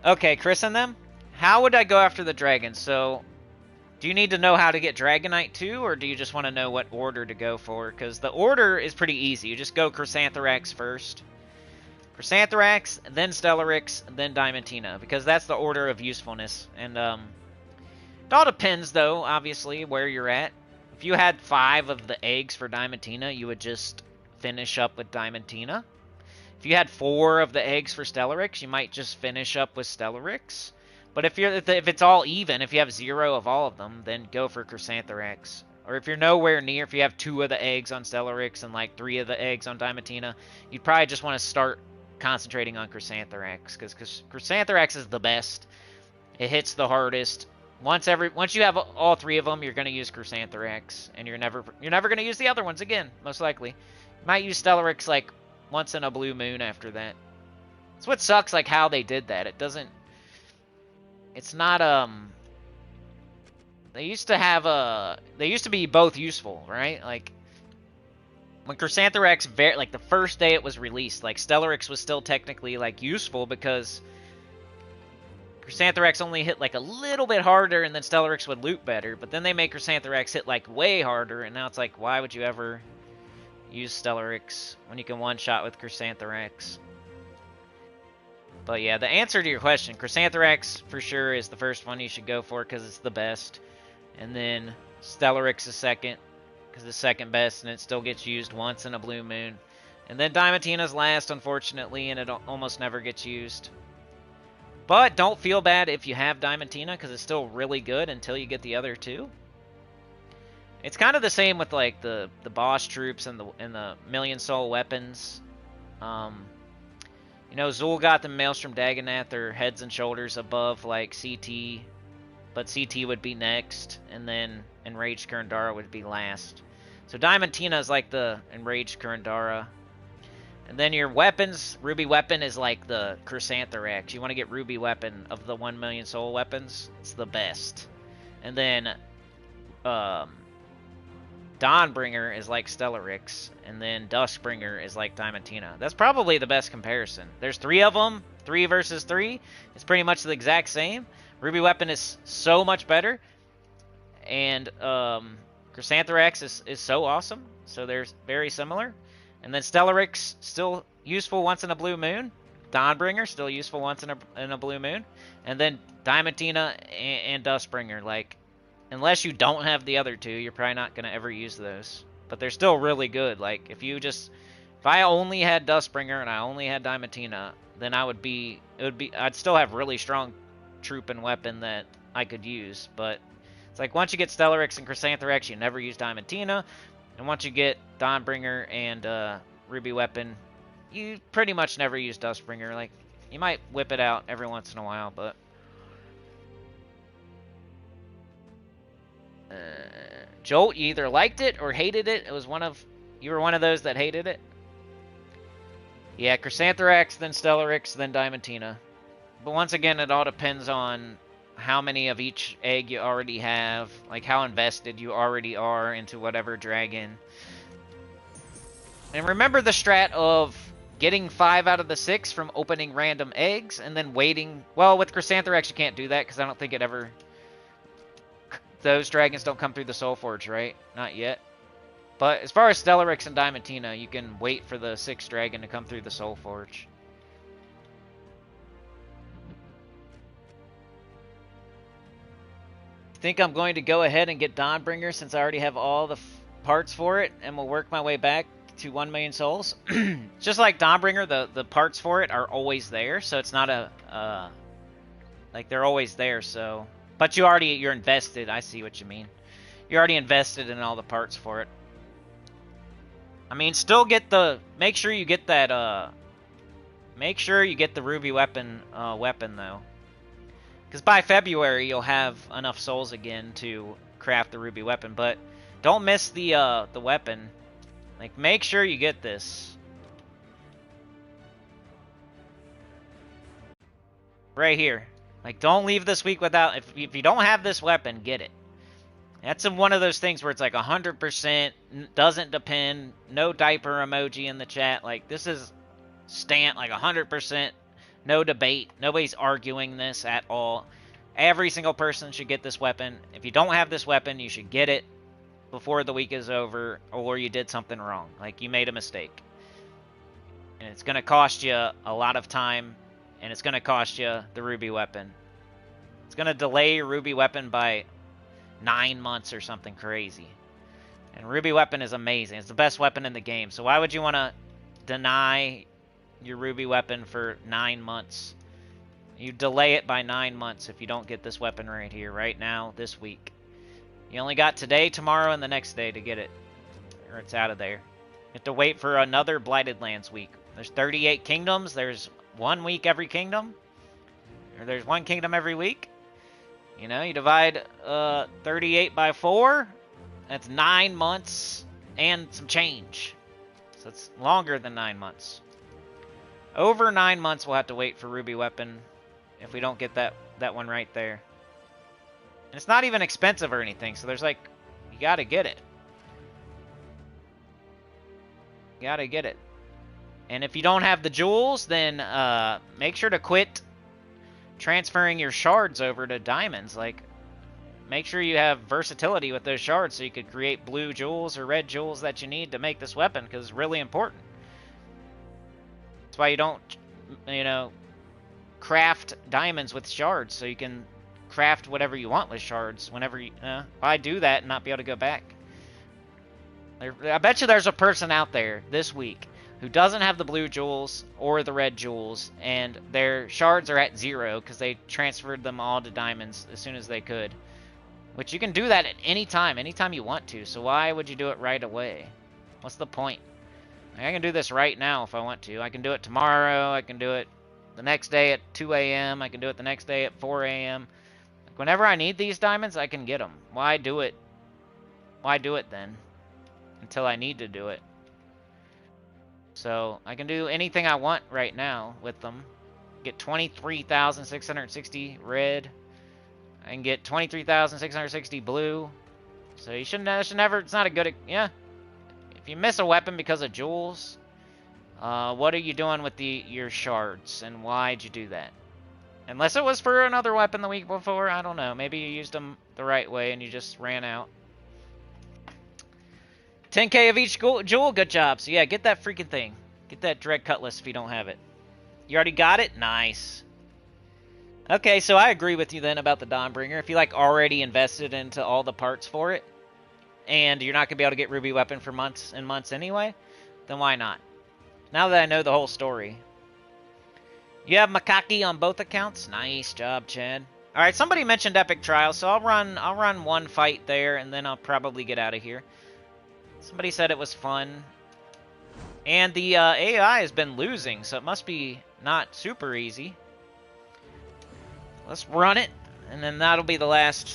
Okay, Chris and them. How would I go after the dragons? So, do you need to know how to get Dragonite too, or do you just want to know what order to go for? Because the order is pretty easy. You just go Chrysantherax first. Chrysantherax, then Stellaryx, then Diamantina, because that's the order of usefulness. And it all depends, though, obviously, where you're at. If you had 5 of the eggs for Diamantina, you would just finish up with Diamantina. If you had 4 of the eggs for Stellaryx, you might just finish up with Stellaryx. But if it's all even, if you have 0 of all of them, then go for Chrysantherax. Or if you're nowhere near, if you have 2 of the eggs on Stellaryx and like 3 of the eggs on Diamantina, you'd probably just want to start concentrating on Chrysantherax, because Chrysantherax is the best. It hits the hardest. Once you have all 3 of them, you're going to use Chrysantherax, and you're never going to use the other ones again, most likely. You might use Stellaryx like once in a blue moon after that. That's what sucks, like how they did that. It's not they used to be both useful, right? Like when Chrysantherax, like the first day it was released, like Stellaryx was still technically like useful because Chrysantherax only hit like a little bit harder, and then Stellaryx would loot better. But then they make Chrysantherax hit like way harder, and now it's like, why would you ever use Stellaryx when you can one-shot with Chrysantherax? But yeah, the answer to your question, Chrysantherax for sure is the first one you should go for because it's the best. And then Stellaryx is second
because it's second best, and it still gets used once in a blue moon. And then Diamantina's last, unfortunately, and it almost never gets used. But don't feel bad if you have Diamantina, because it's still really good until you get the other two. It's kind of the same with like the boss troops and the Million Soul weapons. You know, Zul'Goth and Maelstrom Dagonath are heads and shoulders above like CT, but CT would be next, and then Enraged Kurandara would be last. So Diamantina is like the Enraged Kurandara. And then your weapons, Ruby Weapon is like the Chrysantherax. You want to get Ruby Weapon of the 1 million soul weapons. It's the best. And then Dawnbringer is like Stellarix. And then Duskbringer is like Diamantina. That's probably the best comparison. There's 3 of them. 3 versus 3. It's pretty much the exact same. Ruby Weapon is so much better. And Chrysantherax is so awesome. So they're very similar. And then Stellarix, still useful once in a blue moon. Dawnbringer, still useful once in a blue moon. And then Diamantina and Duskbringer. Like, unless you don't have the other two, you're probably not going to ever use those. But they're still really good. Like, if I only had Duskbringer and I only had Diamantina, then I'd still have really strong troop and weapon that I could use. But it's like, once you get Stellarix and Chrysantherax, you never use Diamantina. And once you get Dawnbringer and Ruby Weapon, you pretty much never use Duskbringer. Like, you might whip it out every once in a while, but Jolt, you either liked it or hated it. You were one of those that hated it. Yeah, Chrysantherax, then Stellarix, then Diamantina. But once again, it all depends on how many of each egg you already have, like how invested you already are into whatever dragon. And remember the strat of getting 5 out of the 6 from opening random eggs and then waiting. Well, with Chrysantherax you can't do that because I don't think it ever... Those dragons don't come through the Soul Forge, right? Not yet. But as far as Stellarix and Diamantina, you can wait for the 6th dragon to come through the Soul Forge. I think I'm going to go ahead and get Dawnbringer since I already have all the parts for it, and we'll work my way back to 1 million souls. Just like Dawnbringer, the parts for it are always there, so it's not a like they're always there. So, but you're invested. I see what you mean. You're already invested in all the parts for it. I mean, still make sure you get that make sure you get the Ruby Weapon weapon though. Because by February, you'll have enough souls again to craft the Ruby Weapon. But don't miss the weapon. Like, make sure you get this. Right here. Like, don't leave this week without... If you don't have this weapon, get it. That's one of those things where it's like 100%, doesn't depend, no diaper emoji in the chat. Like, this is like 100%. No debate. Nobody's arguing this at all. Every single person should get this weapon. If you don't have this weapon, you should get it before the week is over, or you did something wrong. Like, you made a mistake. And it's going to cost you a lot of time, and it's going to cost you the Ruby Weapon. It's going to delay your Ruby Weapon by 9 months or something crazy. And Ruby Weapon is amazing. It's the best weapon in the game. So why would you want to deny your Ruby Weapon for 9 months? You delay it by 9 months if you don't get this weapon right here, right now, this week. You only got today, tomorrow, and the next day to get it, or it's out of there. You have to wait for another Blighted Lands week. There's 38 kingdoms. There's 1 week every kingdom, or there's 1 kingdom every week. You know, you divide 38 by 4. That's 9 months and some change. So it's longer than 9 months. Over 9 months we'll have to wait for Ruby Weapon if we don't get that one right there. And it's not even expensive or anything, so there's like, you gotta get it. You gotta get it. And if you don't have the jewels, then make sure to quit transferring your shards over to diamonds. Like, make sure you have versatility with those shards so you could create blue jewels or red jewels that you need to make this weapon, because it's really important. That's why you don't, you know, craft diamonds with shards, so you can craft whatever you want with shards whenever you... I do that and not be able to go back. I bet you there's a person out there this week who doesn't have the blue jewels or the red jewels, and their shards are at 0 because they transferred them all to diamonds as soon as they could. Which you can do that at any time you want to, so why would you do it right away? What's the point? I can do this right now if I want to. I can do it tomorrow, I can do it the next day at 2 a.m., I can do it the next day at 4 a.m. Whenever I need these diamonds, I can get them. Why do it? Why do it then? Until I need to do it. So, I can do anything I want right now with them. Get 23,660 red. I can get 23,660 blue. So you should never, it's not a good, yeah. If you miss a weapon because of jewels, what are you doing with your shards, and why'd you do that? Unless it was for another weapon the week before, I don't know. Maybe you used them the right way and you just ran out. 10k of each jewel, good job. So yeah, get that freaking thing. Get that Dread Cutlass if you don't have it. You already got it? Nice. Okay, so I agree with you then about the Dawnbringer. If you like already invested into all the parts for it, and you're not going to be able to get Ruby Weapon for months and months anyway, then why not? Now that I know the whole story. You have Makaki on both accounts? Nice job, Chad. Alright, somebody mentioned Epic Trials, so I'll run one fight there, and then I'll probably get out of here. Somebody said it was fun. And the AI has been losing, so it must be not super easy. Let's run it, and then that'll be the last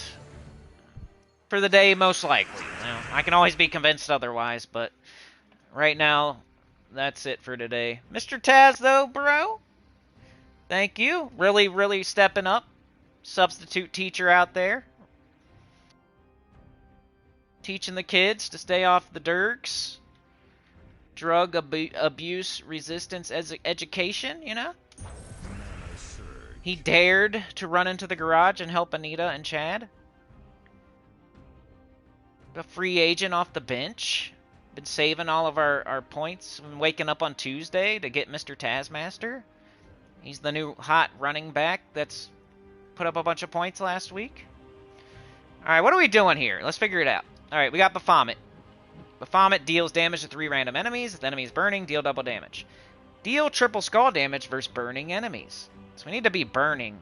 for the day, most likely. Now, I can always be convinced otherwise, but right now, that's it for today. Mr. Taz, though, bro, thank you. Really, really stepping up. Substitute teacher out there. Teaching the kids to stay off the dergs. Drug abuse resistance education, you know? He dared to run into the garage and help Anita and Chad. A free agent off the bench. Been saving all of our points. Been waking up on Tuesday to get Mr. Taskmaster. He's the new hot running back that's put up a bunch of points last week. Alright, what are we doing here? Let's figure it out. Alright, we got Baphomet. Baphomet deals damage to 3 random enemies. If the enemy is burning, deal double damage. Deal triple skull damage versus burning enemies. So we need to be burning.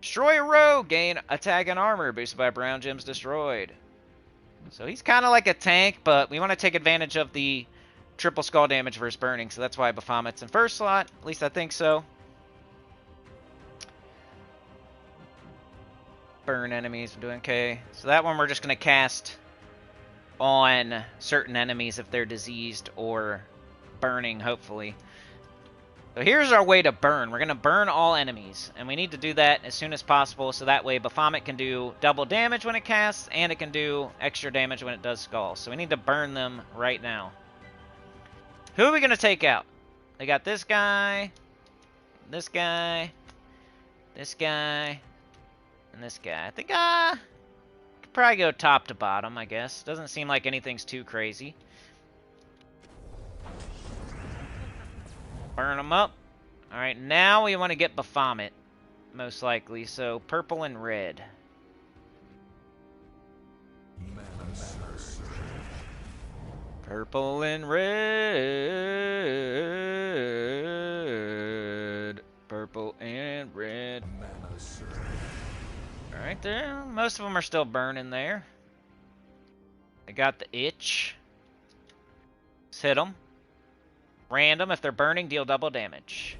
Destroy a rogue. Gain attack and armor. Boosted by brown gems destroyed. So he's kind of like a tank, but we want to take advantage of the triple skull damage versus burning. So that's why Baphomet's in first slot. At least I think so. Burn enemies. We're doing okay. So that one we're just going to cast on certain enemies if they're diseased or burning, hopefully. So here's our way to burn. We're going to burn all enemies, and we need to do that as soon as possible, so that way Baphomet can do double damage when it casts, and it can do extra damage when it does skull. So we need to burn them right now. Who are we going to take out? They got this guy, this guy, this guy, and this guy. I think could probably go top to bottom, I guess. Doesn't seem like anything's too crazy. Burn them up. Alright, now we want to get Baphomet, most likely. So, purple and red. Purple and red. Purple and red. Alright there. Most of them are still burning there. I got the itch. Let's hit them. Random, if they're burning, deal double damage.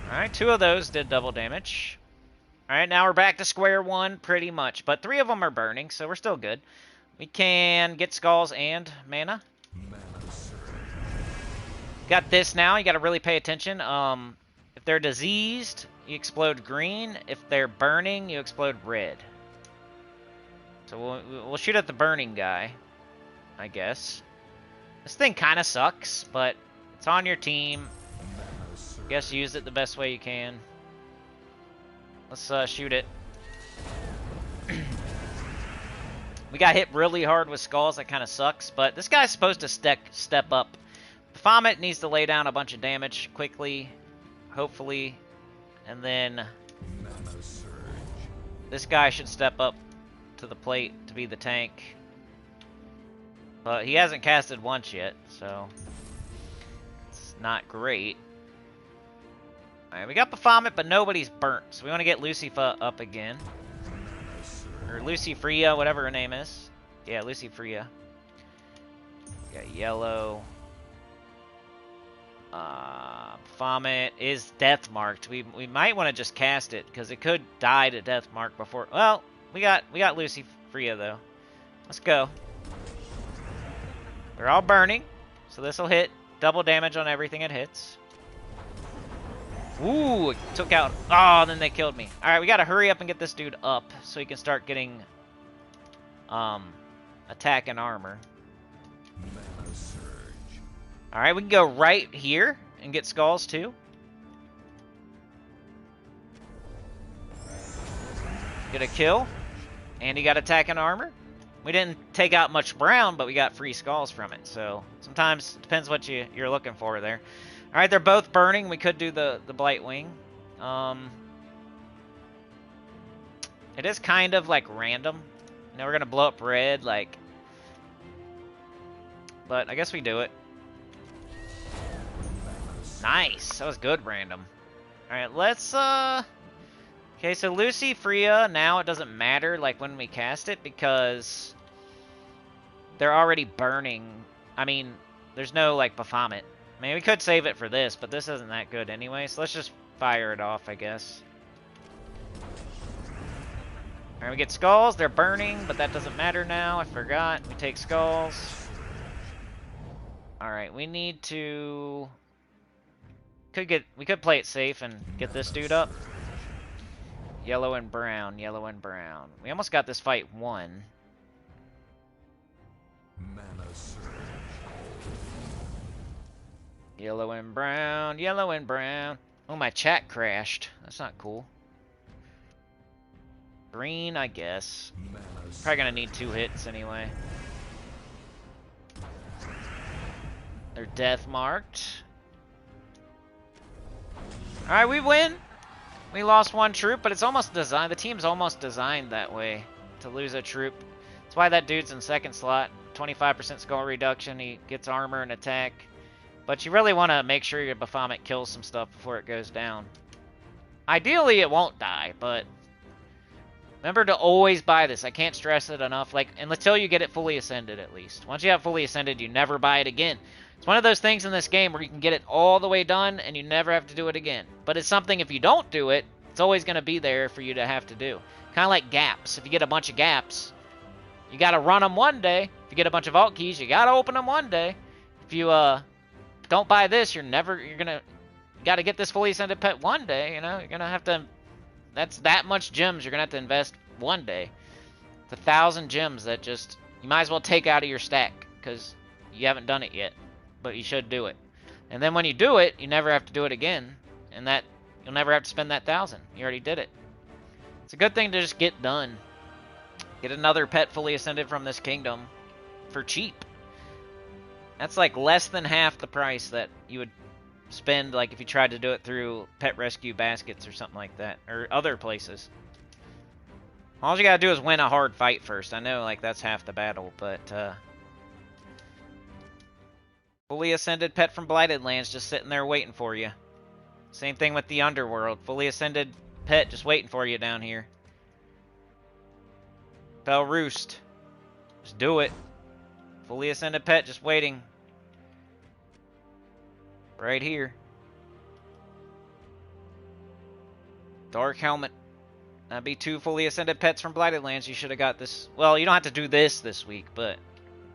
Alright, 2 of those did double damage. Alright, now we're back to square one, pretty much. But 3 of them are burning, so we're still good. We can get skulls and mana. Got this now, you gotta really pay attention. If they're diseased, you explode green. If they're burning, you explode red. So we'll shoot at the burning guy, I guess. This thing kind of sucks, but it's on your team. Guess use it the best way you can. Let's shoot it. We got hit really hard with skulls. That kind of sucks, but this guy's supposed to step up. Baphomet needs to lay down a bunch of damage quickly, hopefully, and then this guy should step up to the plate to be the tank. But he hasn't casted once yet, so it's not great. Alright, we got Baphomet, but nobody's burnt, so we want to get Lucifer up again. Or Lucifria, whatever her name is. Yeah, Lucifria. Got yellow. Baphomet is death marked. We might want to just cast it, because it could die to death mark before. Well, we got Lucifria though. Let's go. They're all burning, so this will hit double damage on everything it hits. Ooh, it took out. Oh, then they killed me. All right, we got to hurry up and get this dude up so he can start getting attack and armor. All right, we can go right here and get skulls too. Get a kill, and he got attack and armor. We didn't take out much brown, but we got free skulls from it. So sometimes it depends what you're looking for there. All right, they're both burning. We could do the Blight Wing. It is kind of like random. You know, we're gonna blow up red, like, but I guess we do it. Nice, that was good random. All right, let's okay, so Lucifria, now it doesn't matter like when we cast it because they're already burning. I mean, there's no like Baphomet. I mean, we could save it for this, but this isn't that good anyway, so let's just fire it off, I guess. Alright, we get skulls. They're burning, but that doesn't matter now. I forgot. We take skulls. Alright, we need to... We could play it safe and get this dude up. Yellow and brown, yellow and brown. We almost got this fight won. Yellow and brown, yellow and brown. Oh, my chat crashed. That's not cool. Green, I guess. Probably gonna need 2 hits anyway. They're death marked. Alright, we win. We lost 1 troop, but it's almost designed. The team's almost designed that way to lose a troop. That's why that dude's in 2nd slot. 25% skull reduction. He gets armor and attack. But you really want to make sure your Baphomet kills some stuff before it goes down. Ideally, it won't die, but remember to always buy this. I can't stress it enough. Like, until you get it fully ascended, at least. Once you have fully ascended, you never buy it again. It's one of those things in this game where you can get it all the way done, and you never have to do it again. But it's something, if you don't do it, it's always going to be there for you to have to do. Kind of like gaps. If you get a bunch of gaps, you got to run them one day. If you get a bunch of alt keys, you got to open them one day. If you, don't buy this, you got to get this fully ascended pet one day, you know? You're going to have to, that's that much gems you're going to have to invest one day. It's 1,000 gems that just, you might as well take out of your stack, because you haven't done it yet, but you should do it. And then when you do it, you never have to do it again, and that, you'll never have to spend that 1,000. You already did it. It's a good thing to just get done. Get another pet fully ascended from this kingdom for cheap. That's like less than half the price that you would spend like if you tried to do it through pet rescue baskets or something like that, or other places. All you gotta do is win a hard fight first. I know like that's half the battle, but fully ascended pet from Blighted Lands just sitting there waiting for you. Same thing with the Underworld. Fully ascended pet just waiting for you down here. Fell Roost. Just do it. Fully ascended pet just waiting. Right here. Dark Helmet. That'd be 2 fully ascended pets from Blighted Lands. You should have got this. Well, you don't have to do this week, but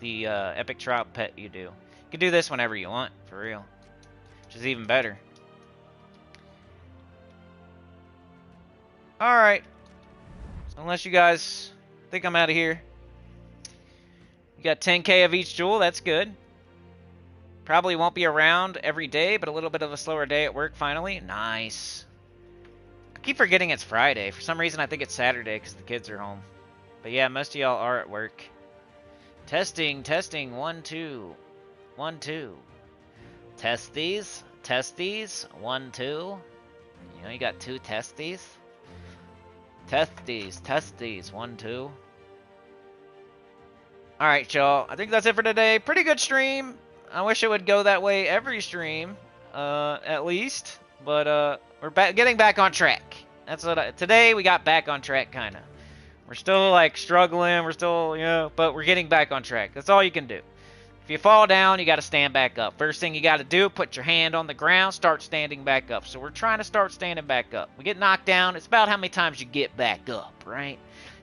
the Epic Trial pet you do. You can do this whenever you want, for real. Which is even better. Alright. So unless you guys think I'm out of here. You got 10k of each jewel, that's good. Probably won't be around every day, but a little bit of a slower day at work finally. Nice. I keep forgetting it's Friday. For some reason I think it's Saturday because the kids are home. But yeah, most of y'all are at work. Testing, testing, 1, 2. 1, 2. Test these, 1, 2. You know, you got 2 testes. Test these, 1, 2. Alright, y'all. I think that's it for today. Pretty good stream. I wish it would go that way every stream, at least. But we're getting back on track. That's what today we got back on track, kind of. We're still like struggling. We're still, but we're getting back on track. That's all you can do. If you fall down, you got to stand back up. First thing you got to do, put your hand on the ground, start standing back up. So we're trying to start standing back up. We get knocked down. It's about how many times you get back up, right?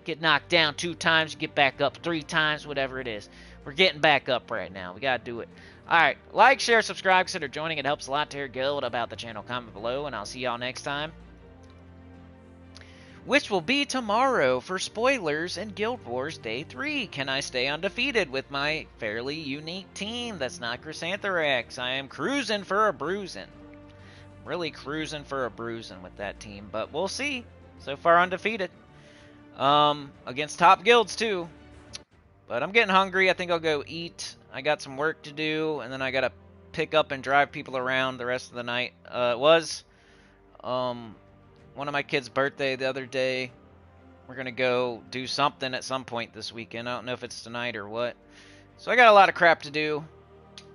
Get knocked down 2 times, you get back up 3 times, whatever it is. We're getting back up right now. We got to do it. Alright, like, share, subscribe, consider joining. It helps a lot to hear Guild about the channel. Comment below, and I'll see y'all next time. Which will be tomorrow for spoilers in Guild Wars Day 3. Can I stay undefeated with my fairly unique team that's not Chrysanthrax? I am cruising for a bruising. Really cruising for a bruising with that team, but we'll see. So far undefeated. Against top guilds too. But I'm getting hungry. I think I'll go eat. I got some work to do, and then I gotta pick up and drive people around the rest of the night. It was one of my kids' birthday the other day. We're gonna go do something at some point this weekend. I don't know if it's tonight or what. So I got a lot of crap to do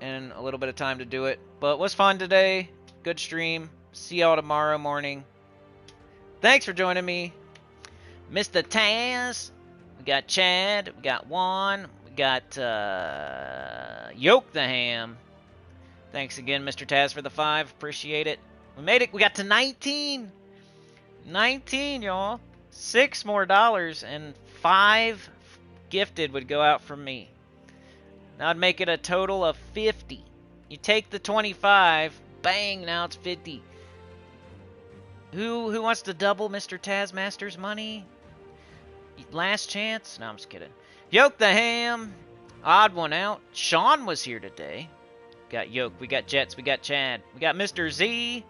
and a little bit of time to do it. But it was fun today. Good stream. See y'all tomorrow morning. Thanks for joining me. Mr. Taz. We got Chad. We got Juan. We got Yoke the Ham. Thanks again, Mr. Taz, for the 5. Appreciate it. We made it. We got to 19. 19, y'all. $6 more and 5 gifted would go out from me. That'd make it a total of 50. You take the 25, bang, now it's 50. Who wants to double Mr. Tazmaster's money? Last chance? No, I'm just kidding. Yoke the Ham. Odd one out. Sean was here today. Got Yoke. We got Jets. We got Chad. We got Mr. Z.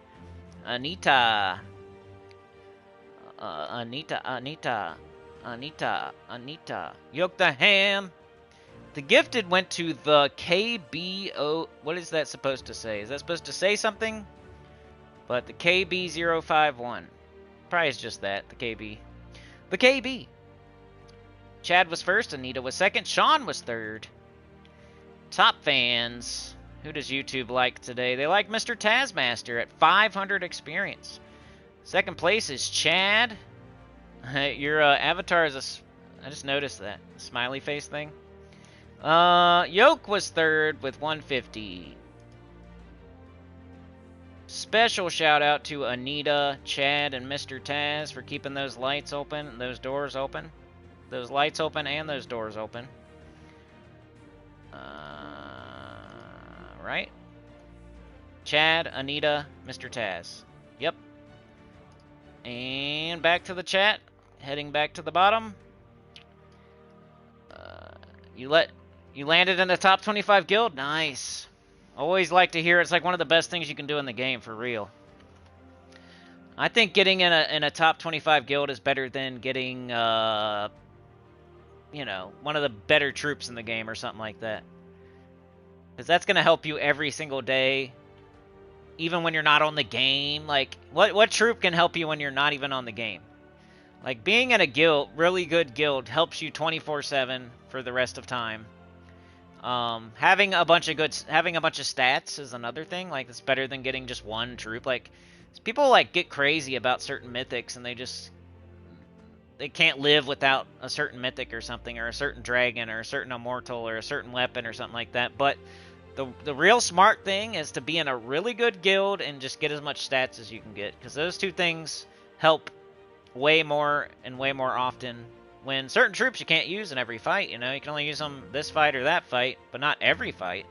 Anita. Anita. Yoke the Ham. The gifted went to the KBO. What is that supposed to say? Is that supposed to say something? But the KB051. Probably is just that. The KB. The KB. Chad was first. Anita was second. Sean was third. Top fans. Who does YouTube like today? They like Mr. Tazmaster at 500 experience. Second place is Chad. Your avatar is I just noticed that. Smiley face thing. Yoke was third with 150. Special shout out to Anita, Chad, and Mr. Taz for keeping those lights open, those doors open. Those lights open and those doors open. Right? Chad, Anita, Mr. Taz. Yep. And back to the chat. Heading back to the bottom. You landed in the top 25 guild. Nice. Always like to hear. It's like one of the best things you can do in the game, for real. I think getting in a top 25 guild is better than getting one of the better troops in the game or something like that. Because that's going to help you every single day, even when you're not on the game. Like, what troop can help you when you're not even on the game? Like, being in a guild, really good guild, helps you 24/7 for the rest of time. Having a bunch of stats is another thing. Like, it's better than getting just one troop. Like, people like get crazy about certain mythics, and they can't live without a certain mythic or something, or a certain dragon, or a certain immortal, or a certain weapon, or something like that. But the real smart thing is to be in a really good guild and just get as much stats as you can get, because those two things help way more and way more often. When certain troops you can't use in every fight, you can only use them this fight or that fight, but not every fight.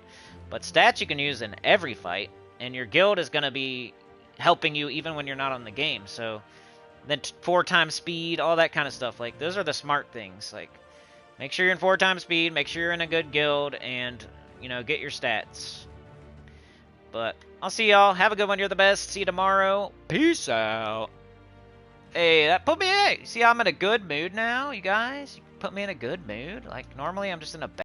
But stats you can use in every fight, and your guild is going to be helping you even when you're not on the game. So then 4 times speed, all that kind of stuff. Like, those are the smart things. Like, make sure you're in 4 times speed, make sure you're in a good guild, and get your stats. But I'll see y'all. Have a good one. You're the best. See you tomorrow. Peace out. Hey, that put me. Hey, see, I'm in a good mood now, you guys. You put me in a good mood. Like, normally I'm just in a bad